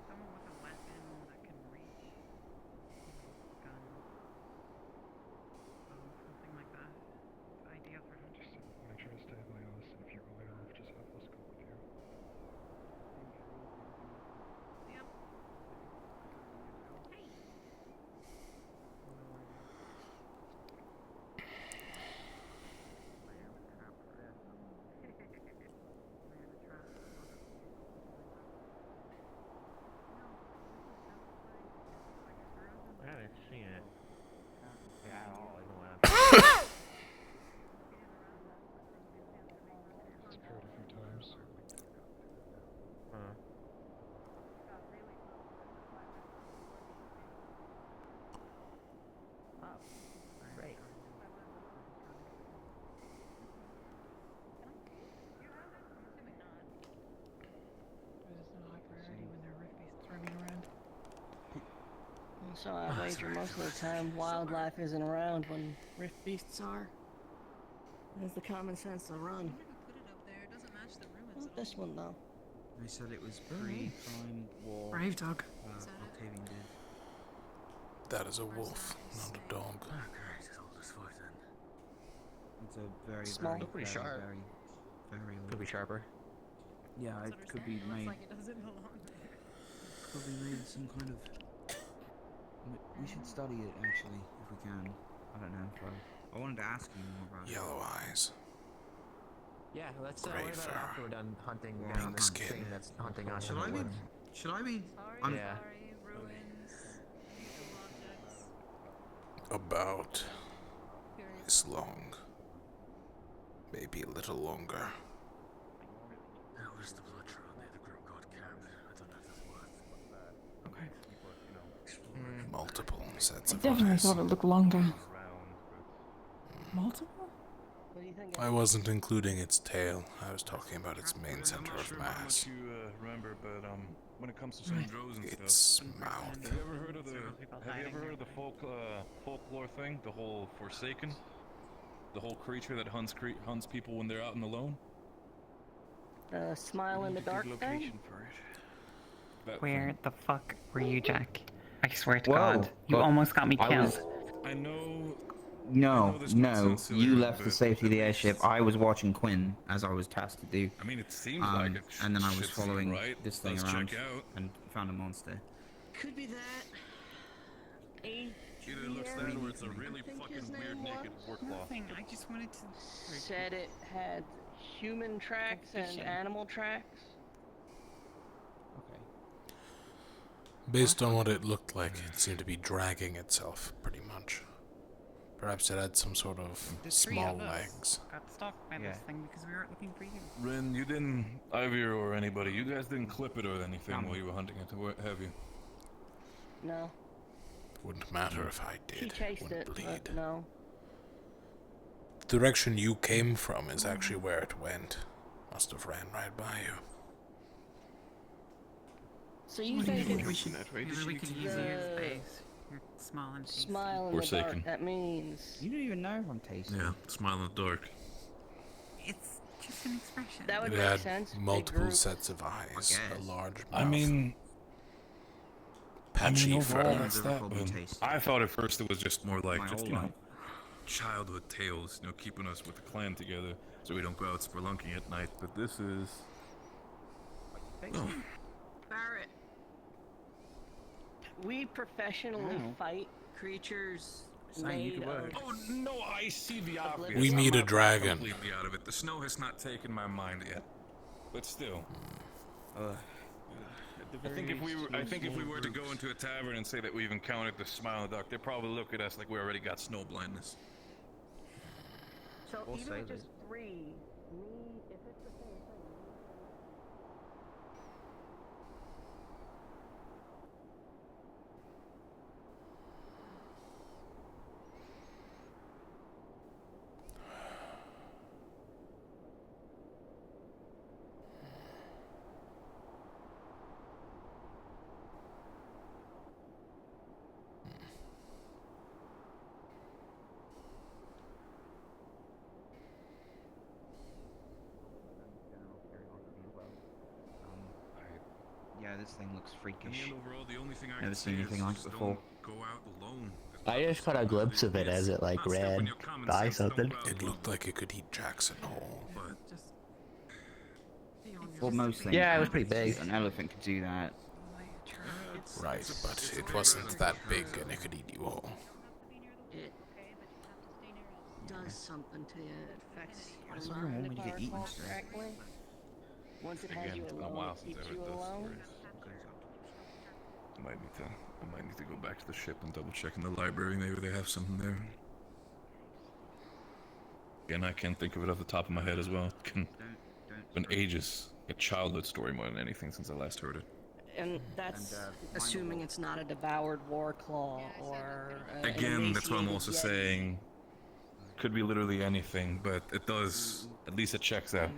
Someone with a weapon that can reach. Gun. Something like that. Idea for him. Just make sure to stay by us, and if you're going off, just have us go with you. Yep. Hey. I haven't seen it. Yeah, at all. It's appeared a few times. Oh, great. There's no high priority when there are rift beasts roaming around. So I wager most of the time wildlife isn't around when rift beasts are. There's the common sense to run. Put it up there. It doesn't match the ruins Not at this one though. They said it was pre-prime war. Brave dog. Octavian did. That is a wolf, not a dog. It's a very, Small. very, Pretty very, sharp. very Could be sharper. Yeah, it could be made. Like it doesn't belong there. Could be made some kind of. We should study it actually, if we can. I don't know. I wanted to ask you more about Yellow eyes. Yeah, let's Gray worry about it fur. after we're done hunting Pink down this skin. thing that's hunting us Should in I the be? woods. Should I be? Sorry, Yeah. sorry, ruins, unusual objects. About this long. Maybe a little longer. That was the blood trail near the group god camp. I don't know if that's worth. Okay. Multiple sets I of definitely eyes. thought it looked longer. Multiple? What do you think? I wasn't including its tail. I was talking about its main center I'm not of sure how mass. much you remember, but when it comes to some drows and Its stuff, mouth. have you ever heard of the folklore thing? The whole Forsaken, the whole creature that hunts people when they're out and alone. The smile in the dark thing? Where the fuck were you, Jack? I swear to Whoa, God, you but almost got me I killed. was- I know. No, this might no. sound silly, You left but the safety of the airship. I was watching Quinn, as I was tasked to do. I mean, it seems like it. And then I was should seem following right. this thing Let's around check out. and found a monster. Could be that. Either it looks that or it's a really fucking weird naked work cloth. Nothing, I just wanted to... Said it had human tracks and animal tracks. Okay. Based on what it looked like, it seemed to be dragging itself, pretty much. Perhaps it had some sort of The three small of us legs. got stalked by this thing because we weren't looking for you. Ren, you didn't, Ivy or anybody, you guys didn't clip it or anything while you were hunting it, have you? No. Wouldn't matter if I She did. chased Wouldn't it, bleed. but no. The direction you came from is actually where it went. Must have ran right by you. So you think Maybe it's we could use your face. You're small and tasty. smile in the dark? That means You don't even know if I'm tasty. Yeah, smile in the dark. It's just an expression. that would It make had sense. Big multiple group. sets of eyes, a large mouth. I mean, patchy overall, fur. that's that. But I thought at first it was just more like My just whole you know, life. Childhood tales, you know, keeping us with the clan together so we don't go out spelunking at night. But this is. Oh. Barrett. We professionally fight creatures made of... Oh no, I see the obvious. We meet I'm a not dragon. Completely out of it. The snow has not taken my mind yet, but still. I think if we were to go into a tavern and say that we've encountered the smile in the dark, they'd probably look at us like we already got snow blindness. So We'll even say with that. just 3, me, if it's the same thing... Yeah, this thing looks In the freakish. end, overall, the only thing I Never can seen say anything is like just it before. don't go out alone. I just caught a glimpse of it as it like ran by something. It looked like it could eat Jackson whole. Well, most things. Yeah, it was pretty big. An elephant could do that. Right, but it wasn't that big and it could eat you whole. It does something to you. It affects I was your wondering mind, when if you I get eaten recall straight. correctly. Once it has Again, you it's been a alone, while it since keeps I you read those alone. stories. I might need to go back to the ship and double check in the library. Maybe they have something there. Again, I can't think of it off the top of my head as well. Been ages. A childhood story more than anything since I last heard it. And that's assuming it's not a devoured war claw or an Again, that's what I'm emaciated also yeti. saying. Could be literally anything, but it does. At least it checks out.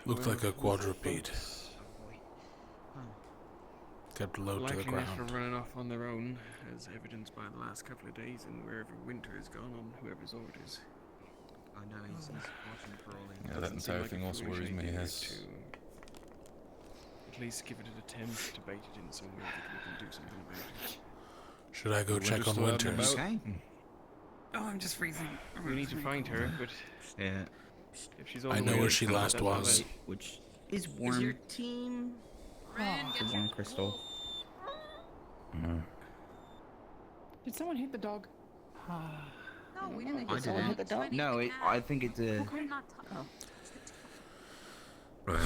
Looked like a quadruped. Kept low to the Likeliness ground. for running off on their own, as evidenced by the last couple of days and wherever winter has gone on whoever's orders. I know he's watching for all the. Yeah, that Doesn't seem entire like a thing also foolish worries me. idea As to at least give it an attempt to bait it in some way that we can do something about it. Should I go check on Winter's still out and Winters? about? Oh, I'm just freezing. We need to find her, but Yeah. if she's all I the know way where out, she that's last that was. way. Which is Is warm. your team... The warm crystal. Did someone hit the dog? No, we didn't. I someone hit the didn't. dog? No, I think it's a. I'm not Oh. right.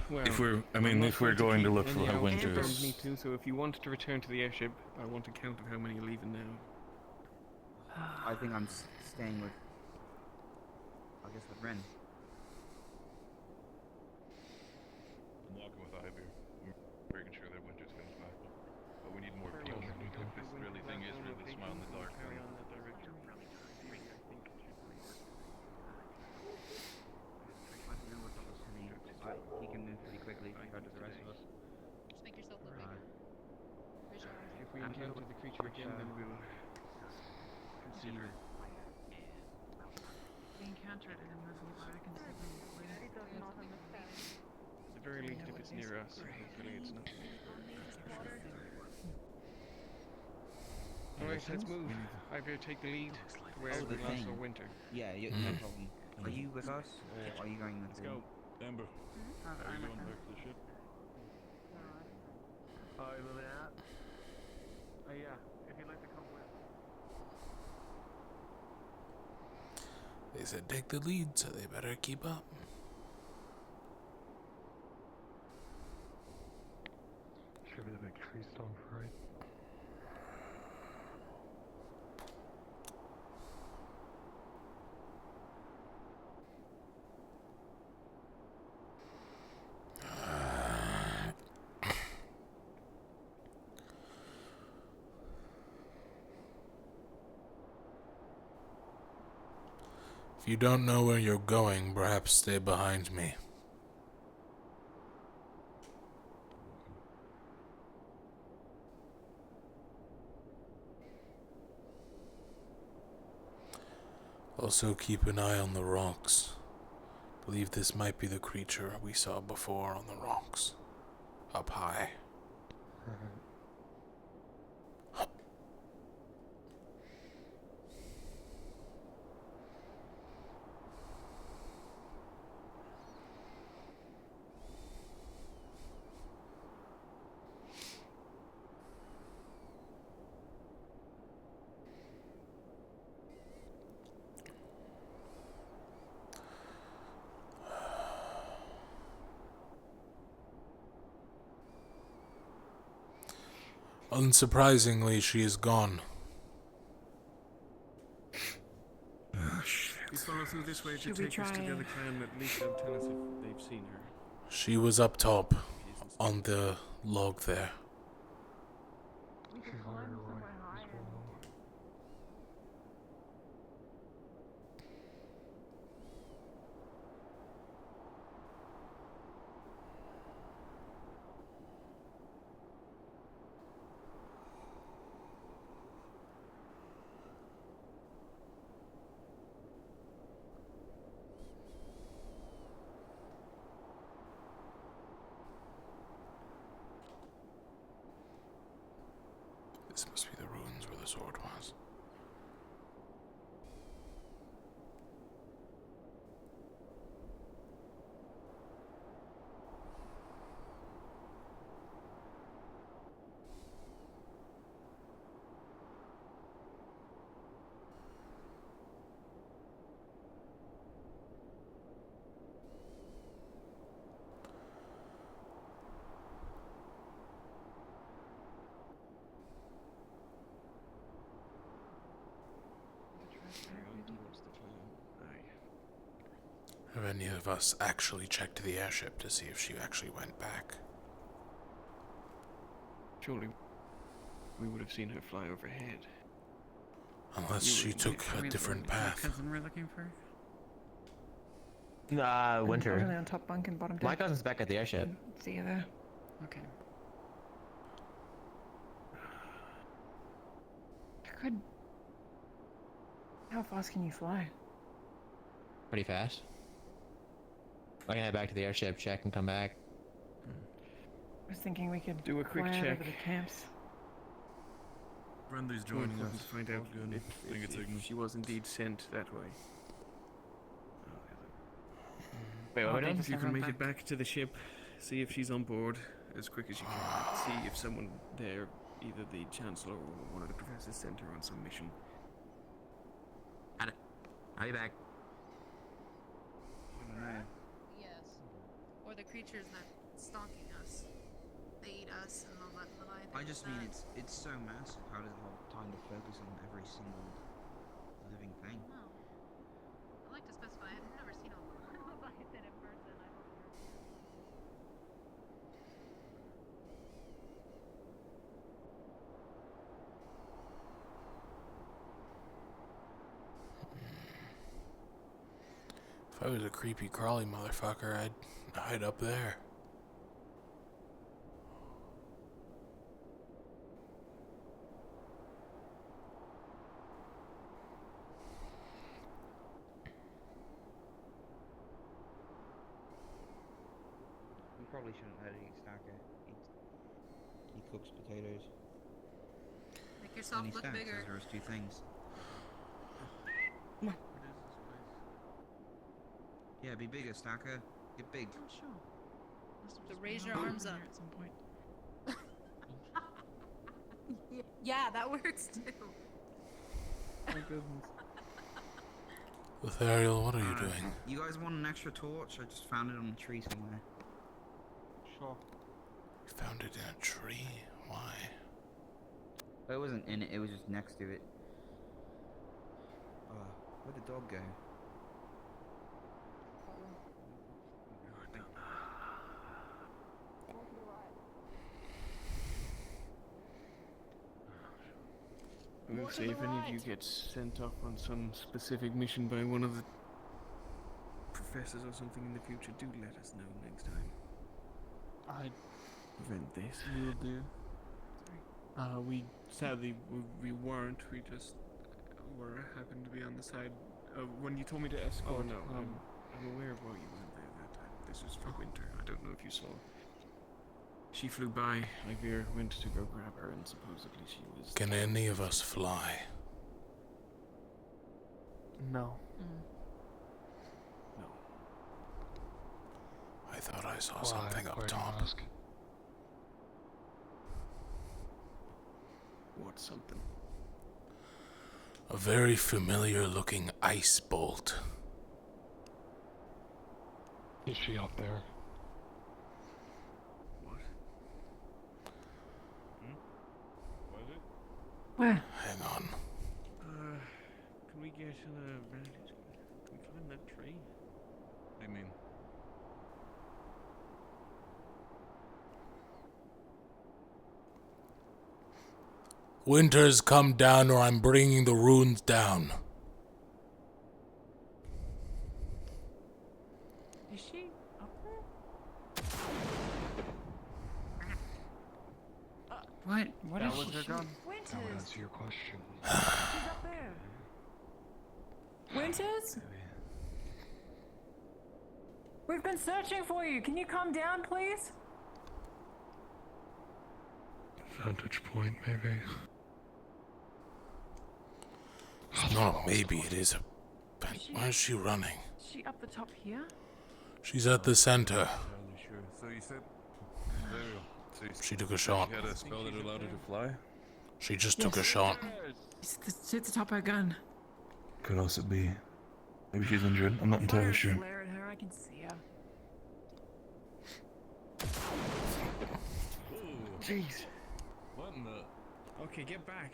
Well, If we're, I I'm mean, not if we're trying going to keep look for any her out Winters, Me too, so if you want to return to the airship, I want a count of how many are leaving now. I think I'm staying with. I guess with Ren. I'm walking with Ivy. We're making sure that Winters comes back. But we need more people. This really thing is really the smile in the dark. Carry on that direction. He can move pretty quickly compared to the rest of us. Just make yourself look Right. bigger. Raise your arms. If we encounter the creature again, then we'll consider it. We encountered it and moved back and said At the very least, if it's near us, hopefully it's not. Alright, let's move. I better take the lead to where Oh, we the last thing. saw Winter. Yeah, no problem. Are you with us, or are you going with Let's him? go. Amber. Are you going back to the ship? Oh, you moving out? Oh yeah, if you'd like to come with. They said take the lead, so they better keep up. Should be the big tree stump, right? If you don't know where you're going, perhaps stay behind me. Also keep an eye on the rocks. Believe this might be the creature we saw before on the rocks. Up high. Unsurprisingly, she is gone. Oh, shit. We follow through this way to take us to the other clan. At least they'll tell us if they've seen her. She was up top, on the log there. This must be the ruins where the sword was. Have any of us actually checked the airship to see if she actually went back? Surely we would have seen her fly overhead. Unless she took a different path. Cousin we're looking for? Winter. Really on top bunk and bottom deck. My cousin's back at the airship. See you there. Okay. Good. How fast can you fly? Pretty fast. I can head back to the airship, check, and come back. I was thinking we could do a quick fly out check. over the camps. Brenda's joining us to find out if she was indeed sent that way. Wait, Oh, well, they if just you can haven't make it back to the ship, see if she's on board as quick as you can. See if someone there, either the Chancellor or one of the professors, sent her on some mission. I'll be back. Yes. Or the creatures that stalking us. They eat us and all that. I just mean it's so massive. How does it have time to focus on every single living thing? No. I like to specify I've never seen a leviathan in person. I hope If I was a creepy crawly motherfucker, I'd hide up there. We probably shouldn't let it eat Stacker. He cooks potatoes. Make yourself And he look stacks bigger. those two things. Come on. Yeah, be bigger, Stacker. Get big. Oh, sure. So raise your arms up. At some point. Yeah, that works too. My goodness. Lothariel, what are you doing? You guys want an extra torch? I just found it on a tree somewhere. Sure. You found it in a tree? Why? It wasn't in it, it was just next to it. Where'd the dog go? We'll see if any of you get sent off on some specific mission by one of the professors or something in the future, do let us know next time. I Prevent this. will do. We sadly we weren't. We just happened to be on the side. When you told me to escort. Oh no, I'm aware of why you weren't there that time. This was for Winter. I don't know if you saw. She flew by. Ivir went to go grab her, and supposedly she was. Can any of us fly? No. No. I thought I saw something up top. What something? A very familiar looking ice bolt. Is she up there? What? Was it? Where? Hang on. Can we get on a vantage? Can we climb that tree? I mean, Winters, come down or I'm bringing the runes down. Is she up there? What? What That is was she? her gun. That would Winters! answer your question. She's up there. Winters? We've been searching for you. Can you come down, please? Vantage point, maybe. It's not maybe, it is a... Where is she running? Is she up the top here? She's at the center. sure. So you said there we go. So you She took a shot. She had a spell that allowed her to fly. She just took a shot. She's at the top of her gun. Could also be. Maybe she's injured. I'm not entirely sure. Flare at her. I can see her. Jeez. What in the? Okay, get back.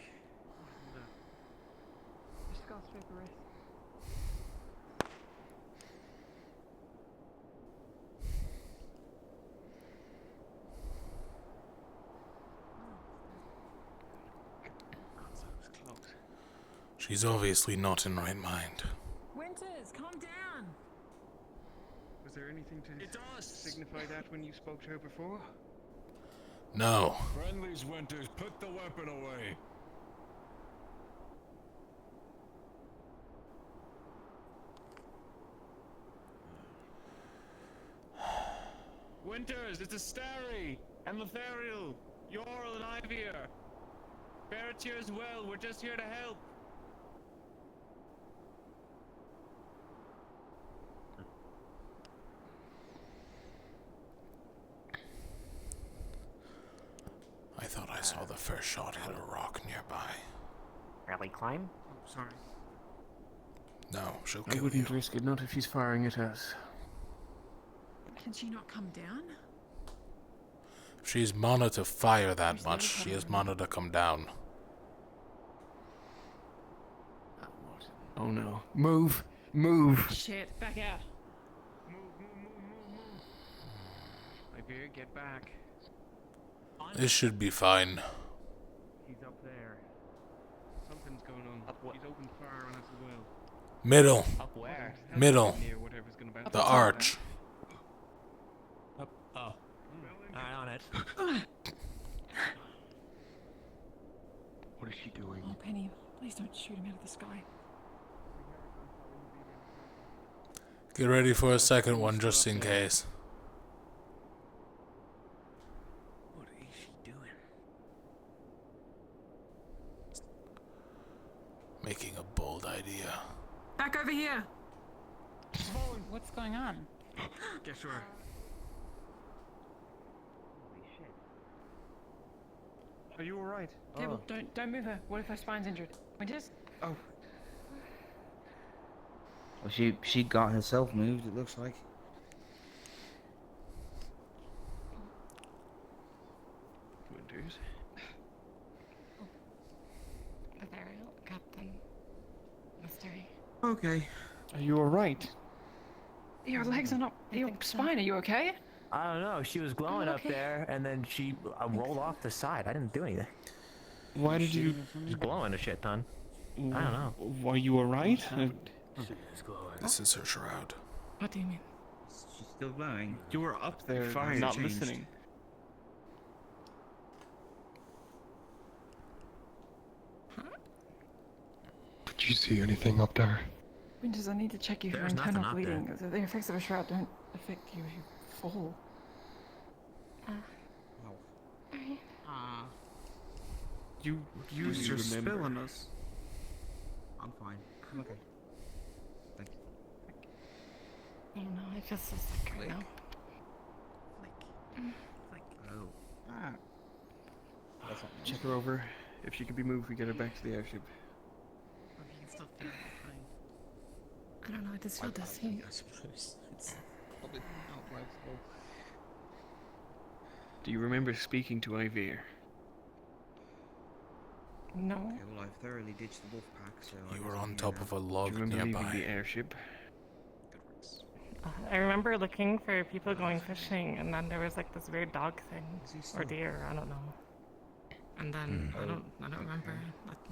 Just go straight the wrist. She's obviously not in right mind. Winters, calm down. Was there anything to signify that when you spoke to her before? No. Friendlies, Winters, put the weapon away. Winters, it's a Starry and Lothariel, Yorl and Ivir. Barrett's here as well. We're just here to help. I thought I saw the first shot hit a rock nearby. Really climb? Oh, sorry. No, she'll I kill wouldn't you. risk it, not if she's firing at us. Can she not come down? If she's mana to fire that much, she has mana to come down. Oh no. Move! Move! Shit, back out. Ivir, get back. This should be fine. He's up there. Something's going on. He's opened fire on us as well. Middle. Up where? Middle. Near whatever's gonna bounce The off arch. Up. Oh. Alright, on it. What is she doing? Oh, Penny, please don't shoot him out of the sky. Get ready for a second one just in case. What is she doing? Making a bold idea. Back over here. What's going on? Get her. Holy shit. Are you alright? Devil, don't move her. What if her spine's injured? Winters? Oh. Well, she got herself moved, it looks like. Winters? Lothariel, Captain. Mystery. Okay. Are you alright? Your legs are not. Your spine, are you okay? I don't know. She was glowing up there, and then she rolled off the side. I didn't do anything. Why did you... Just glowing a shit ton. I don't know. Are you alright? This is her shroud. What do you mean? She's still blowing. You were up there, Fire not changed. listening. Did you see anything up there? Winters, I need to check you for There's internal nothing up bleeding. there. The effects of a shroud don't affect you if you fall. You used your spell on us. I'm fine. I'm okay. Thanks. I don't know, I feel so sick right now. Oh. That's not Check her over. If she can be moved, we get her back to the airship. Or if you can still feel it, fine. I don't know, I just feel dizzy. I suppose. It's probably not workable. Do you remember speaking to Ivir? No. Okay, well, I've thoroughly ditched the wolf pack, so You were on top of a log Do you remember nearby. leaving the airship? I remember looking for people going fishing, and then there was like this weird dog thing, or deer, I don't know. And then I don't remember.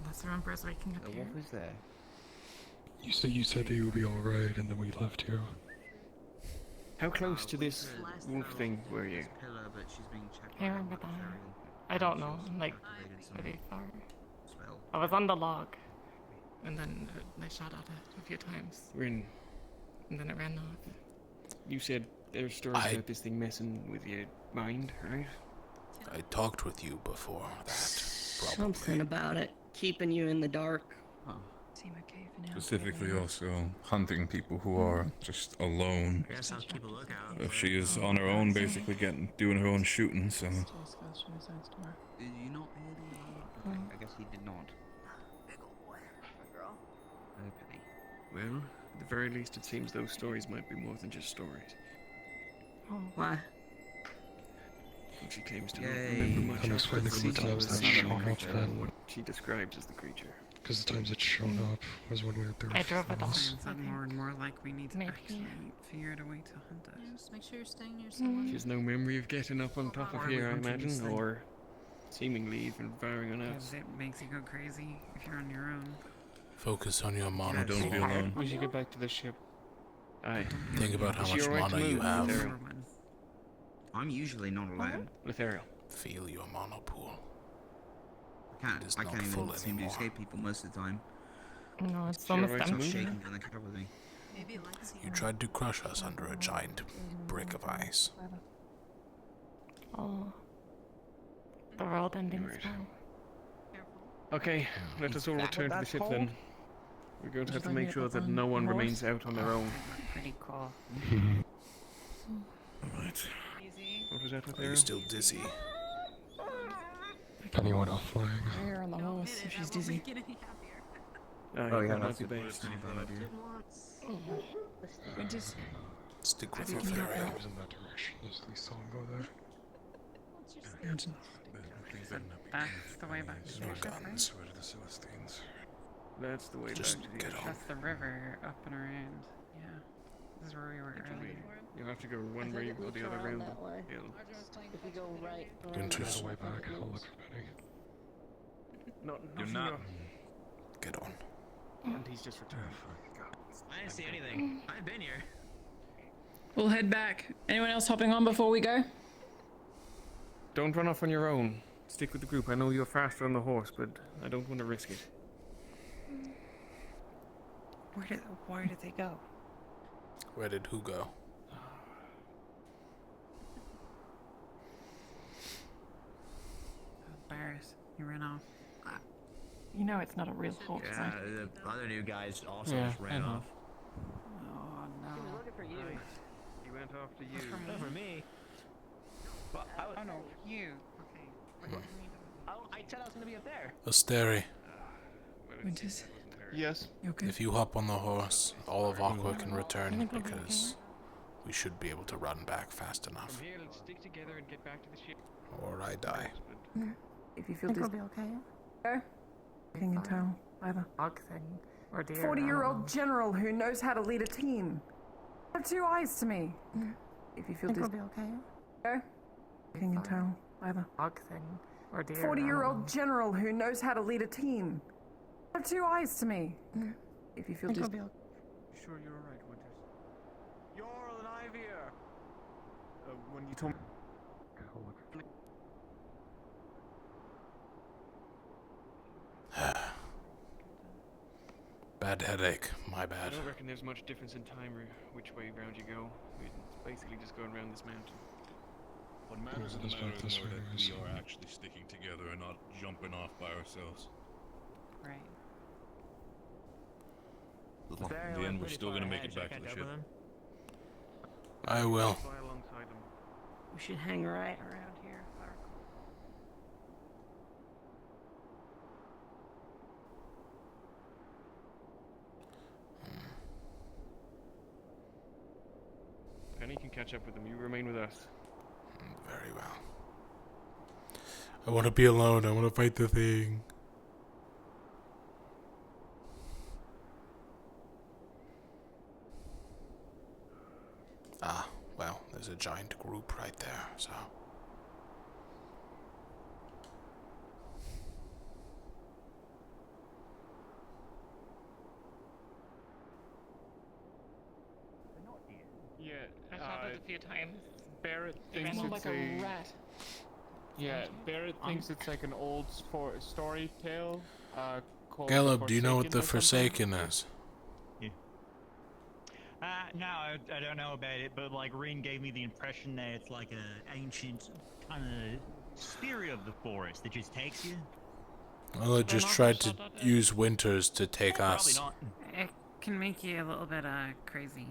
Unless I remember us waking up here. What was there? You said that you would be alright, and then we left you. How close to this wolf thing were you? Pillar, but she's being checked I by remember a that. feral. I don't know, like Activated some pretty far. spell. I was on the log, and then they shot at it a few times, Rin, and then it ran off. you said there's stories about this thing messing with your mind, right? I talked with you before that. Something about it, keeping you in the dark. Seem okay for now. Specifically also hunting people who are just alone. I guess I'll keep a lookout. If she is on her own, basically doing her own shooting, so... Did you not hear the... Okay, I guess he did not. Okay. Well, at the very least, it seems those stories might be more than just stories. Oh, why? She claims to not Yay. remember much I'm just of finding the some times that's creature shown up then. what she describes as the creature. Because the times it's shown up was when we were there. I drove it off. Sounds like more and more like we need to Maybe. actually figure out a way to hunt us. Just make sure you're staying near someone. She has no memory of getting up on top of Or we here, I hunting this imagine, thing. or seemingly even firing on us. Because it makes you go crazy if you're on your own. Focus on your mana. Don't be alone. We should get back to the ship. Aye. Think about how Is she much alright to mana you move, have. Lithariel? I'm usually not alone. Lithariel. Feel your mana pool. It is I not can't full even seem to anymore. escape people most of the time. No, it's She almost alright to It's not move? shaking when they cover me. Maybe it likes You tried to crush us under a giant brick of ice. Oh. The world ending Right. spell. Okay, let us all that return what to the that's ship called? then. We're going to have Just to like make me sure up that on no one horse? remains out on their own. Pretty cool. Alright. What was that with Are you still dizzy? Anyone off flying? Her on the horse if she's dizzy. Oh, yeah, that that's might be a best. pretty bad idea. Winters. Stick with How your do you get theory. up? I was in that direction. Is at least saw him go there. That's the way back to the No ship, right? guns. Where to the Celestines? That's the way Just back to the get airship. on. That's the river up and around. Yeah. This is where we were earlier. You'll have to go one way or the other round the hill. If we go right. Winters. Way back. I'll look for Penny. You're not. Get on. And he's just returned. I didn't see anything. I've been here. We'll head back. Anyone else hopping on before we go? Don't run off on your own. Stick with the group. I know you're faster on the horse, but I don't want to risk it. Where did they go? Where did who go? Bears. You ran off. You know it's not a real horse, Yeah, right? the other new guys also Yeah, just I ran know. off. Oh no. He was looking for you. He went after you. Not for me. Well, Oh no, you. Okay. What do you mean? I said I was gonna be up there. Asteri, Winters. Yes. You okay? if you hop on the horse, all of Aqua can return because we should be able to run back fast enough. From here, let's stick together and get back to the ship. Or I die. If you feel Think we'll dizzy. be okay. Go. Anything internal, either. Dog thing. Or deer. 40-year-old general who knows how to lead a team. Have two eyes to me. If you feel Think we'll dizzy. be okay. Go. Anything internal, either. Dog thing. Or deer. 40-year-old general who knows how to lead a team. Have two eyes to me. If you feel Think we'll dizzy. be okay. Sure you're alright, Winters? You told me. Bad headache. My I bad. don't reckon there's much difference in time or which way round you go. It's basically just going around this mountain. What matters in the matter is more that we are actually sticking together and not jumping off by ourselves. Right. In the end, we're still gonna make it back to the ship. I will. Fly alongside them. We should hang right around here. if I recall. Penny can catch up with them. You remain with us. Very well. I want to be alone. I want to fight the thing. Ah, well, there's a giant group right there, so. Yeah, I saw it a few times. Barrett It thinks ran it's like a rat. Yeah, Barrett thinks it's like an old story tale. Called Caleb, do you know what the Forsaken Forsaken is? No, I don't know about it, but like Rin gave me the impression that it's like an ancient kind of spirit of the forest that just takes you. Well, it just tried to use Winters to take us. Probably not. It can make you a little bit crazy.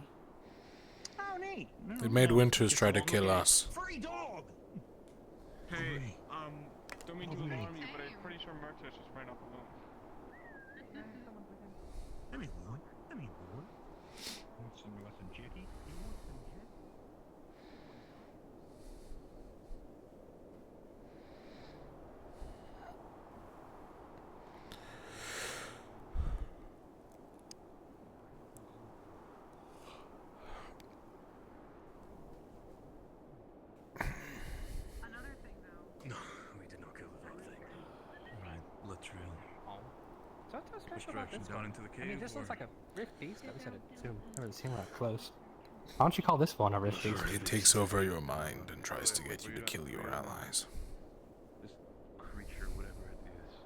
Oh, neat. It made Winters try to kill us. Free dog. Hey, don't mean to alarm you, but I'm pretty sure Murta's just ran off alone. Come here, boy. Come here, boy. Want some Jackie? You want some Jackie? Another thing, though. No, we did not kill the dog thing. Alright, let's reel. So what's so special about Extraction this down one? into the I mean, cave, this looks or- like a rift beast. At least I haven't seen one up close. Why don't you call this one a rift beast? It takes over your mind and tries to get you to kill your allies. This creature, whatever it is.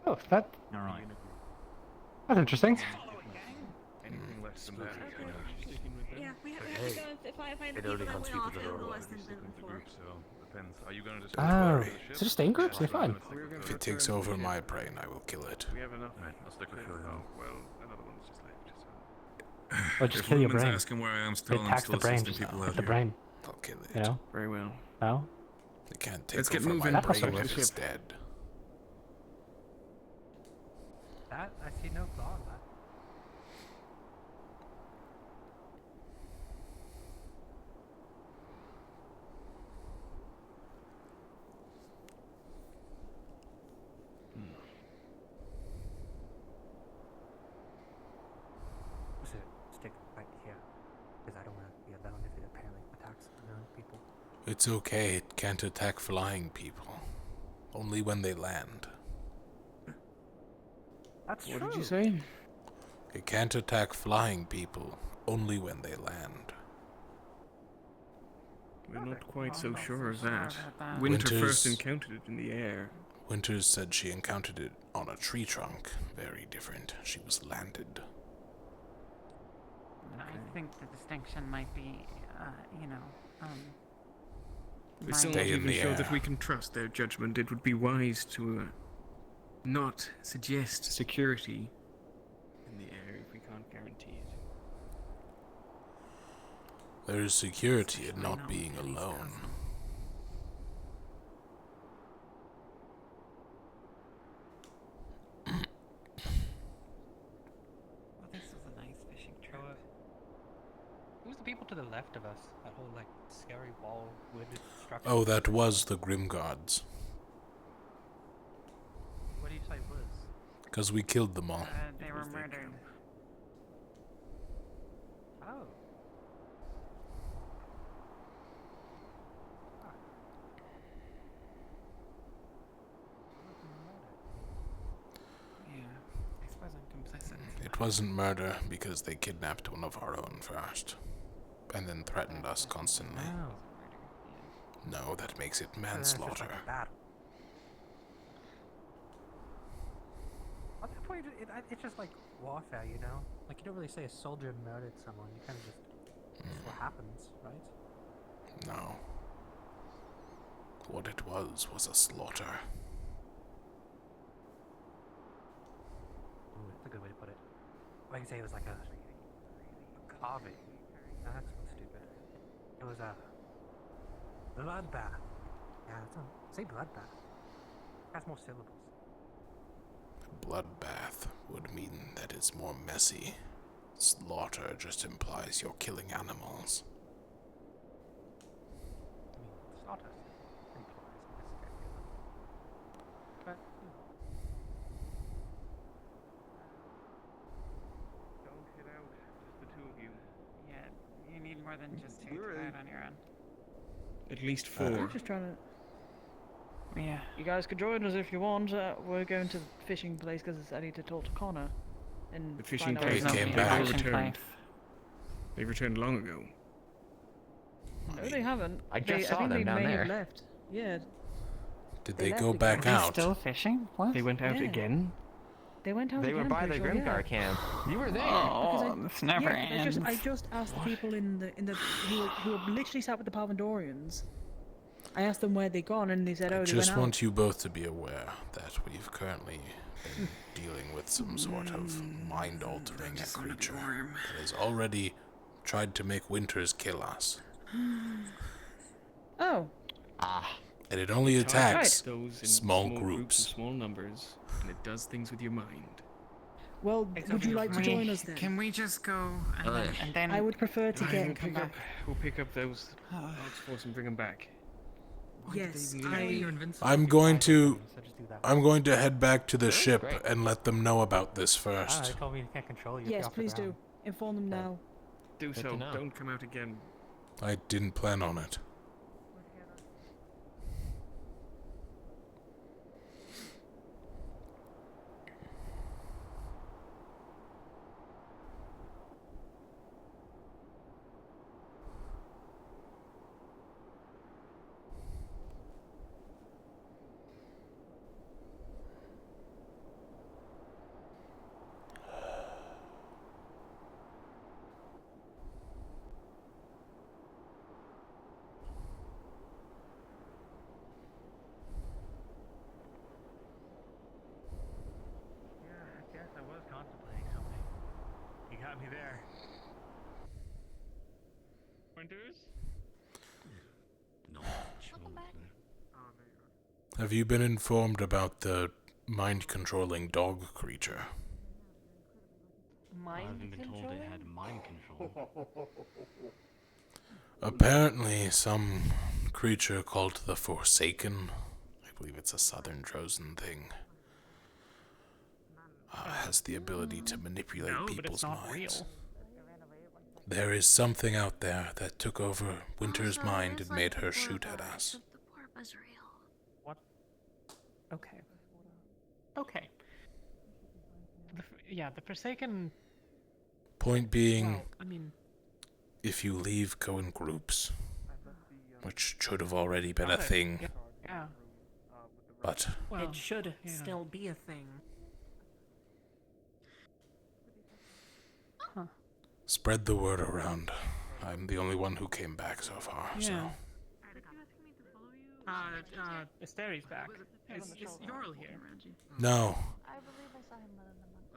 Oh, that's Alright. interesting. Anything less than that, you know. Yeah, we have Hey, to go if I find the it only people that hunts went people off, that are it'll alive. less than Sticking with the before. group, so depends. Are you gonna just Oh, the ship? so just stay in groups. You're fine. If it takes over my brain, I will kill it. We have enough. Right, I'll stick with Okay. Philly. Oh, well, another one's just left. Or just If kill your Ruben's brain. asking where I am It still, I'm attacks still the brain. assisting people out Hit the here. brain. I'll kill it. You know? Very well. No? It can't take Let's get over my moving. That's brain also if the it's ship. dead. That I see no flaw in that. So stick right here, because I don't want to be alone if it apparently attacks unknown people. It's okay, it can't attack flying people. Only when they land. That's What did you say? It can't attack flying people, only when they land. We're not quite so not sure of so sure that. about that. Winter Winters- first encountered it in the air. Winters said she encountered it on a tree trunk. Very different. She was landed. I think the distinction might be, We still Stay not in even the sure air. that we can trust their judgment. It would be wise to not suggest security in the air if we can't guarantee it. There is security in not being alone. Well, this was a nice fishing trip. Who's the people to the left of us? That whole like scary wall wooded structure. Oh, that was the Grim Guards. What do you say was? Because we killed them all. They were murdered. Oh. Yeah, I suppose I'm complicit. It wasn't murder because they kidnapped one of our own first. And then threatened us constantly. Oh. No, that makes it So then it's just manslaughter. like a battle. At that point, it's just like warfare, you know? Like, you don't really say a soldier murdered someone, you kind of just... That's what happens, right? No. What it was a slaughter. Ooh, that's a good way to put it. Or I can say it was like a carving. No, that's stupid. It was a bloodbath. Yeah, say bloodbath. That's more syllables. Bloodbath would mean that it's more messy. Slaughter just implies you're killing animals. I mean, slaughter implies necessarily. But, Don't hit out, just the two of you. Yeah, you need more than just two to go out on your own. At least 4. I'm just trying to... Yeah. You guys could join us if you want. We're going to the fishing place because I need to talk to Connor. And The fishing find out place what's came happening. back. They returned. They returned long ago. No, they haven't. I just saw think them they down may there. have left. Yeah. Did They they left go again. back out? still fishing? What? They went out Yeah. again? They went out They again, were I'm by the pretty sure, Grimgar yeah. camp. You were there. Because Oh, this never yeah, ends. I just asked the people in the who were literally sat with the Palvandorians. I asked them where they'd gone, and they said, I "Oh, they just went out." want you both to be aware that we've currently been dealing with some sort of mind-altering creature that has already tried to make Winters kill us. Oh. And it only It targets attacks those in small groups groups. and small numbers, and it does things with your mind. Well, would you like to join us then? Can we just go and then I would prefer to get and come back. We'll pick up those odds force and bring them back. Yes, I'm going to head back to the ship and let them know about this first. they told me you can't control you. Yes, please do. Inform them now. Do Good so. to know. Don't come out again. I didn't plan on it. Yeah, I guess I was contemplating something. You got me there. Winters? Welcome back. Have you been informed about the mind-controlling dog creature? I haven't been told it had mind control. Apparently, some creature called the Forsaken, I believe it's a southern Trojan thing, has the ability to manipulate No, but people's it's not minds. real. There is something out there that took over Winter's mind and made her shoot at us. What? Okay. Okay. Yeah, the Forsaken. Point being, Well, I mean, if you leave, go in groups, which should have already been a got it. thing, Yeah. but Well, it should yeah. still be a thing. spread the word around. I'm the only one who came back so far, so... Asteri's back. Is Yorl here? No, I believe I saw him let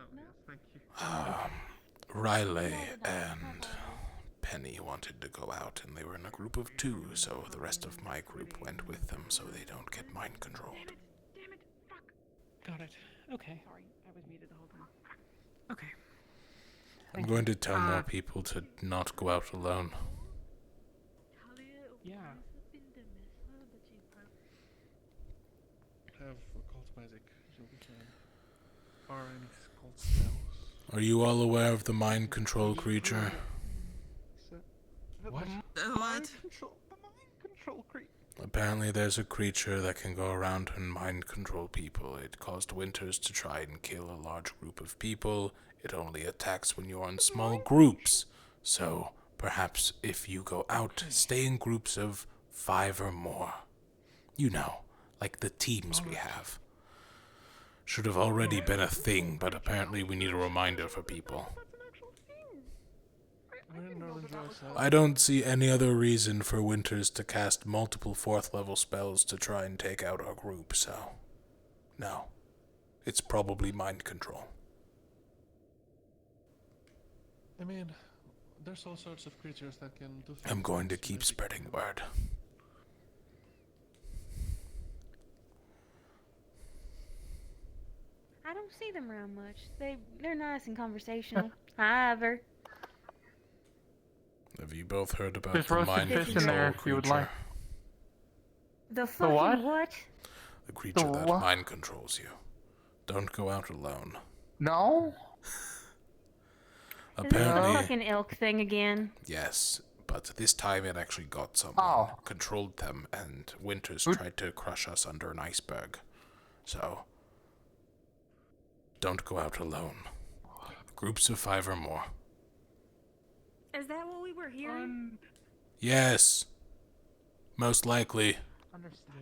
in the month. Thank you. Riley and Penny wanted to go out, and they were in a group of 2, so the rest of my group went with them so they don't get mind controlled. Got it. Okay. Sorry, I was muted the whole time. Okay. I'm going to tell more people to not go out alone. Yeah. Have occult magic. Are any occult spells? Are you all aware of the mind control creature? What? What? Apparently there's a creature that can go around and mind control people. It caused Winters to try and kill a large group of people. It only attacks when you're in small groups. So, perhaps if you go out, stay in groups of 5 or more. You know, like the teams we have. Should have already been a thing, but apparently we need a reminder for people. I don't see any other reason for Winters to cast multiple 4th level spells to try and take out our group, so... No. It's probably mind control. I mean, there's all sorts of creatures that can do things. I'm going to keep spreading word. I don't see them around much. They're nice and conversational. However. Have you both heard about There's the roasted mind fish in control there if you would creature? like. The fucking what? The creature The that what? mind controls you. Don't go out alone. No? Is this the Apparently, fucking elk thing again? yes, but this time it actually got someone, controlled them, and Winters tried to crush us under an iceberg. So, don't go out alone. Groups of 5 or more. Is that what we were hearing? Yes. Most likely. Understand.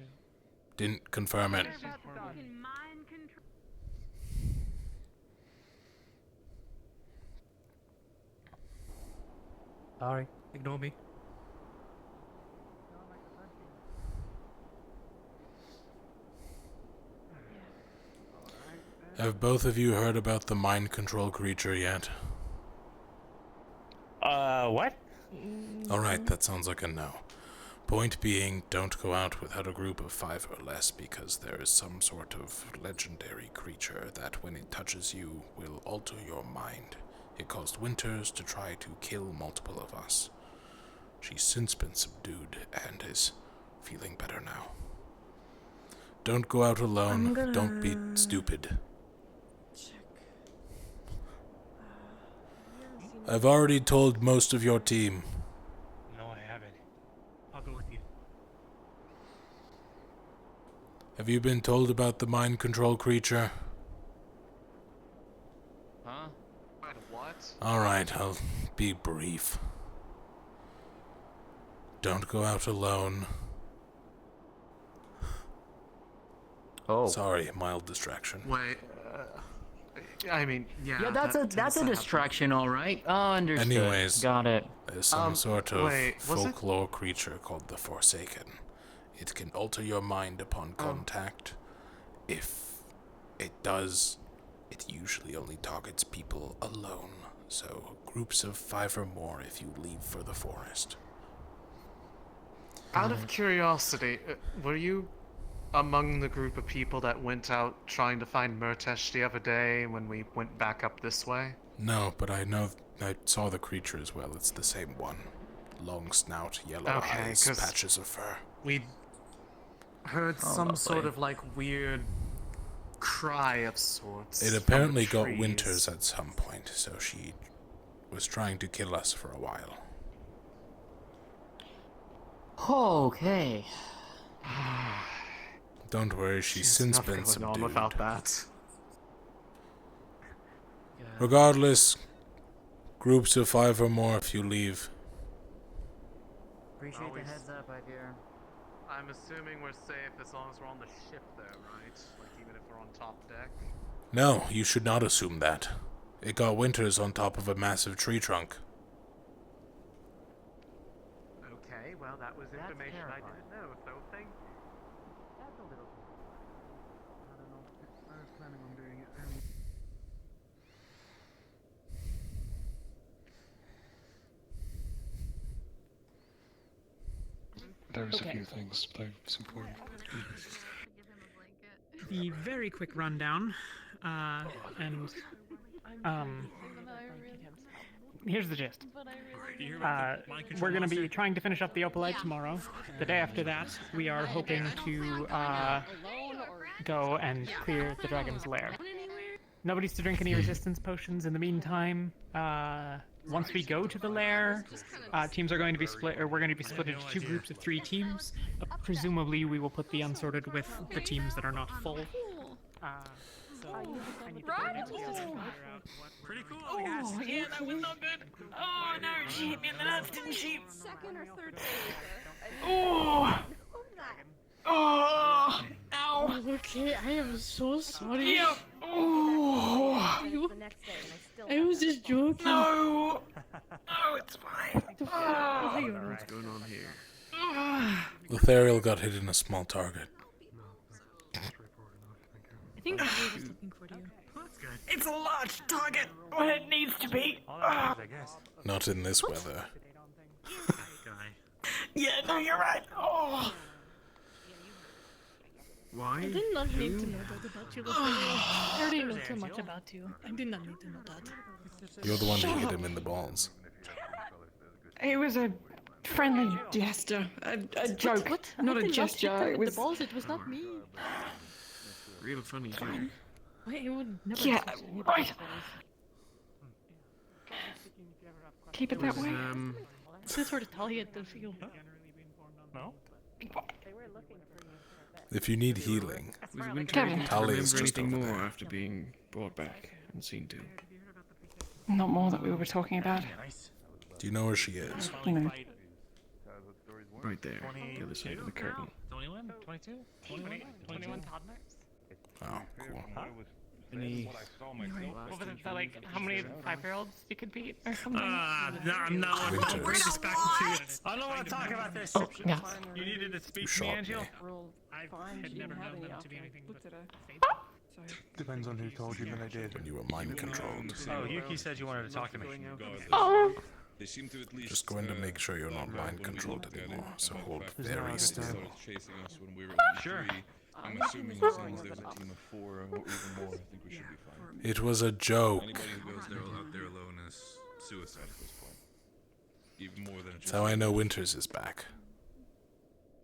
Didn't confirm it. Sorry, ignore me. Have both of you heard about the mind control creature yet? What? Alright, that sounds like a no. Point being, don't go out without a group of 5 or less because there is some sort of legendary creature that when it touches you will alter your mind. It caused Winters to try to kill multiple of us. She's since been subdued and is feeling better now. Don't go out alone. Don't be stupid. I've already told most of your team. No, I haven't. I'll go with you. Have you been told about the mind control creature? Huh? What? Alright, I'll be brief. Don't go out alone. Oh. Sorry, mild distraction. Wait, I mean, yeah. Yeah, that's a distraction, all right. Oh, understood. Anyways, got it. There's some sort of wait, was it- folklore creature called the Forsaken. It can alter your mind upon contact. If it does, it usually only targets people alone. So groups of 5 or more if you leave for the forest. Out of curiosity, were you among the group of people that went out trying to find Murtesh the other day when we went back up this way? No, but I saw the creature as well. It's the same one. Long snout, yellow Okay, eyes, 'cause patches of fur. We heard some sort of like weird cry of sorts. It from apparently the got trees. Winters at some point, so she was trying to kill us for a while. Okay. Don't worry, she's There's since enough been going subdued. on without that. Regardless, groups of 5 or more if you leave. Appreciate the heads up, I dear. I'm assuming we're safe as long as we're on the ship there, right? Like even if we're on top deck? No, you should not assume that. It got Winters on top of a massive tree trunk. Okay, well that was information I didn't know, so thank you. That's a little. I don't know. I was planning on doing it. There's a few things that's important. The very quick rundown, and here's the gist. We're going to be trying to finish up the Opalite tomorrow. The day after that, we are hoping to go and clear the dragon's lair. Nobody's to drink any resistance potions in the meantime. Once we go to the lair, teams are going to be split, or we're going to be split into 2 groups of 3 teams. Presumably, we will put the unsorted with the teams that are not full. So I need to put it together and figure out what. Pretty cool. Oh, yeah, that was not good. Oh, no, she hit me in the nuts, didn't she? Second or third Oh! Oh! Ow! Okay, I am so sorry. Yep. Oh! I was just joking. No! No, it's fine. What's going on here? Lothariel got hit in a small target. I think I was looking for you. It's a large target when it needs to be. Not in this weather. Yeah, no, you're right. Oh. Why? I did not need to know that about you, I already know too much about you. I did not need to know that. You're the one who hit him in the balls. It was a friendly gesture, a joke, not a gesture. It was. The balls. It was not me. Real funny joke. Wait, it would never. Yeah, right. Keep it that way. It's just sort of tell you to feel. No? If you need healing, Was Winter Kevin. able to Tali remember is just anything over more there. after being brought back and seen to? Not more that we were talking about. Do you know where she is? You know. Right there, the other side of the curtain. 21? 22? 21 toddlers? Oh, cool. Any... What was it, like, how many 5-year-olds you could beat or something? I'm not Winters. Don't bring this back into it. I don't want to talk about this. Oh, yes. You needed to speak You to me, shot Angel? me. I had never known them to be anything but Depends on who told you that I did. When you were mind controlled. Oh, Yuki said you wanted to talk to me. Oh. They seem to at least Just going to make sure you're not mind controlled anymore, so hold very still. chasing us when we were in Sure. I'm assuming as long as there's a team of 4 or even more, I think we should be fine. It was a joke. Anybody who goes there out there alone is suicide at this point. Even more than That's how I know Winters is back.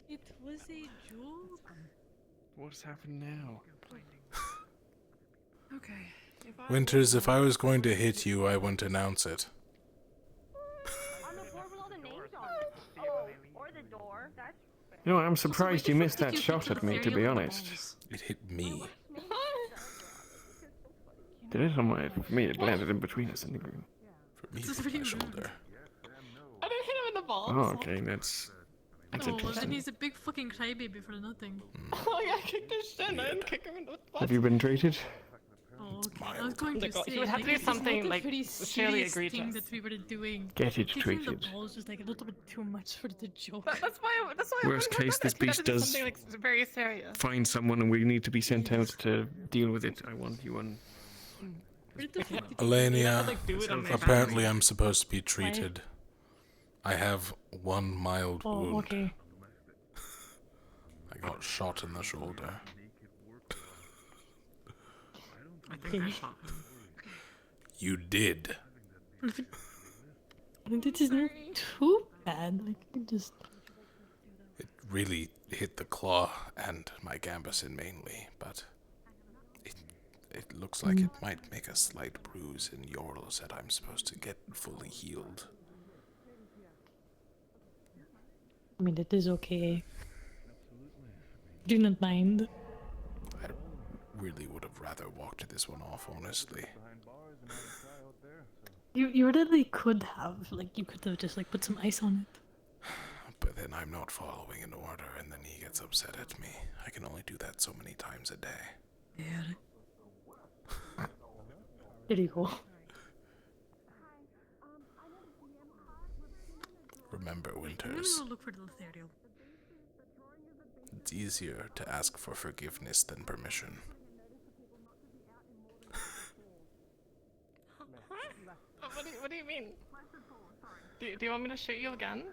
It was a joke. What's happened now? Okay. Winters, if I was going to hit you, I wouldn't announce it. You know, I'm surprised you missed that shot at me, to be honest. It hit me. Did it? For me, it landed in between us anyway. For me, it was my shoulder. I didn't hit him in the balls. Oh, okay, that's And interesting. he's a big fucking crybaby for nothing. Oh yeah, I kicked his shin. I didn't kick him in the butt. Have you been treated? Oh, okay. I was going to Like, say, he would have to do it's something, not a like, pretty fairly serious thing egregious. that we were doing. Get it Kicking treated. the balls was like a little bit too much for the joke. That's why. Worst case, this beast does something like very serious. find someone and we need to be sent out to deal with it. I want you on. Alania, like, do it on their apparently I'm supposed to be treated. I have one mild wound. Oh, okay. I got shot in the shoulder. I think I shot him. You did. It isn't too bad. Like, it just. It really hit the claw and my gambeson mainly, but it looks like it might make a slight bruise in Yorl that I'm supposed to get fully healed. I mean, it is okay. Do not mind. I really would have rather walked this one off, honestly. You really could have. Like, you could have just, like, put some ice on it. But then I'm not following an order, and then he gets upset at me. I can only do that so many times a day. Yeah. There you go. Remember, I'm Winters, gonna look for the Lothariel. it's easier to ask for forgiveness than permission. What do you mean? Do you want me to shoot you again?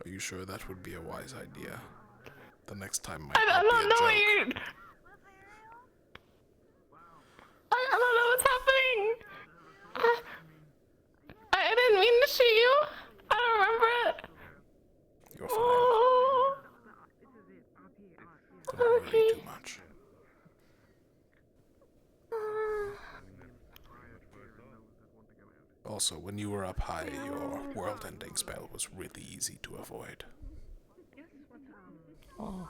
Are you sure that would be a wise idea? The next time might I not be don't a know joke. what you. I don't know what's happening. I didn't mean to shoot you. I don't remember it. You're fine. Oh. Don't worry too much. Also, when you were up high, your world-ending spell was really easy to avoid. Oh.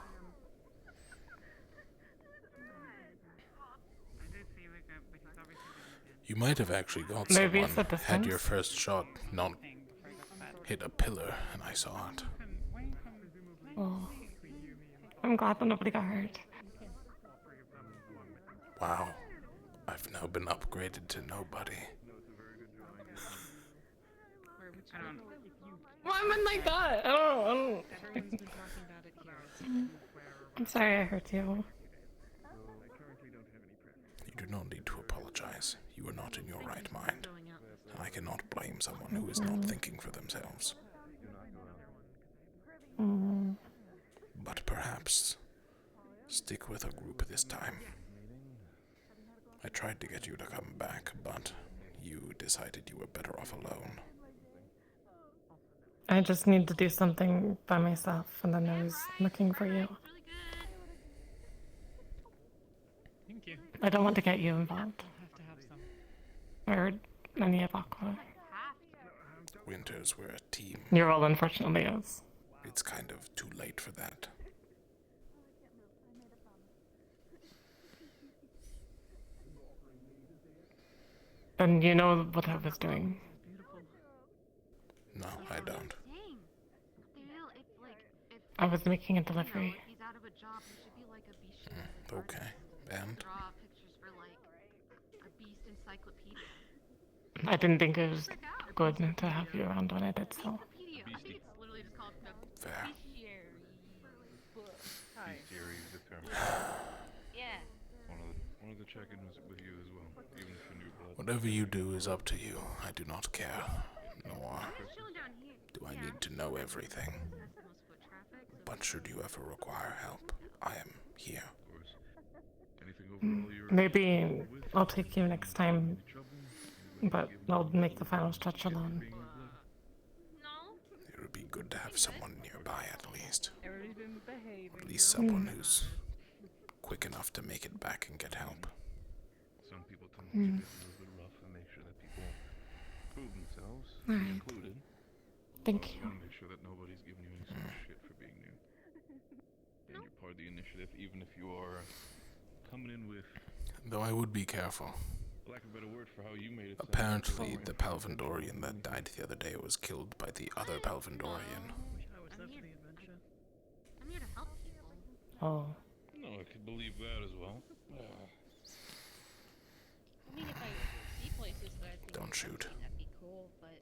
You might have actually got Maybe it's someone the had your distance. first shot not hit a pillar, and I saw it. Oh, I'm glad that nobody got hurt. Wow. I've now been upgraded to nobody. Why am I like that? I don't. I'm sorry I hurt you. You do not need to apologize. You are not in your right mind. I cannot blame someone who is not thinking for themselves. But perhaps stick with a group this time. I tried to get you to come back, but you decided you were better off alone. I just need to do something by myself, and then I was looking for you. Thank you. I don't want to get you involved. Or any of Aqua. Winters, we're a team. Your role, unfortunately, is. It's kind of too late for that. And you know what I was doing. No, I don't. I was making a delivery. Okay, and? I didn't think it was good to have you around when I did so. Fair. Bestiary is the term. Yeah. One of the check-ins with you as well, even if you're new blood. Whatever you do is up to you. I do not care. Nor do I need to know everything. But should you ever require help, I am here. Maybe I'll take you next time, but I'll make the final stretch alone. It would be good to have someone nearby at least. At least someone who's quick enough to make it back and get help. Some people tend to be a little bit rough and make sure that people prove themselves, Alright. included. Thank you. Want to make sure that nobody's giving you any sort of shit for being new. And you're part of the initiative, even if you are coming in with, Though I would be careful. for lack of a better word, for how you made it sound. Apparently, the Palvandorian that died the other day was killed by the other Palvandorian. I'm here to help people. Oh. No, I could believe that as well. I mean, if I see places that I think Don't shoot. that'd be cool, but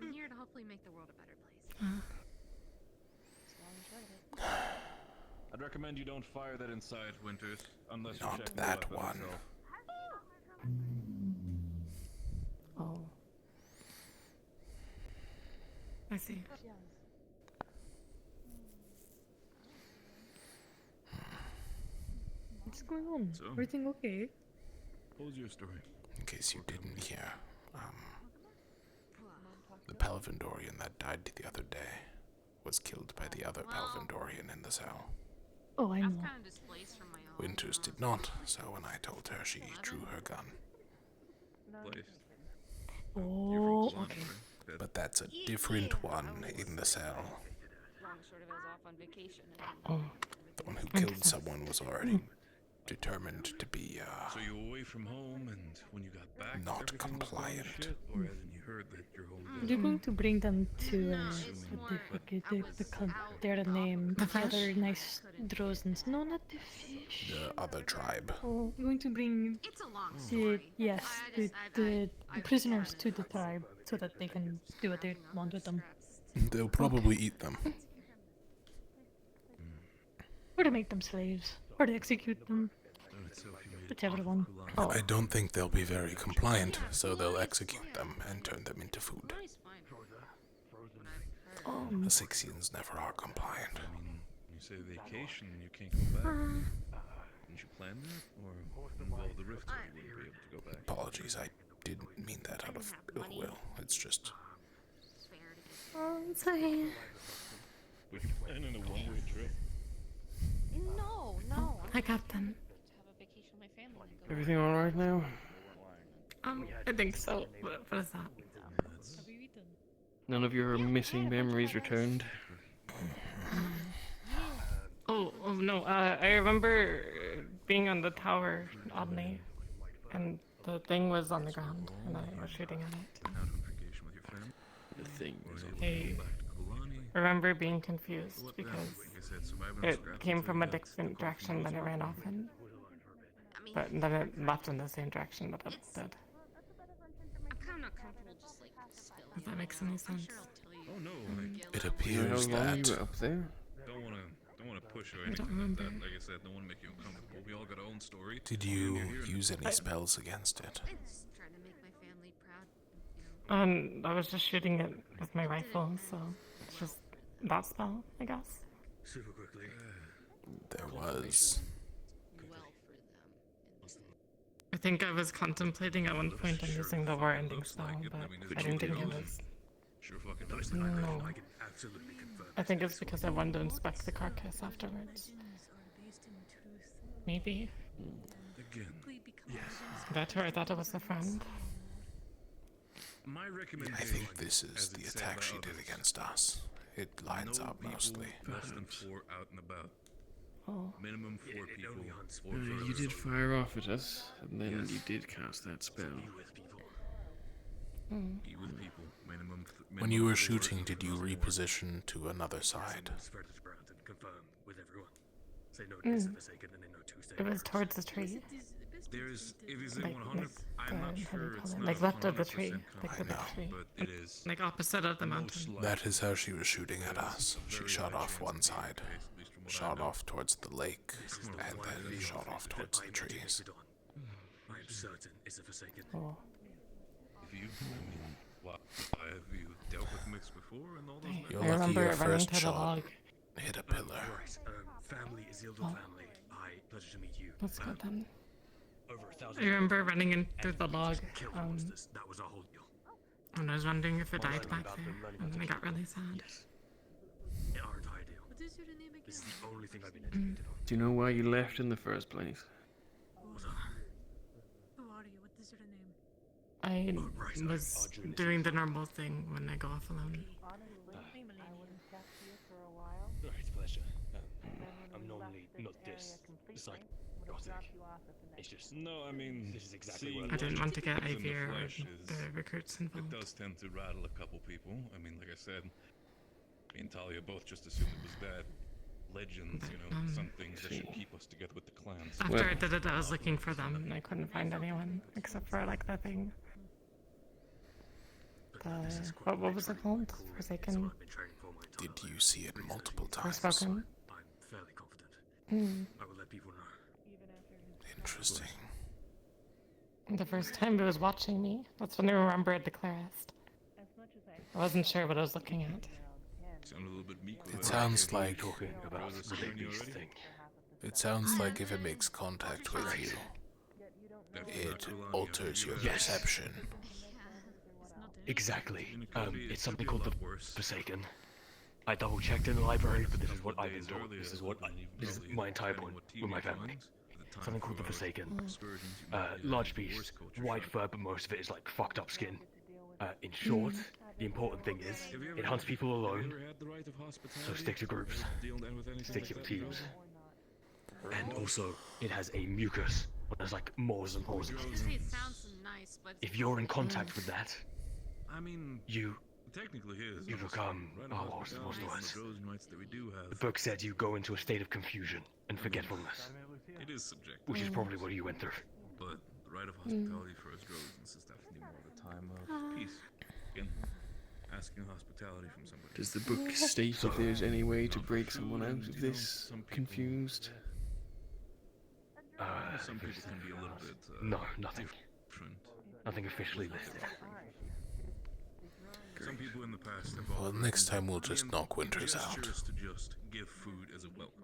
I'm here to hopefully make the world a better place. It's a long and short of it. I'd recommend you don't fire that inside, Winters, unless Not you're checking that the weapon one. itself. Oh. I see. What's going on? So? Everything okay? What was your story? In case you didn't hear, the Palvandorian that died the other day was killed by the other Palvandorian in the cell. Oh, I know. Winters did not, so when I told her, she drew her gun. Oh, okay. But that's a different one in the cell. Long short of it, I was off on vacation. Oh. The one who killed someone was already determined to be, So you were away from home, and when you got back, not everything was going to compliant. shit, or hasn't you heard that your whole You're going to bring them to their name, the other nice drozens. No, not the fish. The other tribe. Oh, you're going to bring the prisoners to the tribe so that they can do what they want with them. They'll probably eat them. Or to make them slaves. Or to execute them. Whichever one. I don't think they'll be very compliant, so they'll execute them and turn them into food. The Sixians never are compliant. I mean, you say vacation, you can't go back. Didn't you plan that? Or involve the rift so you wouldn't be able to go back? Apologies, I didn't mean that out of ill will. It's just... Oh, it's okay. Would you plan in a one-way trip? No. I got them. Have a vacation with my family and go. Everything alright now? I think so. What is that? None of your missing memories returned? Oh no, I remember being on the tower, oddly. and the thing was on the ground, and I was shooting at it. The thing is I remember being confused because it came from a different direction than it ran off in. But then it left in the same direction that it did. I'm kind of not comfortable just like spilling. If that makes any sense. Oh no, It appears How long that you were up there? don't wanna push or I don't anything like remember. that. Like I said, don't wanna make you uncomfortable. We all got our own story. Did you use any spells against it? I'm just trying to make my family proud. I was just shooting it with my rifle, so it's just that spell, I guess. Super quickly. There was. I think I was contemplating at one point on using the war-ending spell, but I didn't think it was. No. I think it's because I wanted to inspect the carcass afterwards. Maybe. Again. That or I thought it was a friend. My recommendation. I think this is the attack she did against us. It lines up mostly. Less than 4 out and about. Oh. Minimum 4 people. You did fire off at us, and then you did cast that spell. Be with people. Minimum. When you were shooting, did you reposition to another side? It was towards the tree. Is it Like, 100? I'm not sure. It's like left of the tree, like the big tree. But it is. Like opposite of the mountain. That is how she was shooting at us. She shot off one side, shot off towards the lake, and then shot off towards the trees. I am certain it's a Forsaken. Oh. Have you dealt with myths before and all those? You're I lucky remember your it running first to the shot log. hit a pillar. Right. Family is Ildo family. Pleasure to meet you. That's good then. Over 1,000. I remember running in through the log. That was our whole deal. And I was wondering if it died back there, and then I got really sad. Our entire deal. What is your name again? This is the only thing I've been educated on. Do you know why you left in the first place? Who are you? What is your name? I was doing the normal thing when I go off alone. It's a pleasure. I'm normally not this. It's like gothic. It's just No, I mean, this is exactly seeing what I didn't want to get in the IVR or flesh the recruits It involved. does tend to rattle a couple people. I mean, like I said, me and Talia both just assumed it was bad legends, you know, some things that should keep us together with the clans. After I did it, I was looking for them, and I couldn't find anyone except for like the thing. What was it called? Forsaken. Did you see it multiple times? Forspoken. I'm fairly confident. I will let people know. Interesting. The first time it was watching me. That's when I remembered the Clarist. I wasn't sure what I was looking at. Sound a little bit meek. It sounds like talking about the big beast thing. It sounds like if it makes contact with you, it alters your perception. Exactly. It's something called the Forsaken. I double checked in the library, but this is what I've been told. This is my entire point with my family. Something called the Forsaken. Large beast, white fur, but most of it is like fucked up skin. In short, the important thing is, it hunts people alone, so stick to groups, stick to teams. And also, it has a mucus, there's like mores and pores. It sounds nice, but If you're in contact with that, I mean, you technically is. you become, what's the words? That we do have. The book said you go into a state of confusion and forgetfulness, It is subjective. which is probably what you went through. But the rite of hospitality for us Rosens is definitely more the time of peace. Again, asking hospitality from somebody. Does the book state if there's any way to break someone out of this confused? Some people can be a little bit. No, nothing. Different. Nothing officially listed. Some people in the past have Well, offered next time we'll just knock Winters out. gestures to just give food as a welcome.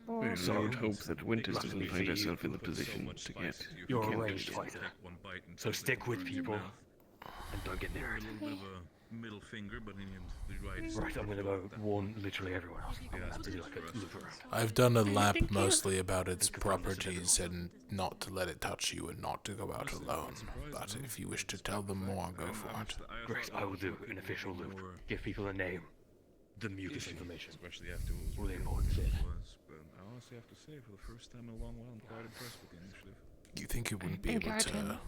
Well, So- I would hope that Winters Luckily doesn't for find you, herself in the put so position much to spice get into your You're a food. ranged Take fighter, one bite and so put it stick with in your people mouth. and don't get near A it. little bit of a middle finger, but in the right. Right, I'm gonna go warn literally everyone else. I'm gonna have to do like a loop around. I've done a lap mostly about its properties and not to let it touch you and not to go out alone. But if you wish to tell them more, go for it. Great, I will do an official loop. Give people a name, the mucus information. Especially after Really important shit. But I honestly have to say, for the first time in a long while, I'm quite impressed with the initiative. You think it wouldn't be able to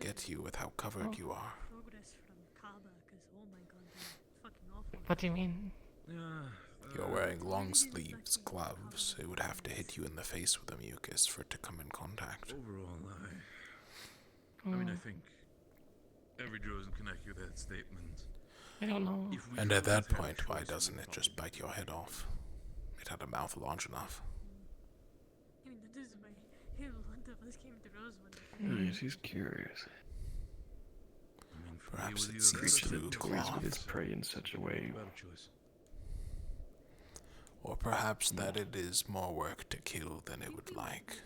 get you with how covered you are? What do you mean? You're wearing long sleeves, gloves. It would have to hit you in the face with a mucus for it to come in contact. Overall, I mean, I think every Drozen can echo that statement. I don't know. And at that point, why doesn't it just bite your head off? It had a mouth large enough. Right, he's curious. Perhaps it sees through cloth. Its prey in such a way. Or perhaps that it is more work to kill than it would like.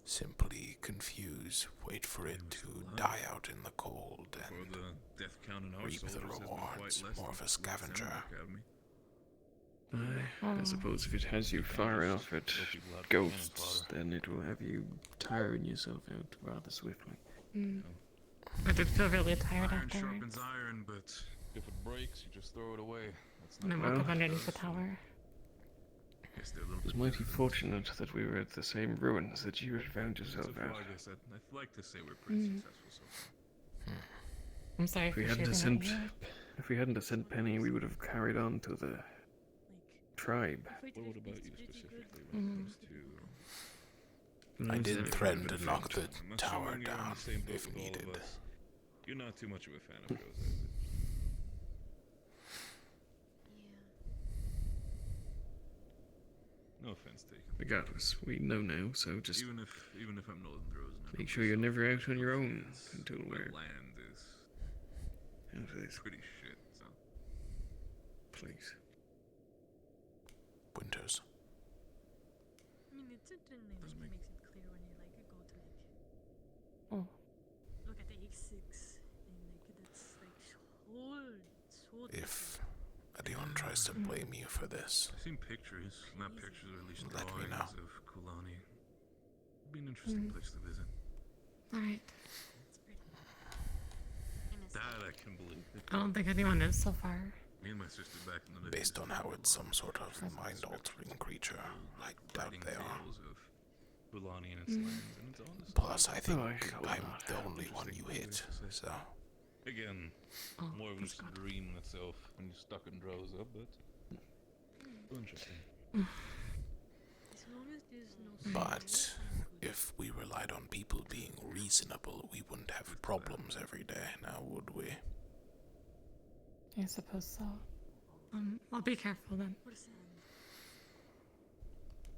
Simply confuse, wait for it to die out in the cold, and reap the rewards. More of a scavenger. I suppose if it has you far enough at ghosts, then it will have you tiring yourself out rather swiftly. I did feel really tired Iron afterwards. sharpens iron, but if it breaks, you just throw it away. That's And I woke up underneath the tower. It was mighty fortunate that we were at the same ruins that you had found yourself at. I'd like to say we're pretty successful so far. I'm sorry If we for hadn't shooting sent, at you. if we hadn't sent Penny, we would have carried on to the tribe. What about you specifically when it comes to... I did threaten to knock the I'm assuming tower you're in down the same boat if with all of needed. us. You're not too much of a fan of Rose, is it? No offense taken. Regardless, we know now, so just Even if I'm Northern Drozen, make sure you're never out on your own until my we're land is out of this pretty shit. So place. Winters. I mean, it's certainly like, makes it clear when you like go to like look at the X6 and like that's like so If anyone tries to blame you for this, I've seen pictures, not pictures, or at least let me drawings know. of Kulani. It'd be an interesting place to visit. Alright. That I can believe. I don't think anyone is so far. Me and my sister back in the day. based on how it's some sort of mind-altering creature, I doubt they are. Of Kulani and its lands, and it's honest. Plus, I think I'm the only one you hit, so... Again, more of just a dream in itself when you're stuck in Droza, but interesting. as long as there's no But if we relied on people being reasonable, we wouldn't have problems every day, now would we? I suppose so. I'll be careful then.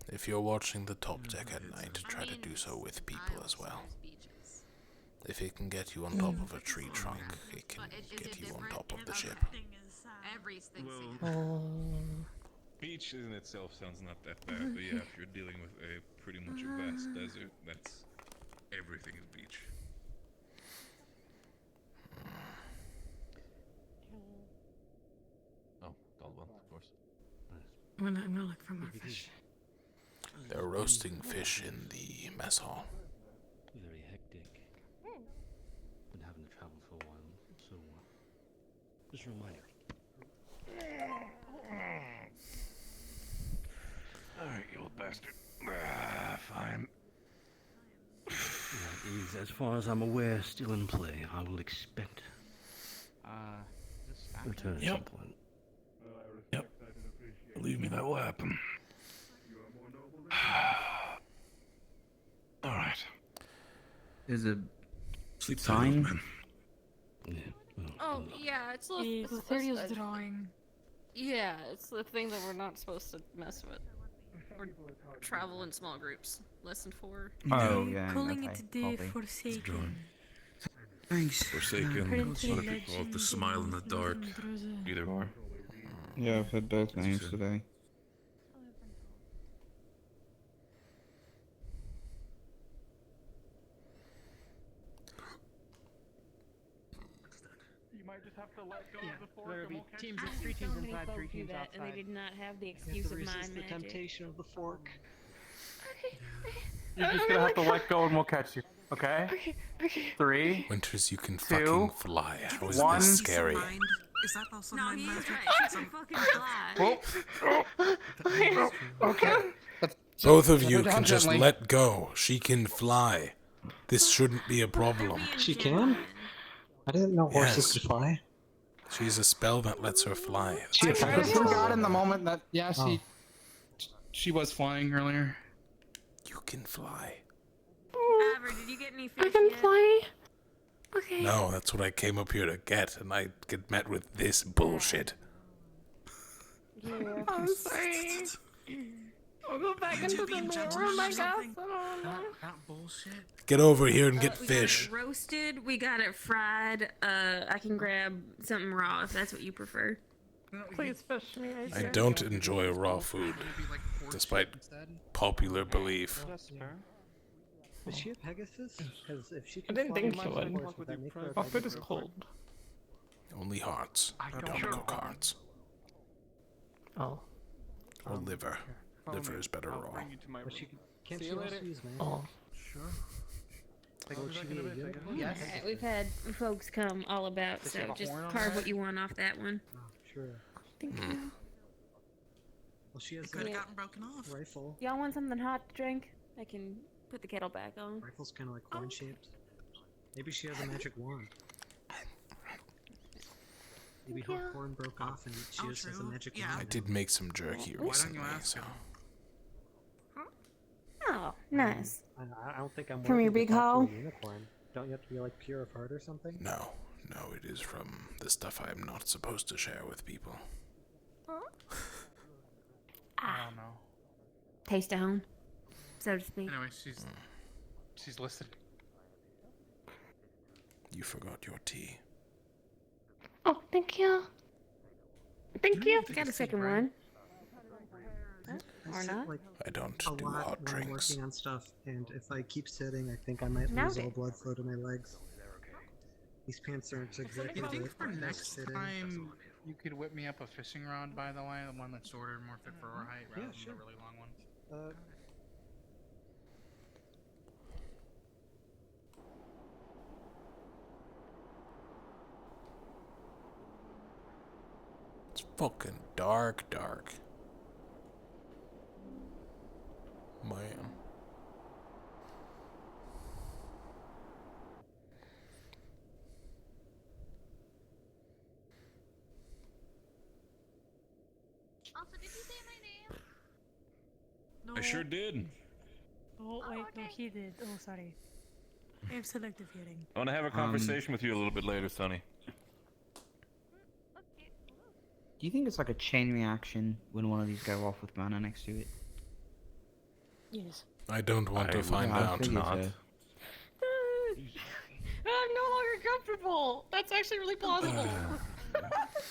If you're watching the top deck at night, try to do so with people as well. If it can get you on top of a tree trunk, it can get you on top of the ship. Well, beach in itself sounds not that bad, but yeah, if you're dealing with a pretty much a vast desert, that's everything is beach. Oh, Caldwell, of course. I'm gonna look for more fish. They're roasting fish in the mess hall. Very hectic. Been having to travel for a while, so just a reminder. Alright, you old bastard. Fine. That is, as far as I'm aware, still in play. I will expect return at some point. Yep. Believe me, that will happen. Alright. There's a Sleep sign. tight, man. Oh, yeah, it's The 30's drawing. Yeah, it's the thing that we're not supposed to mess with. Or travel in small groups. Less than 4. Oh, yeah. Calling okay. it the Forsaken. Thanks. Forsaken, some people call it the Smile in the Dark. Either or. Yeah, I've heard both names today. You might just have to let go of the fork There and will be we'll catch teams you. of 3 teams inside, 3 teams And outside. they did not have the You have excuse to of resist mind the magic. temptation of the fork. You're just gonna have to let go and we'll catch you. Okay? Okay. 3. Winters, you can 2, fucking fly. How is 1. this scary? Is that also No, mind he's magic? right. She's a fucking fly. Okay. Both of you Put her can down just gently. let go. She can fly. This shouldn't be a problem. She can? I didn't know horses could fly. She's a spell that lets her fly. She a I Pegasus? forgot in the moment that Oh. she was flying earlier. You can fly. Aver, did you get any fish I can yet? fly. Okay. No, that's what I came up here to get, and I get met with this bullshit. I'm sorry. I'll go back into the room, I guess. I don't know. That bullshit. Get over here and get We fish. got it roasted. We got it fried. I can grab something raw if that's what you prefer. Please fish me. I don't enjoy raw food, despite popular belief. Is she a Pegasus? Because if she I can didn't fly think on she a would. horse, would that make her a Our food is Pegasus? cold. Only hearts. Don't cook hearts. Oh. Or liver. Liver is better raw. But she can't See she you also later. use magic? Oh. Sure. Like, will she be a unicorn? Yes. Alright, we've had folks come all about, Does she so have a just horn on carve her what head? you want off that one. Oh, sure. Thank Hmm. you. Well, she has It could have a gotten broken off. rifle. Y'all want something hot to drink? I can put the kettle back on. Rifle's kind of like horn shaped. Maybe she has a magic wand. Maybe her horn broke off and she just has a magic wand. I did make some jerky Why don't recently, you ask so. Oh, nice. I don't think I'm From worthy your to big talk to haul? a unicorn. Don't you have to be like pure of heart or something? No, it is from the stuff I am not supposed to share with people. I don't know. Taste of home, so to speak. Anyway, she's listed. You forgot your tea. Oh, thank you. Thank you. Got a second one. I Or sit, not? like, I don't a do lot hot when I'm drinks. working on stuff, and if I keep sitting, I think I might Now lose all then. blood flow to my legs. These pants aren't exactly I think built for for next sitting. time, you could whip me up a fishing rod, by the way, the one that's shorter, more fit for our height, rather Yeah, than sure. the really long one. It's fucking dark. Man. Also, did you say my name? No. I sure did. Oh, wait, no, he did. Oh, sorry. I have selective hearing. I want to have a conversation with you a little bit later, Sonny. Do you think it's like a chain reaction when one of these go off with mana next to it? Yes. I don't want to find I out. figured Not. so. I'm no longer comfortable. That's actually really plausible.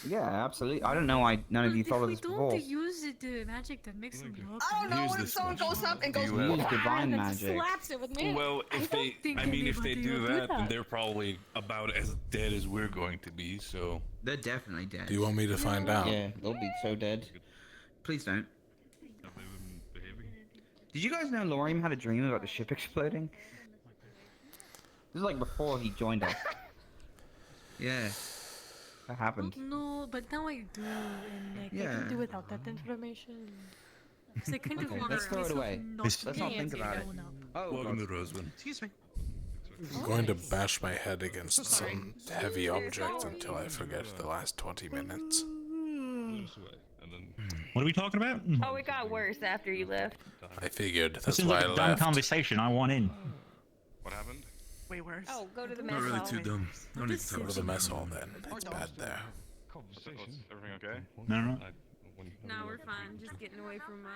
Yeah, absolutely. I don't know why none of you thought of this before. Don't use it to magic that makes them look. I don't know if someone goes up and goes, You use divine and magic. slaps it with me. Well, if they, think I mean, if they anybody do will do that, then that. they're probably about as dead as we're going to be. So They're definitely dead. Do you want me to find out? Yeah, they'll be so dead. Please don't. Did you guys know Lorium had a dream about the ship exploding? This is like before he joined us. Yeah. That happened. No, but now I do, and like I Yeah. can do without that information. Because I kind of Okay, want let's throw it away. Let's not think about it. Oh, welcome God. to Rosewood. Excuse me. I'm going to bash my head against some heavy object until I forget the last 20 minutes. What are we talking about? Oh, it got worse after you left. I figured This that's seems why like I a dumb left. conversation. I want in. What happened? Way worse. Oh, go to the mess Not really hall. too dumb. No need to Go talk to the about mess it. hall then. It's bad there. Everything okay? No. No, we're fine. Just getting away from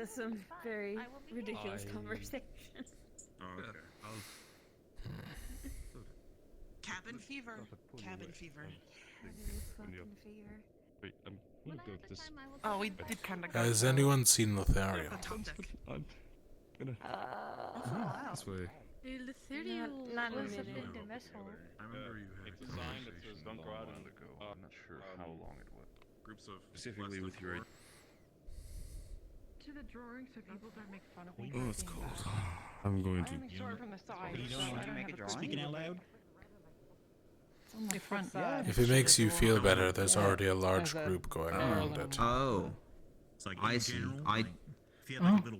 some very ridiculous conversations. Oh, okay. Cabin fever. Cabin fever. Wait, I'm gonna go this. Oh, we did kind of. Has anyone seen Lothario? I'm gonna. This way. Not in a minute. I remember you had It's a sign that says don't go out in the go. I'm not sure how long it was. Groups of Specifically with your. To the drawing so people don't make fun of me. Oh, it's cold. I'm going to. I'm short from the side. You so don't want I to make a have drawing? Speaking out loud? It's on my front side. If it makes you feel better, there's already a large As a group going girl around and- it. Oh. It's like I in see. general, I like-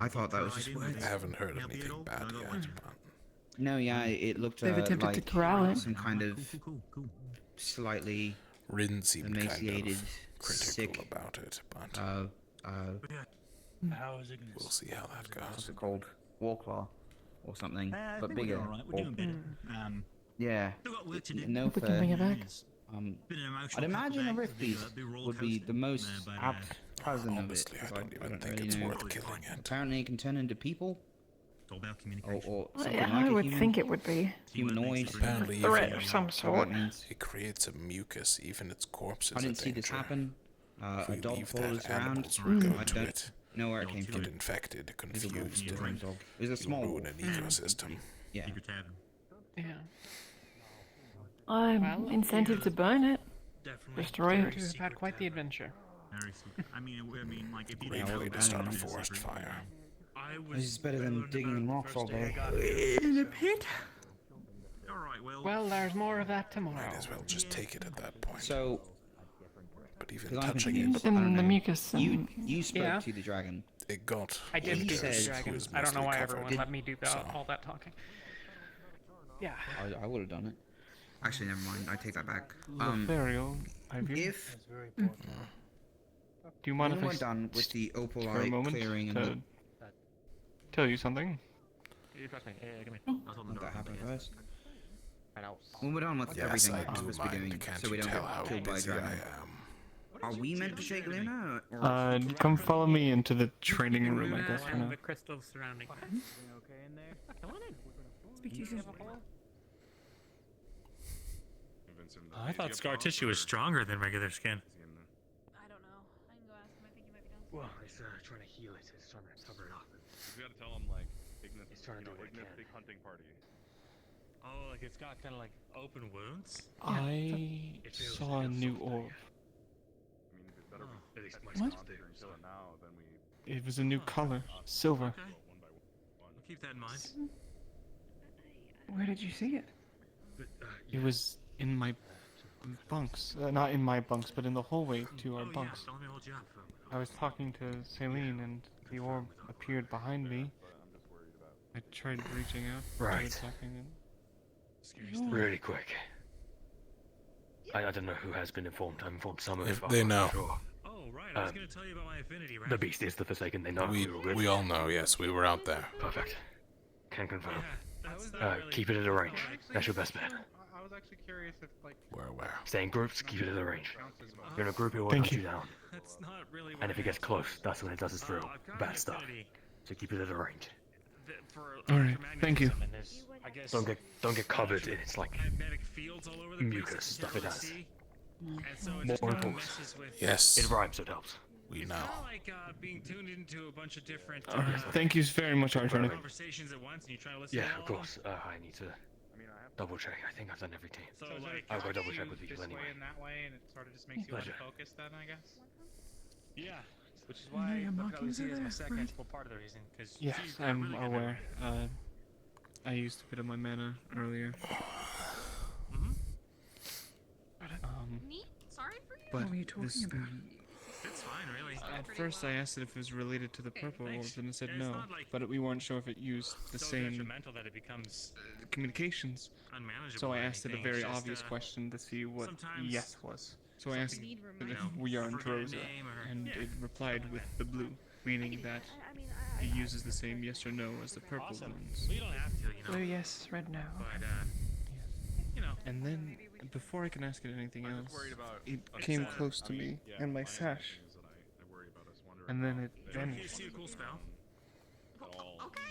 I thought that was just words. I haven't heard anything bad yet, but No, yeah, it looked They've attempted like to corral it. some kind of slightly Rin seemed emaciated, kind of critical sick, about it, but How is it gonna we'll see how that goes. what's it called? Warclaw or something, I but think we're bigger. doing alright. We're doing better. Yeah. Still got work to do. No Hope we can bring it back. Um, Been an emotional I'd couple imagine a days rift with the, beast the roller would be coaster. the most But, apt cousin of it. Honestly, I 'cause don't even think really it's know. worth killing it. Apparently, it can turn into people. It's all about communication. Or Well, something yeah, like I a would human. think it would be. Humanoid. Apparently, Threat even of some What sort. that means. it creates a mucus, even its corpse is I didn't a see this danger. happen. If A we dog leave followed that, us around. animals will go I to don't it, know where it came get from. infected, It's a confused, different dog. It was a it'll small ruin an ecosystem. Yeah. Yeah. I'm incentive to burn it. Destroy You it. two have had quite the adventure. I mean, like if you Great didn't way know to start a about it, forest fire. This is better than digging in rocks all day. In a pit? Alright, Well, there's more of that tomorrow. Might as well just take it at that point. So, But even 'cause I'm touching confused. it, But then I don't the know. mucus You and... spoke Yeah. to the dragon. it got I did He speak to the said- dragon. who is I don't know mostly why covered. everyone let me do So- all that talking. Yeah. I would have done it. Actually, never mind. I take that back. Lothario, If do you mind when if I we're done with the for a opalite moment clearing and to tell you something? let that happen first? When we're done with Yes, everything I we're do supposed to be mind. doing, Can't so we you don't tell get how killed by a busy I dragon. am? Are we meant to shake Luna? Or Come follow me into the training room, I Luna guess, for and now. the crystals surrounding it. I thought scar tissue was stronger than regular skin. I don't know. I can go ask him. I think he might be downstairs. Well, it's trying to heal it. It's trying to cover it up. You gotta tell him, like, Ignis, He's trying to do what he Ignis can. big hunting party. Oh, like it's got kind of like open wounds. I saw a new orb. I mean, if it's better Oh. we What? kill it now, then we It was a new color, silver. Okay. I'll keep that in mind. Where did you see it? It was in my bunks. Not in my bunks, but in the hallway to our bunks. Don't let me hold you up. I was talking to Celine and the orb appeared behind me. I tried reaching out. Right. started talking and- Really quick. I don't know who has been informed. I'm informed some of it. If but they I'm not know. Sure. Oh, right. I was going to tell you about my affinity, right? The beast is the Forsaken. They know. We're all good. We all know, yes, we were out there. Perfect. Can confirm. That's not really... Keep it at a range. That's your best bet. I was actually curious if, like, Where? Stay in groups. Keep it at a range. counts as well. If you're in a group, it will Thank hunt you. you down. That's not really And if it gets close, that's when it does its drill. Bad stuff. So keep it at a range. Alright, thank you. I guess Don't get covered in its like magnetic fields all over the mucus place stuff that you it can't has. see. And so it More just kind of impulse. messes with... Yes, It rhymes, so it helps. we It's know. kind of like being tuned into a bunch of different Thank you very much, Arthur. conversations at once, and you're trying to listen Yeah, to all of course. I need to double check. I think I've done everything. So, like, I'll go double check with this you way anyway. and that way, and it sort of just makes you Pleasure. unfocused then, I guess. Yeah, which is why your I markings see are it as my there, second right? well, part of the reason. Because Yes, I'm aware. I used a bit of my mana earlier. Neat. Sorry for you. But What were you talking this- about? It's fine, really. At first, I asked it if it was related to the purple orb, thanks. and it said Yeah, it's no. not like- But we weren't sure if it used the so same detrimental that it becomes communications. unmanageable. So I or asked it a anything. very It's just, obvious question to see what sometimes yes was. So I asked Need it if reminding. we are in forget a Rosa, name or- and yeah. it replied with the blue, meaning that I mean, it uses the same yes or no as the purple Awesome. ones. Well, you don't have to, you know. Blue yes, red no. But, you know. And then, before I can ask it anything I'm else, just worried about it us came not- close to I mean, me yeah, and my my sash, thing is that I worry about us wandering and then around it there. You vanished. see a cool spell?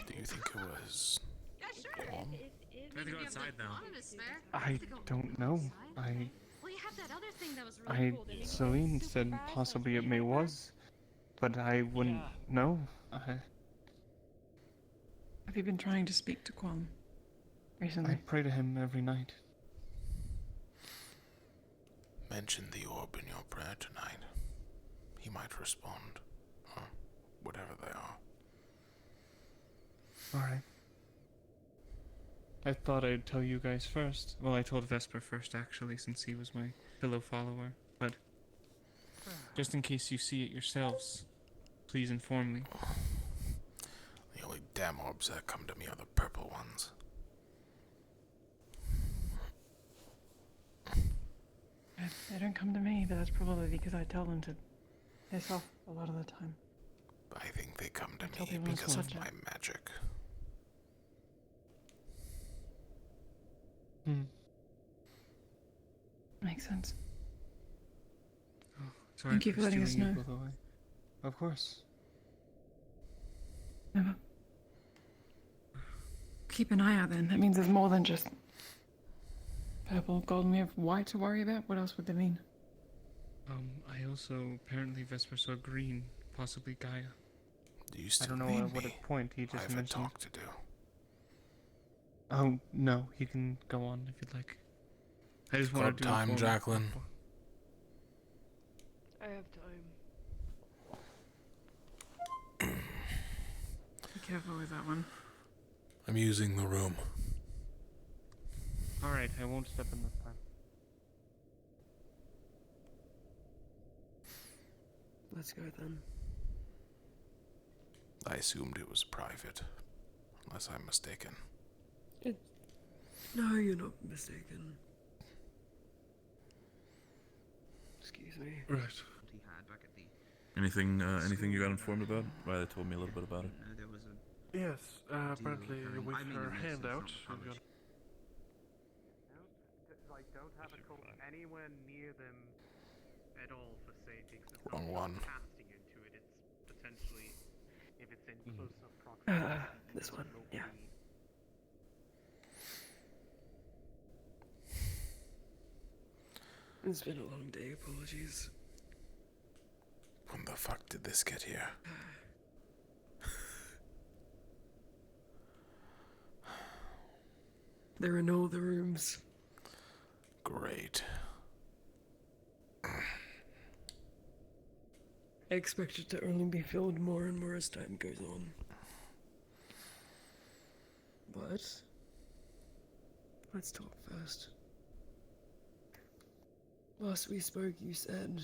Do you think it was... yeah, sure. Calm? We have to go outside now. I don't know. I Well, you have that other thing that was really cool. Didn't you? Celine said possibly it may was, but I wouldn't know. Have you been trying to speak to Quan I recently? pray to him every night. Mention the orb in your prayer tonight. He might respond. Or whatever they are. Alright. I thought I'd tell you guys first. Well, I told Vesper first, actually, since he was my fellow follower. But just in case you see it yourselves, please inform me. damn orbs that come to me are the purple ones. They don't come to me, but that's probably because I tell them to piss off a lot of the time. I think they come to tell me people not to because of touch it. my magic. Makes sense. Sorry Thank you for letting us stealing know. you, by the way. Of course. Never. Keep an eye out then. That means there's more than just purple, golden. We have white to worry about. What else would they mean? I also apparently Vesper saw green, possibly Gaia. Do you I still don't know need at what me? point he I just have a mentioned. talk to do. Oh no, you can go on if you'd like. I just Got wanted to time, inform- Jacqueline? I have time. Be careful with that one. I'm using the room. Alright, I won't step in this time. Let's go then. I assumed it was private, unless I'm mistaken. No, you're not mistaken. Excuse me. Right. Anything you got informed about? Riley told me a little bit about it. Yes, apparently with her handout. Don't have a cult anywhere near them at all for safety. Wrong one. Casting into it, it's potentially, if it's in close enough proximity. This one, yeah. It's been a long day, apologies. When the fuck did this get here? There are no other rooms. Great. I expect it to only be filled more and more as time goes on. But let's talk first. Last we spoke, you said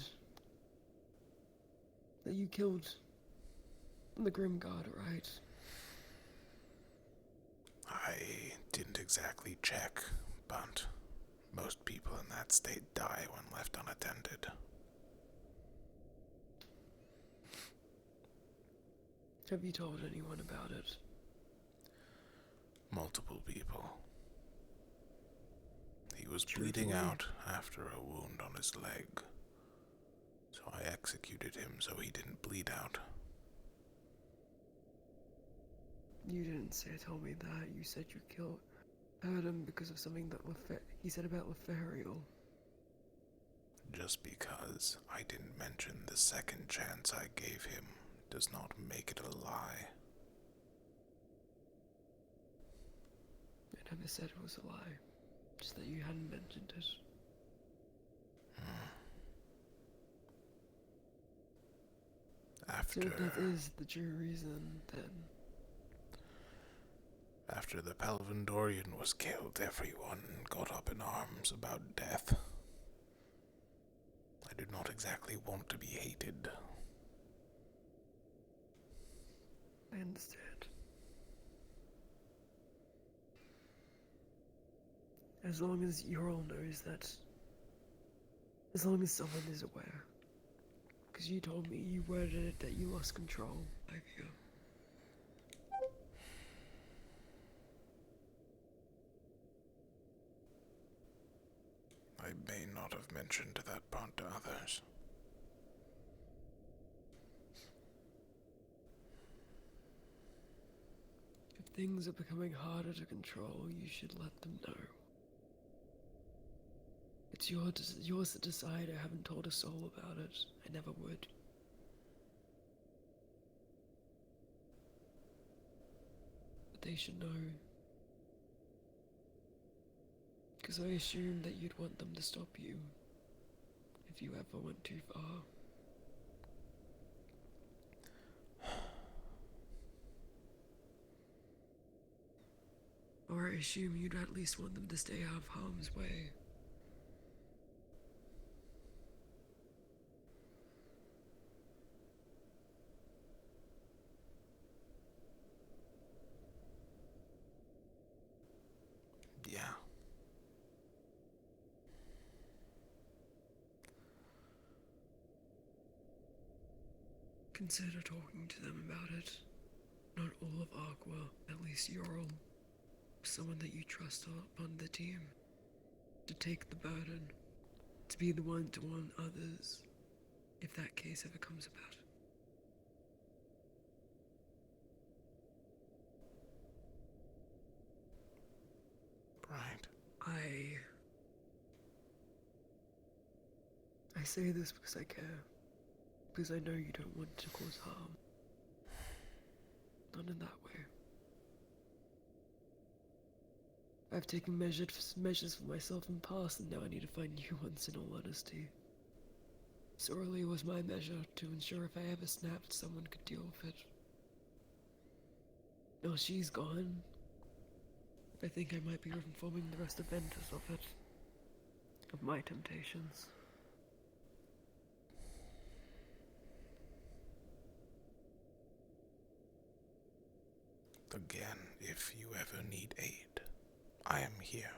that you killed the Grim Guard, right? I didn't exactly check, but most people in that state die when left unattended. Have you told anyone about it? Multiple people. He was bleeding out after a wound on his leg, so I executed him so he didn't bleed out. You didn't tell me that. You said you hurt him because of something that he said about Leferial. Just because I didn't mention the second chance I gave him does not make it a lie. I never said it was a lie. Just that you hadn't mentioned it. After... So that is the true reason, then. After the Pelvendorian was killed, everyone got up in arms about death. I do not exactly want to be hated. I understand. As long as Ural knows that. As long as someone is aware. Because you told me you worded it that you lost control. I feel. I may not have mentioned that part to others. If things are becoming harder to control, you should let them know. It's yours to decide. I haven't told a soul about it. I never would. But they should know. Because I assumed that you'd want them to stop you. If you ever went too far. Or I assume you'd at least want them to stay out of harm's way. consider talking to them about it. Not all of Aqua, at least Yorl, someone that you trust on the team, to take the burden, to be the one to warn others, if that case ever comes about. Right. I say this because I care. Because I know you don't want to cause harm. Not in that way. I've taken measures for myself in the past, and now I need to find new ones in all honesty. Sorely was my measure to ensure if I ever snapped, someone could deal with it. Now she's gone. I think I might be informing the rest of Ventus of it. Of my temptations. Again, if you ever need aid, I am here.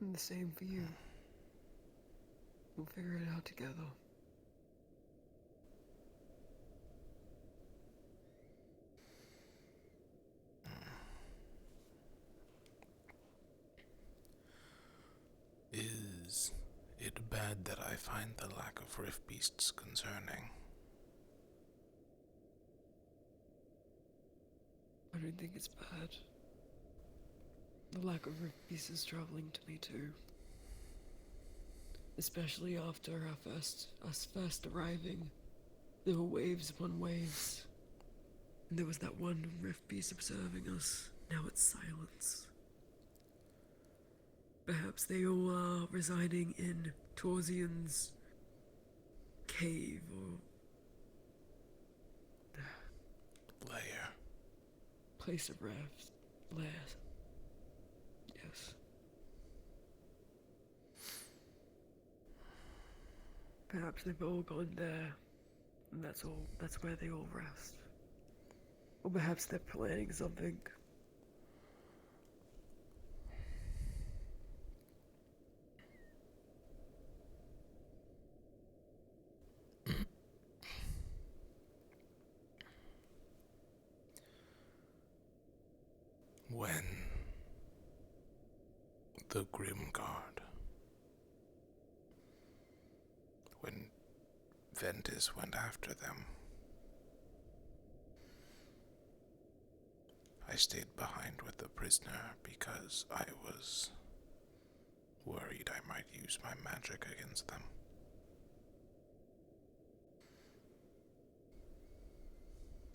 And the same for you. We'll figure it out together. Is it bad that I find the lack of rift beasts concerning? I don't think it's bad. The lack of rift beasts is troubling to me too. Especially after us first arriving. There were waves upon waves. And there was that one rift beast observing us. Now it's silence. Perhaps they all are residing in Torsian's cave or lair. Place of rest. Lair. Yes. Perhaps they've all gone there, and that's all. That's where they all rest. Or perhaps they're planning something. When the Grim Guard, when Ventus went after them, I stayed behind with the prisoner because I was worried I might use my magic against them.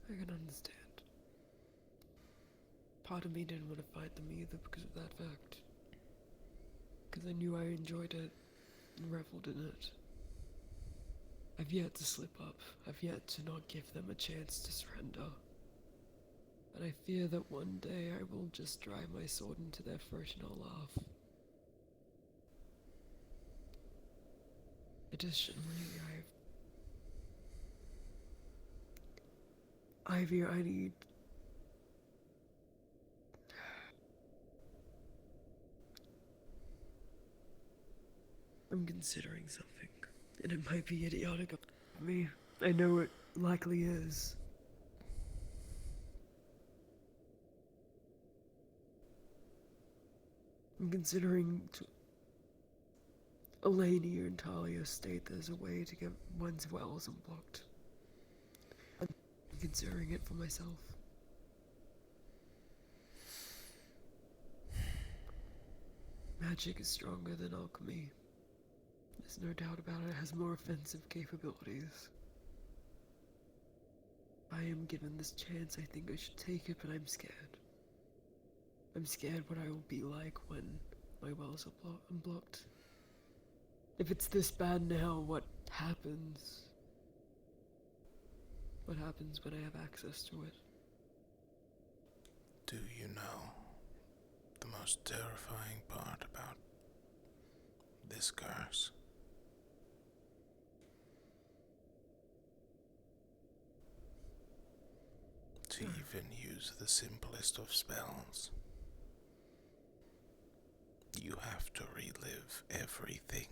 I can understand. Part of me didn't want to fight them either because of that fact. Because I knew I enjoyed it and reveled in it. I've yet to slip up. I've yet to not give them a chance to surrender. And I fear that one day I will just drive my sword into their throat and I'll laugh. Additionally, Ivy, I need... I'm considering something, and it might be idiotic of me. I know it likely is. I'm considering Eleni and Talia state there's a way to get one's wells unblocked. I'm considering it for myself. Magic is stronger than alchemy. There's no doubt about it. It has more offensive capabilities. I am given this chance. I think I should take it, but I'm scared. I'm scared what I will be like when my wells are unblocked. If it's this bad now, what happens? What happens when I have access to it? Do you know the most terrifying part about this curse? To even use the simplest of spells, you have to relive everything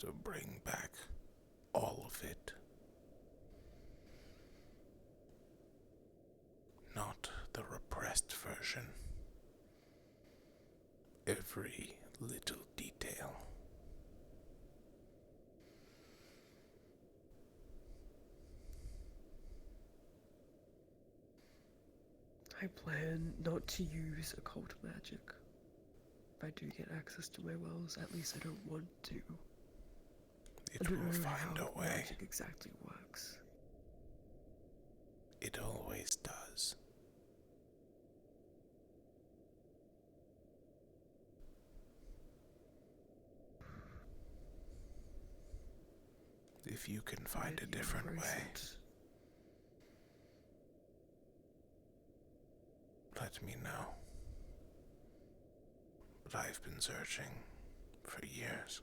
to bring back all of it. Not the repressed version. Every little detail. I plan not to use occult magic. If I do get access to my wells, at least I don't want to. It will find a way. Magic exactly works. It always does. If you can find a different way, let me know. But I've been searching for years.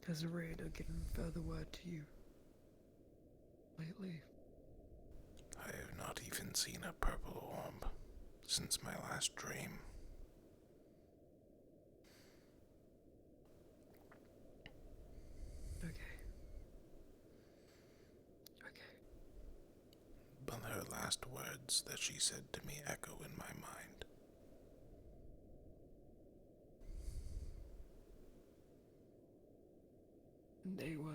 Has Arena given further word to you lately? I have not even seen a purple orb since my last dream. Okay. But her last words that she said to me echo in my mind. They were...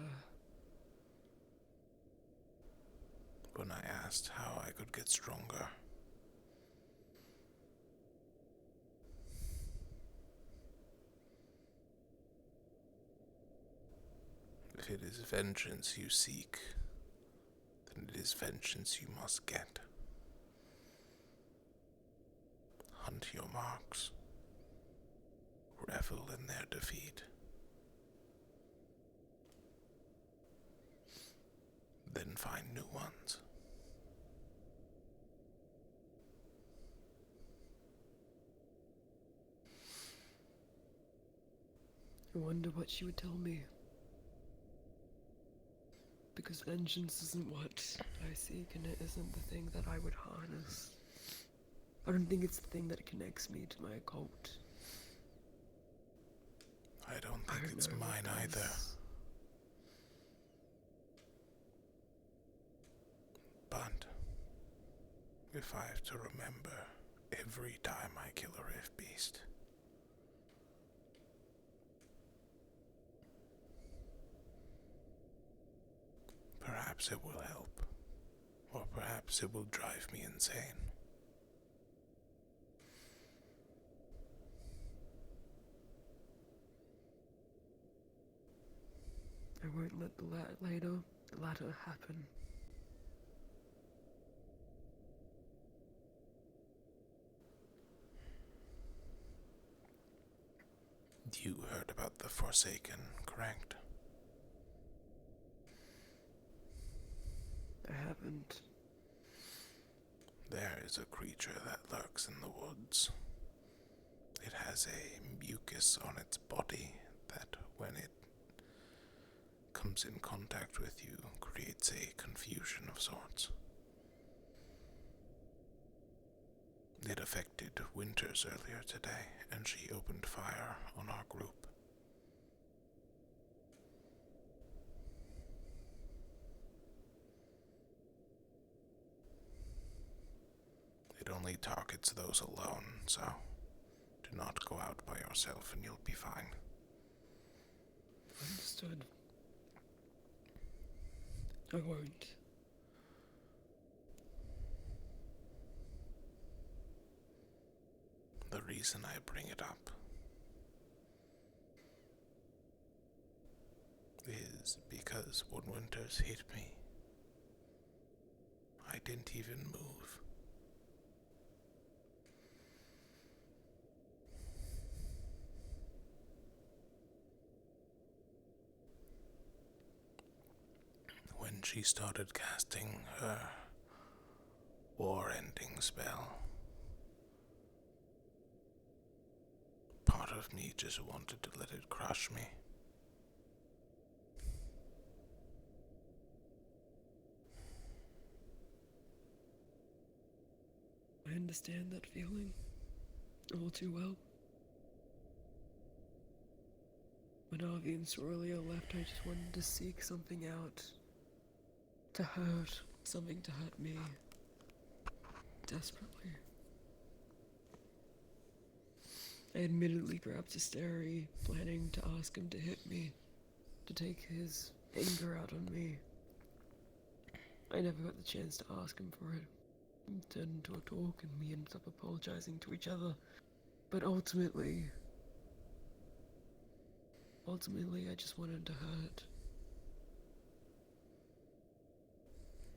When I asked how I could get stronger. If it is vengeance you seek, then it is vengeance you must get. Hunt your marks. Revel in their defeat. Then find new ones. I wonder what she would tell me. Because vengeance isn't what I seek, and it isn't the thing that I would harness. I don't think it's the thing that connects me to my occult. I don't think it's mine either. But if I have to remember every time I kill a rift beast, perhaps it will help, or perhaps it will drive me insane. I won't let the latter happen. You heard about the Forsaken, correct? I haven't. There is a creature that lurks in the woods. It has a mucus on its body that, when it comes in contact with you, creates a confusion of sorts. It affected Winters earlier today, and she opened fire on our group. It only targets those alone, so do not go out by yourself and you'll be fine. Understood. I won't. The reason I bring it up is because when Winters hit me, I didn't even move. When she started casting her war-ending spell, part of me just wanted to let it crush me. understand that feeling all too well. When Avi and Sorelia left, I just wanted to seek something out. To hurt. Something to hurt me. Desperately. I admittedly grabbed Asteri, planning to ask him to hit me. To take his anger out on me. I never got the chance to ask him for it. It turned into a talk and we ended up apologizing to each other. But ultimately, I just wanted to hurt.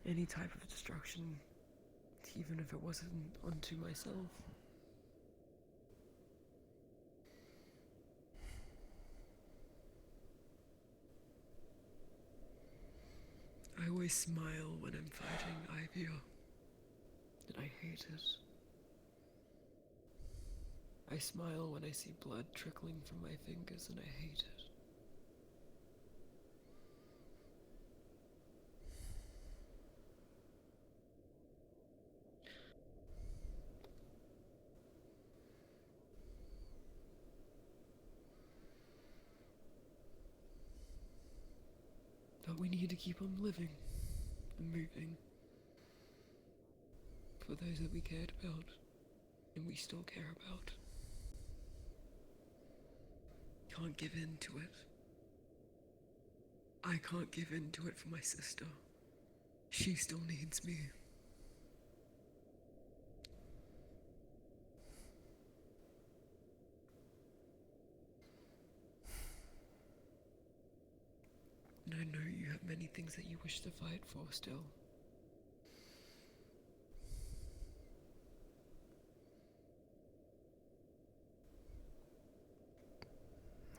Any type of destruction, even if it wasn't onto myself. I always smile when I'm fighting Ivia, and I hate it. I smile when I see blood trickling from my fingers, and I hate it. But we need to keep on living and moving for those that we cared about and we still care about. Can't give in to it. I can't give in to it for my sister. She still needs me. And I know you have many things that you wish to fight for still.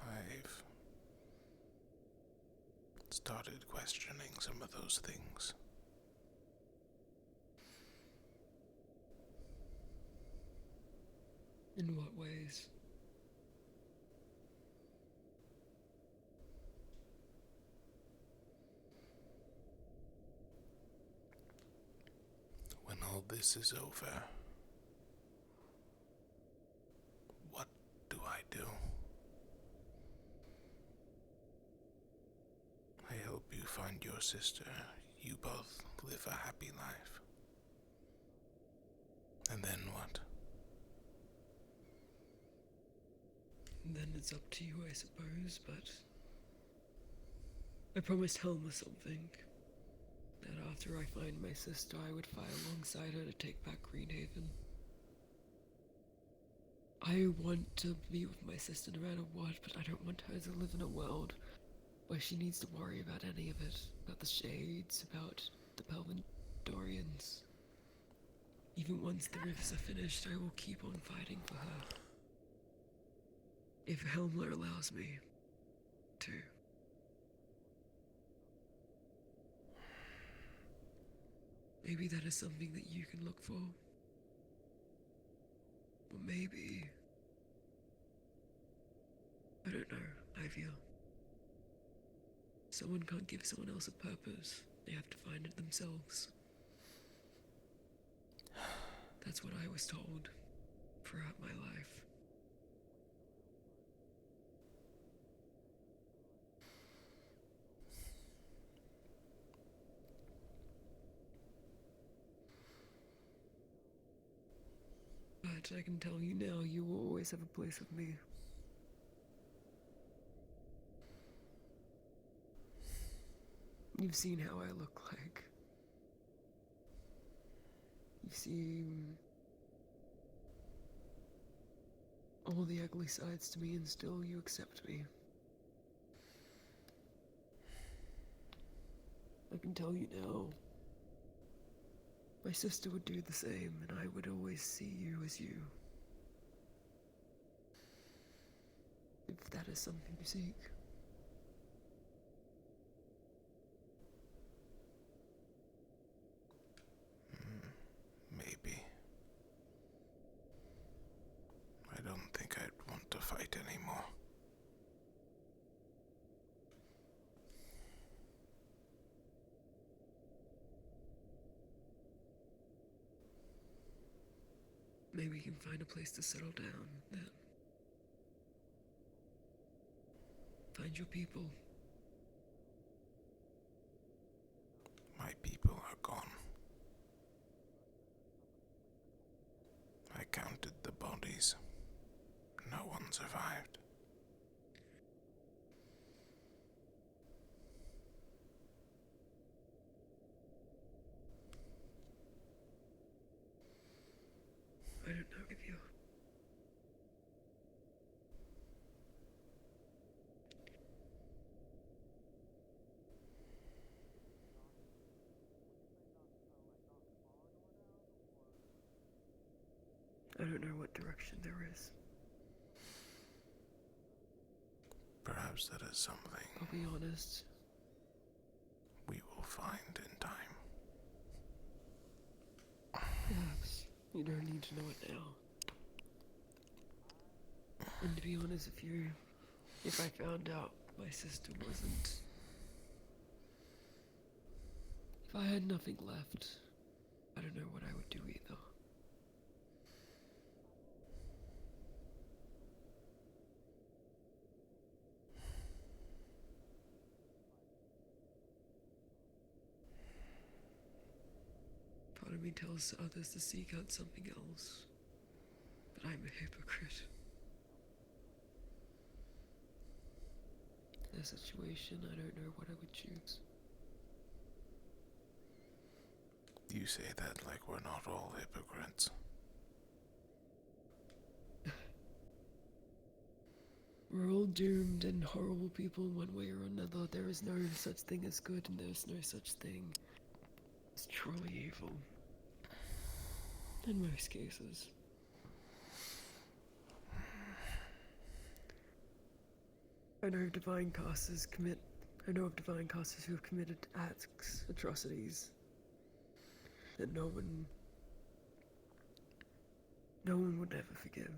I've started questioning some of those things. In what ways? When all this is over, what do I do? I help you find your sister. You both live a happy life. And then what? And then it's up to you, I suppose, but I promised Helma something. That after I find my sister, I would fight alongside her to take back Greenhaven. I want to be with my sister no matter what, but I don't want her to live in a world where she needs to worry about any of it. About the Shades, about the Pelvindorians. Even once the rifts are finished, I will keep on fighting for her. If Helmler allows me to. Maybe that is something that you can look for. Or maybe... I don't know, Ivia. Someone can't give someone else a purpose. They have to find it themselves. That's what I was told throughout my life. But I can tell you now, you will always have a place with me. You've seen how I look like. You've seen all the ugly sides to me, and still you accept me. I can tell you now, my sister would do the same, and I would always see you as you. If that is something you seek. Maybe. I don't think I'd want to fight anymore. maybe you can find a place to settle down then. Find your people. My people are gone. I counted the bodies. No one survived. I don't know if you. I don't know what direction there is. Perhaps that is something I'll be honest. we will find in time. Perhaps you don't need to know it now. And to be honest, if I found out my sister wasn't, if I had nothing left, I don't know what I would do either. Part of me tells others to seek out something else, but I'm a hypocrite. In this situation, I don't know what I would choose. You say that like we're not all hypocrites. We're all doomed and horrible people in one way or another. There is no such thing as good, and there is no such thing as truly evil. In most cases. I know of divine casters who have committed acts, atrocities, that no one would ever forgive.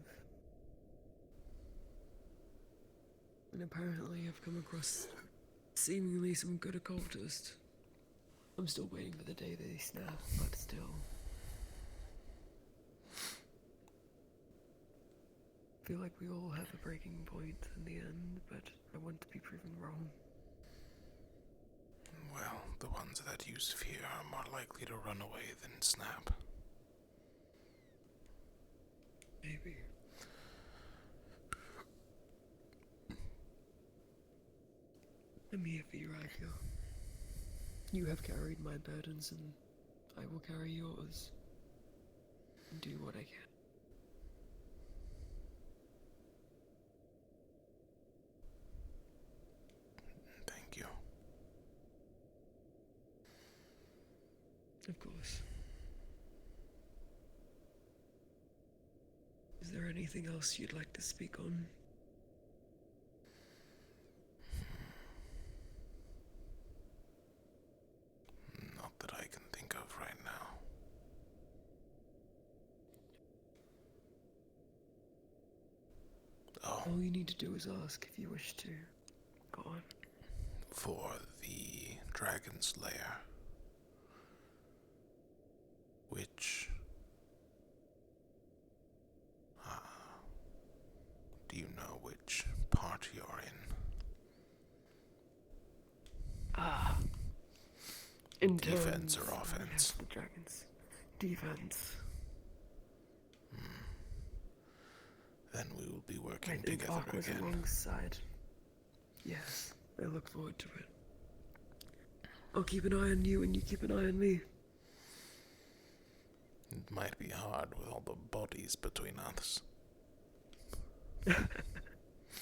And apparently I've come across seemingly some good occultist. I'm still waiting for the day they snap, but still. I feel like we all have a breaking point in the end, but I want to be proven wrong. Well, the ones that use fear are more likely to run away than snap. Maybe. I'm here for you, Rakia. You have carried my burdens, and I will carry yours. And do what I can. Thank you. Of course. Is there anything else you'd like to speak on? Not that I can think of right now. Oh. All you need to do is ask if you wish to. Go on. For the Dragon's Lair, which do you know which part you're in? In defense terms or offense? of the dragons. Defense. Then we will be working I think together Aqua's again. alongside. Yes, I look forward to it. I'll keep an eye on you and you keep an eye on me. It might be hard with all the bodies between us.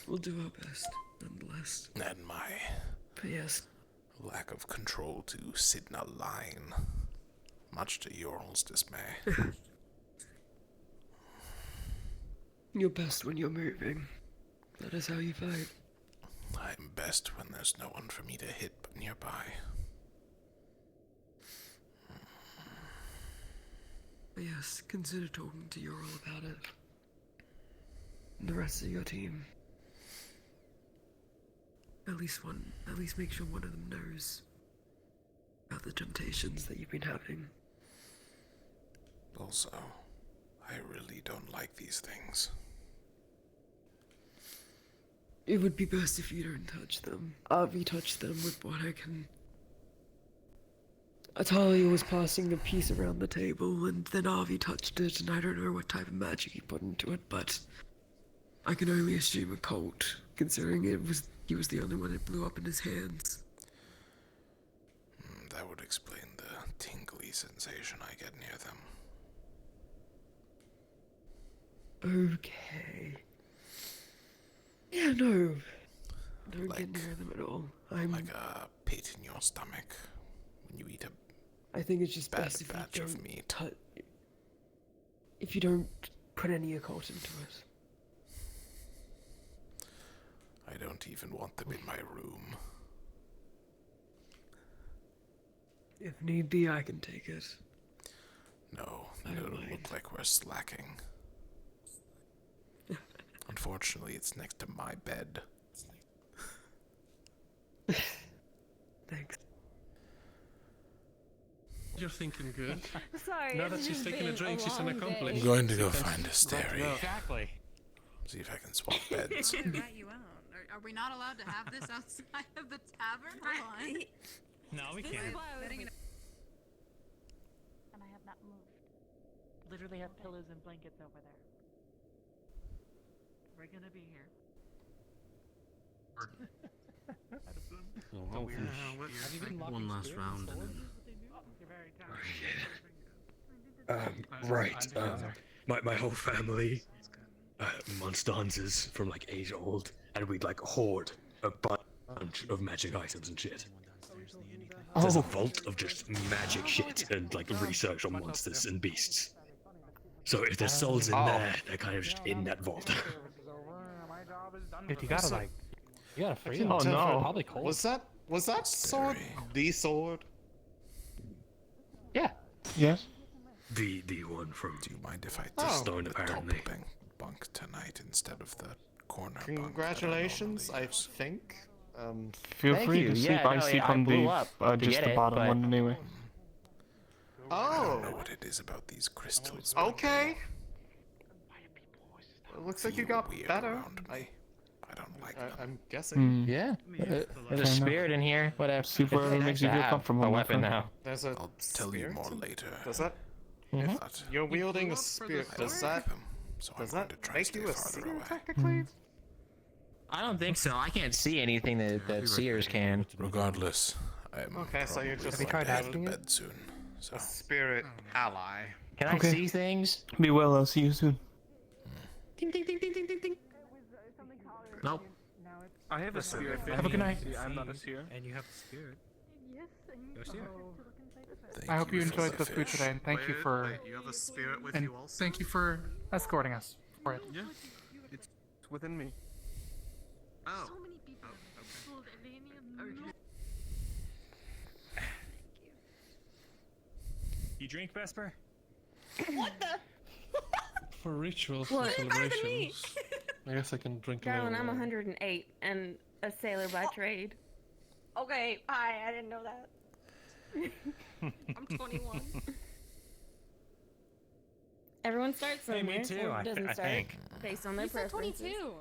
We'll do our best, nonetheless. And my But yes. lack of control to sit in a line, much to Yorl's dismay. You're best when you're moving. That is how you fight. I'm best when there's no one for me to hit but nearby. But yes, consider talking to Yorl about it. And the rest of your team. At least make sure one of them knows about the temptations that you've been having. Also, I really don't like these things. It would be best if you don't touch them. Avi touched them with what I can. Atalia was passing the piece around the table, and then Avi touched it, and I don't know what type of magic he put into it, but I can only assume occult, considering he was the only one it blew up in his hands. That would explain the tingly sensation I get near them. Okay. Yeah, no. Don't get near them at all. Like a pit in your stomach when you eat a I think it's just best if you don't if you don't put any occult into it. I don't even want them in my room. If need be, I can take it. No, it'll look like we're slacking. Unfortunately, it's next to my bed. Thanks. You're thinking good. Sorry. Now that she's taken a drink, she's an accomplice. I'm going to go find a stereo. Exactly. See if I can swap beds. Rat you out. Are we not allowed to have this outside of the tavern? Hold on. No, we can't. And I have not moved. Literally have pillows and blankets over there. We're gonna be here. So I'll finish one last round and then. Right. My whole family, Monstans from like age old, and we'd like hoard a bunch of magic items and shit. There's a vault of just magic shit and like research on monsters and beasts. So if there's souls in there, they're kind of just in that vault. Dude, you gotta free Oh them. no! Probably cold. Was that sword the sword? Yeah. Yes. The one from. Do you mind if I the take stone the apparently? top bunk tonight instead of the corner bunk? Congratulations, I think. Feel free to sleep. I sleep on the just the bottom one anyway. I don't know what it is about these crystals. Okay. It looks like you got better. I don't like them. I'm guessing. Yeah. There's a spirit in here. Whatever. Super whatever makes you feel comfortable. A weapon now. There's a I'll tell you more later. Does that? If you're wielding a spear, does that make you a seer technically? I don't think so. I can't see anything that seers can. Regardless, I'm okay. So you're just tried asking bed soon. So. A spirit ally. Can I see things? Be well. I'll see you soon. Ding ding ding ding ding ding ding. Nope. I have a spirit. Have a good night. I'm not a seer. And you have a spirit. Yes, You're a seer. I hope you enjoyed the food today, and thank you for. Wait, you have a spirit with and you also? thank you for escorting us for it. Yeah. It's within me. Oh. So many people pulled Elenia. You drink, Vesper? What the? For rituals What? and celebrations, I guess I can drink a Darling, little. I'm 108 and a sailor by trade. Okay, hi, I didn't know that. I'm 21. Everyone starts somewhere. me too, Or I doesn't I start think. based on their You said preferences. 22.